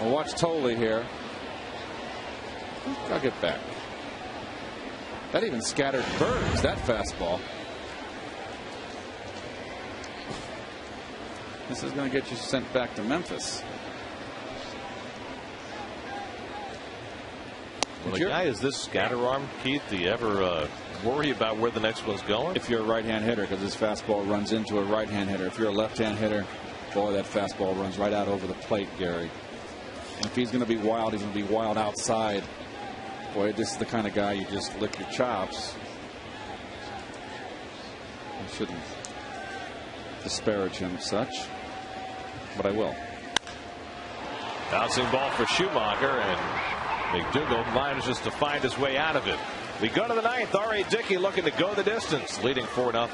Well, watch Tolley here. I'll get back. That even scattered birds, that fastball. This is going to get you sent back to Memphis. When a guy is this scatter arm, Keith, do you ever worry about where the next one's going? If you're a right-hand hitter, because this fastball runs into a right-hand hitter. If you're a left-hand hitter, boy, that fastball runs right out over the plate, Gary. If he's going to be wild, he's going to be wild outside. Boy, this is the kind of guy you just lick your chops. I shouldn't disparage him such, but I will. Bouncing ball for Schumacher, and McDougald manages to find his way out of it. We go to the ninth. R.A. Dickey looking to go the distance, leading 4-0.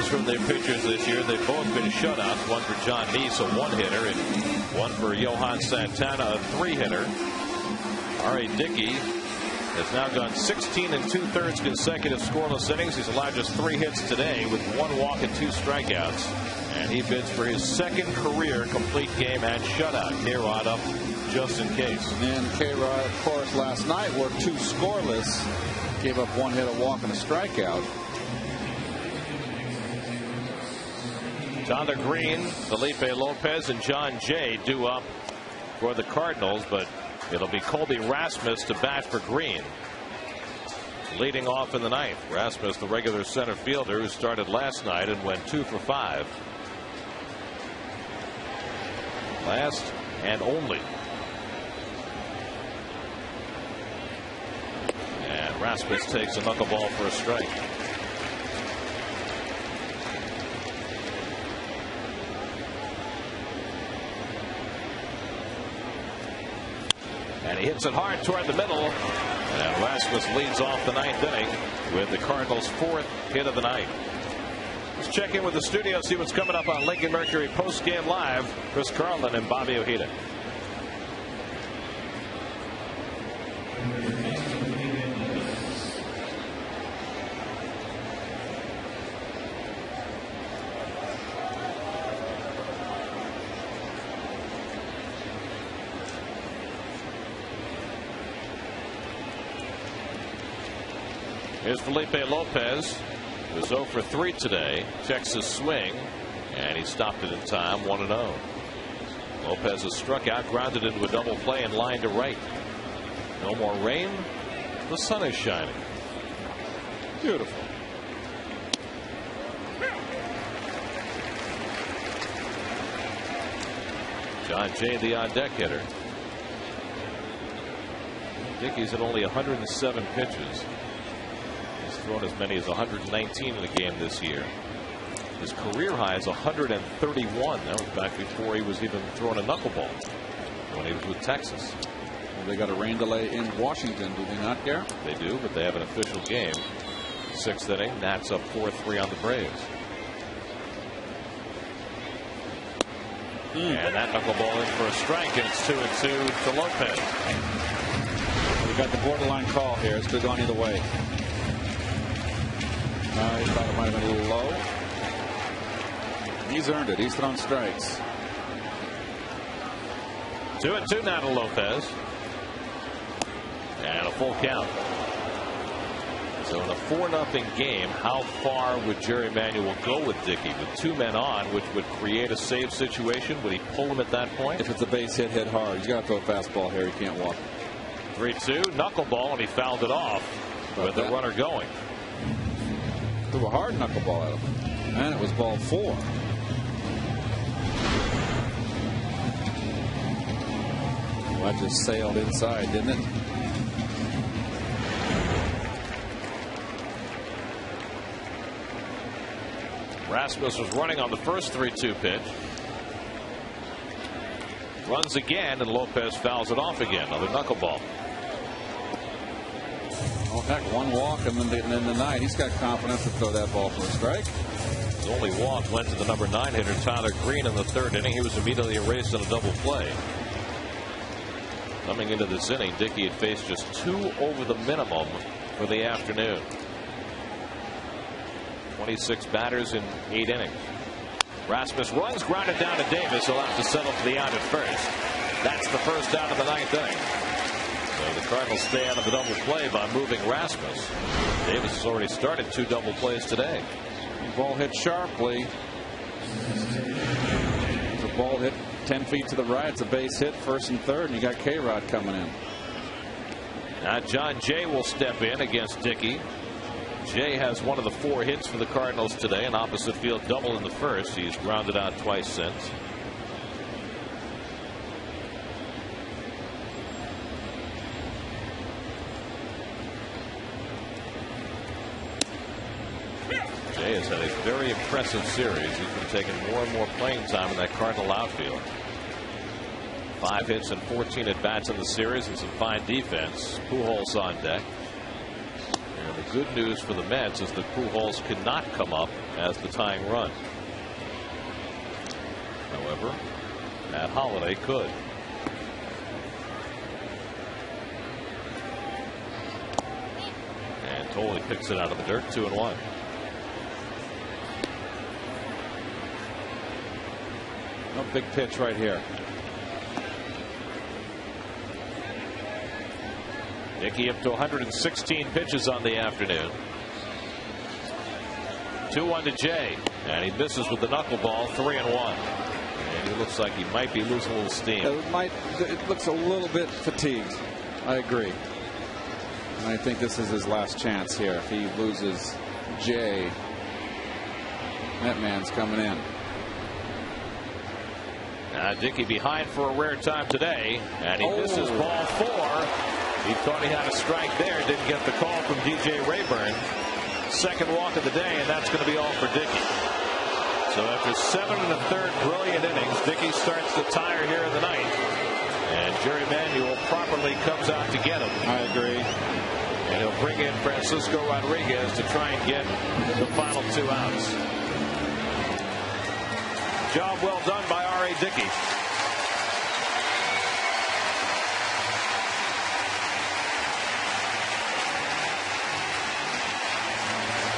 From their pitchers this year, they've both been shutouts. One for John Neese, a one-hitter, and one for Johan Santana, a three-hitter. R.A. Dickey has now gone 16 2/3 consecutive scoreless innings. He's allowed just 3 hits today with 1 walk and 2 strikeouts. And he bids for his second career complete game and shutout. K-Rod up just in case. And K-Rod, of course, last night were 2 scoreless. Gave up 1 hit, a walk, and a strikeout. Tyler Green, Felipe Lopez, and John Jay due up for the Cardinals, but it'll be Colby Rasmus to bat for Green. Leading off in the ninth, Rasmus, the regular center fielder who started last night and went 2 for 5. Last and only. And Rasmus takes a knuckleball for a strike. And he hits it hard toward the middle. And Rasmus leads off the 9th inning with the Cardinals' 4th hit of the night. Let's check in with the studio, see what's coming up on Lincoln Mercury Post-Game Live. Chris Carlin and Bobby Ojeda. Here's Felipe Lopez, who's 0 for 3 today. Checks his swing, and he stopped it in time, 1-0. Lopez has struck out, grounded into a double play, and line to right. No more rain. The sun is shining. Beautiful. John Jay, the on-deck hitter. Dickey's at only 107 pitches. Thrown as many as 119 in a game this year. His career high is 131. That was back before he was even throwing a knuckleball when he was with Texas. Well, they got a rain delay in Washington, do they not, Gare? They do, but they have an official game. 6th inning, Nats up 4-3 on the Braves. And that knuckleball in for a strike, and it's 2-2 to Lopez. We got the borderline call here. It's could have gone either way. He thought it might have been a little low. He's earned it. He's thrown strikes. 2-2 now to Lopez. And a full count. So in a 4-0 game, how far would Jerry Manuel go with Dickey? With 2 men on, which would create a save situation? Would he pull him at that point? If it's a base hit, hit hard. He's got to throw a fastball here. He can't walk. 3-2, knuckleball, and he fouled it off with the runner going. Threw a hard knuckleball at him. And it was ball 4. Well, that just sailed inside, didn't it? Rasmus was running on the first 3-2 pitch. Runs again, and Lopez fouls it off again. Another knuckleball. Oh, heck, 1 walk and then the 9. He's got confidence to throw that ball for a strike. His only walk went to the number 9 hitter, Tyler Green, in the 3rd inning. He was immediately erased in a double play. Coming into this inning, Dickey had faced just 2 over the minimum for the afternoon. 26 batters in 8 innings. Rasmus runs, grounded down to Davis. He'll have to settle for the out at first. That's the first out of the 9th inning. So the Cardinals stay out of the double play by moving Rasmus. Davis has already started 2 double plays today. Ball hit sharply. It's a ball hit 10 feet to the right. It's a base hit, 1st and 3rd, and you got K-Rod coming in. Now John Jay will step in against Dickey. Jay has one of the 4 hits for the Cardinals today, an opposite field double in the 1st. He's grounded out twice since. Jay has had a very impressive series. He's been taking more and more playing time in that Cardinal outfield. 5 hits and 14 at bats in the series, and some fine defense. Pujols on deck. And the good news for the Mets is that Pujols could not come up as the tying run. However, Matt Holliday could. And Tolley picks it out of the dirt, 2-1. No big pitch right here. Dickey up to 116 pitches on the afternoon. 2-1 to Jay, and he misses with the knuckleball. 3-1, and he looks like he might be losing a little steam. It looks a little bit fatigued. I agree. And I think this is his last chance here. If he loses Jay, that man's coming in. Dickey behind for a rare time today, and he misses ball 4. He thought he had a strike there, didn't get the call from DJ Rayburn. 2nd walk of the day, and that's going to be all for Dickey. So after 7 1/3 brilliant innings, Dickey starts to tire here in the 9th, and Jerry Manuel properly comes out to get him. I agree. And he'll bring in Francisco Rodriguez to try and get the final 2 outs. Job well done by R.A. Dickey.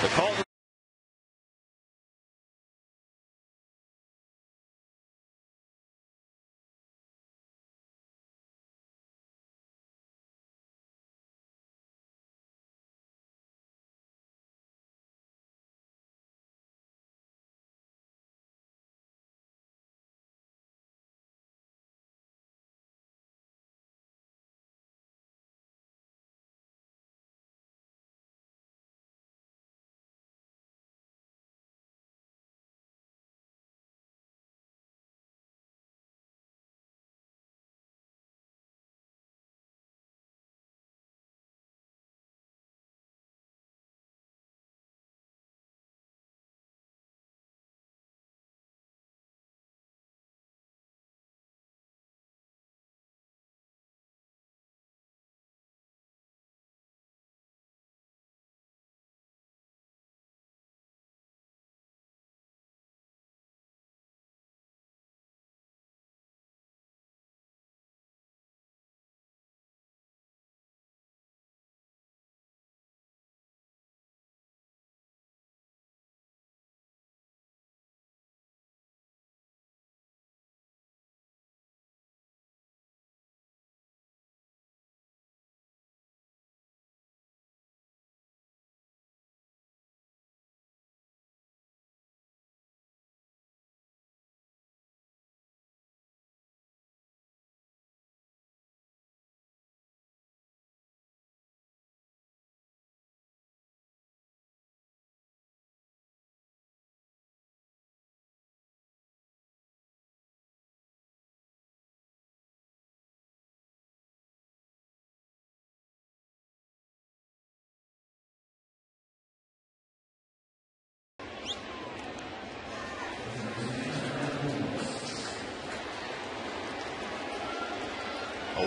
The call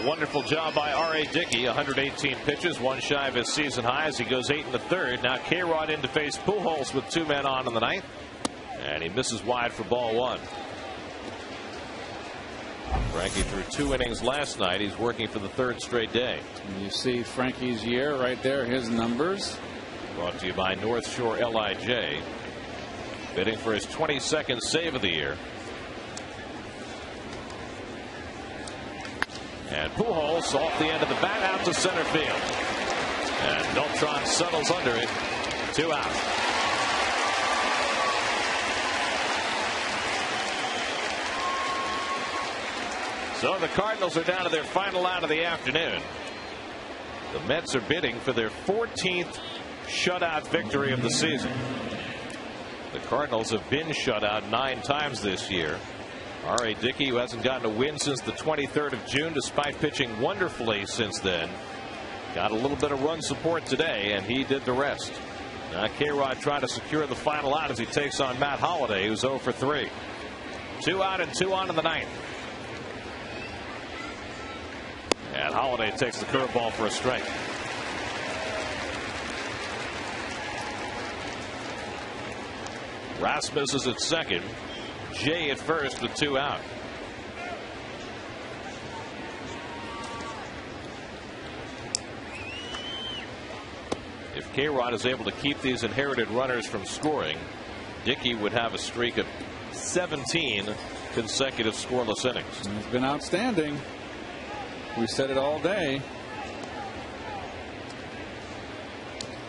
A wonderful job by R.A. Dickey. 118 pitches, one shy of his season high as he goes 8 1/3. Now K-Rod in to face Pujols with 2 men on in the ninth. And he misses wide for ball 1. Frankie threw 2 innings last night. He's working for the 3rd straight day. And you see Frankie's year right there, his numbers. Brought to you by North Shore LIJ. Bidding for his 22nd save of the year. And Pujols off the end of the bat out to center field. And Beltran settles under it. 2 out. So the Cardinals are down to their final out of the afternoon. The Mets are bidding for their 14th shutout victory of the season. The Cardinals have been shut out 9 times this year. R.A. Dickey, who hasn't gotten a win since the 23rd of June, despite pitching wonderfully since then, got a little bit of run support today, and he did the rest. Now K-Rod trying to secure the final out as he takes on Matt Holliday, who's 0 for 3. 2 out and 2 on in the ninth. And Holliday takes the curveball for a strike. Rasmus is at second. Jay at first with 2 out. If K-Rod is able to keep these inherited runners from scoring, Dickey would have a streak of 17 consecutive scoreless innings. It's been outstanding. We said it all day.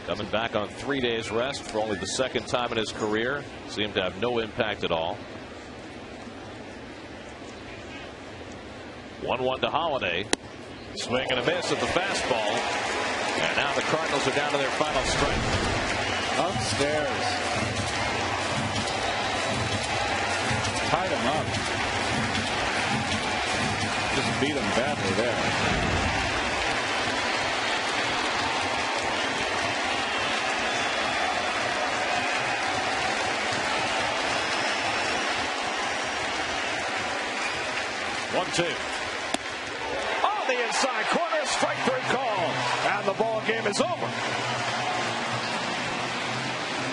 Coming back on 3 days rest for only the 2nd time in his career. Seemed to have no impact at all. 1-1 to Holliday. Swing and a miss at the fastball. And now the Cardinals are down to their final strike. Upstairs. Tied him up. Just beat him badly there. One-two. On the inside corner, strike 3 call, and the ball game is over.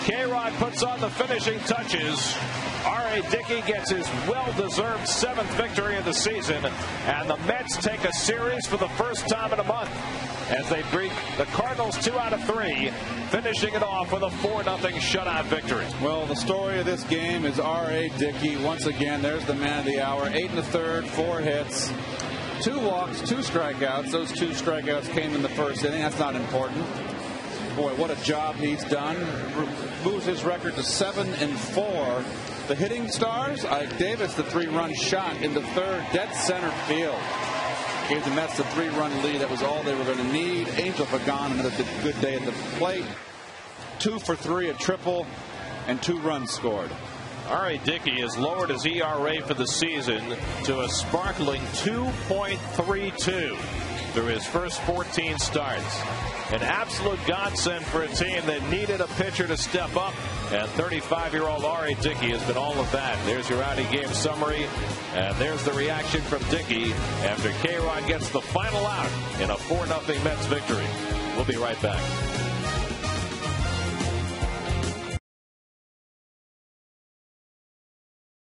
K-Rod puts on the finishing touches. R.A. Dickey gets his well-deserved 7th victory of the season, and the Mets take a series for the first time in a month as they beat the Cardinals 2 out of 3, finishing it off with a 4-0 shutout victory. Well, the story of this game is R.A. Dickey. Once again, there's the man of the hour. 8 1/3, 4 hits, 2 walks, 2 strikeouts. Those 2 strikeouts came in the first inning. That's not important. Boy, what a job he's done. Moves his record to 7-4. The hitting stars, Ike Davis, the 3-run shot into third, dead center field. Gave the Mets the 3-run lead. That was all they were going to need. Angel Pagan, another good day at the plate. 2 for 3, a triple, and 2 runs scored. R.A. Dickey has lowered his ERA for the season to a sparkling 2.32 through his first 14 starts. An absolute godsend for a team that needed a pitcher to step up, and 35-year-old R.A. Dickey has been all of that. There's your out-of-game summary, and there's the reaction from Dickey after K-Rod gets the final out in a 4-0 Mets victory. We'll be right back.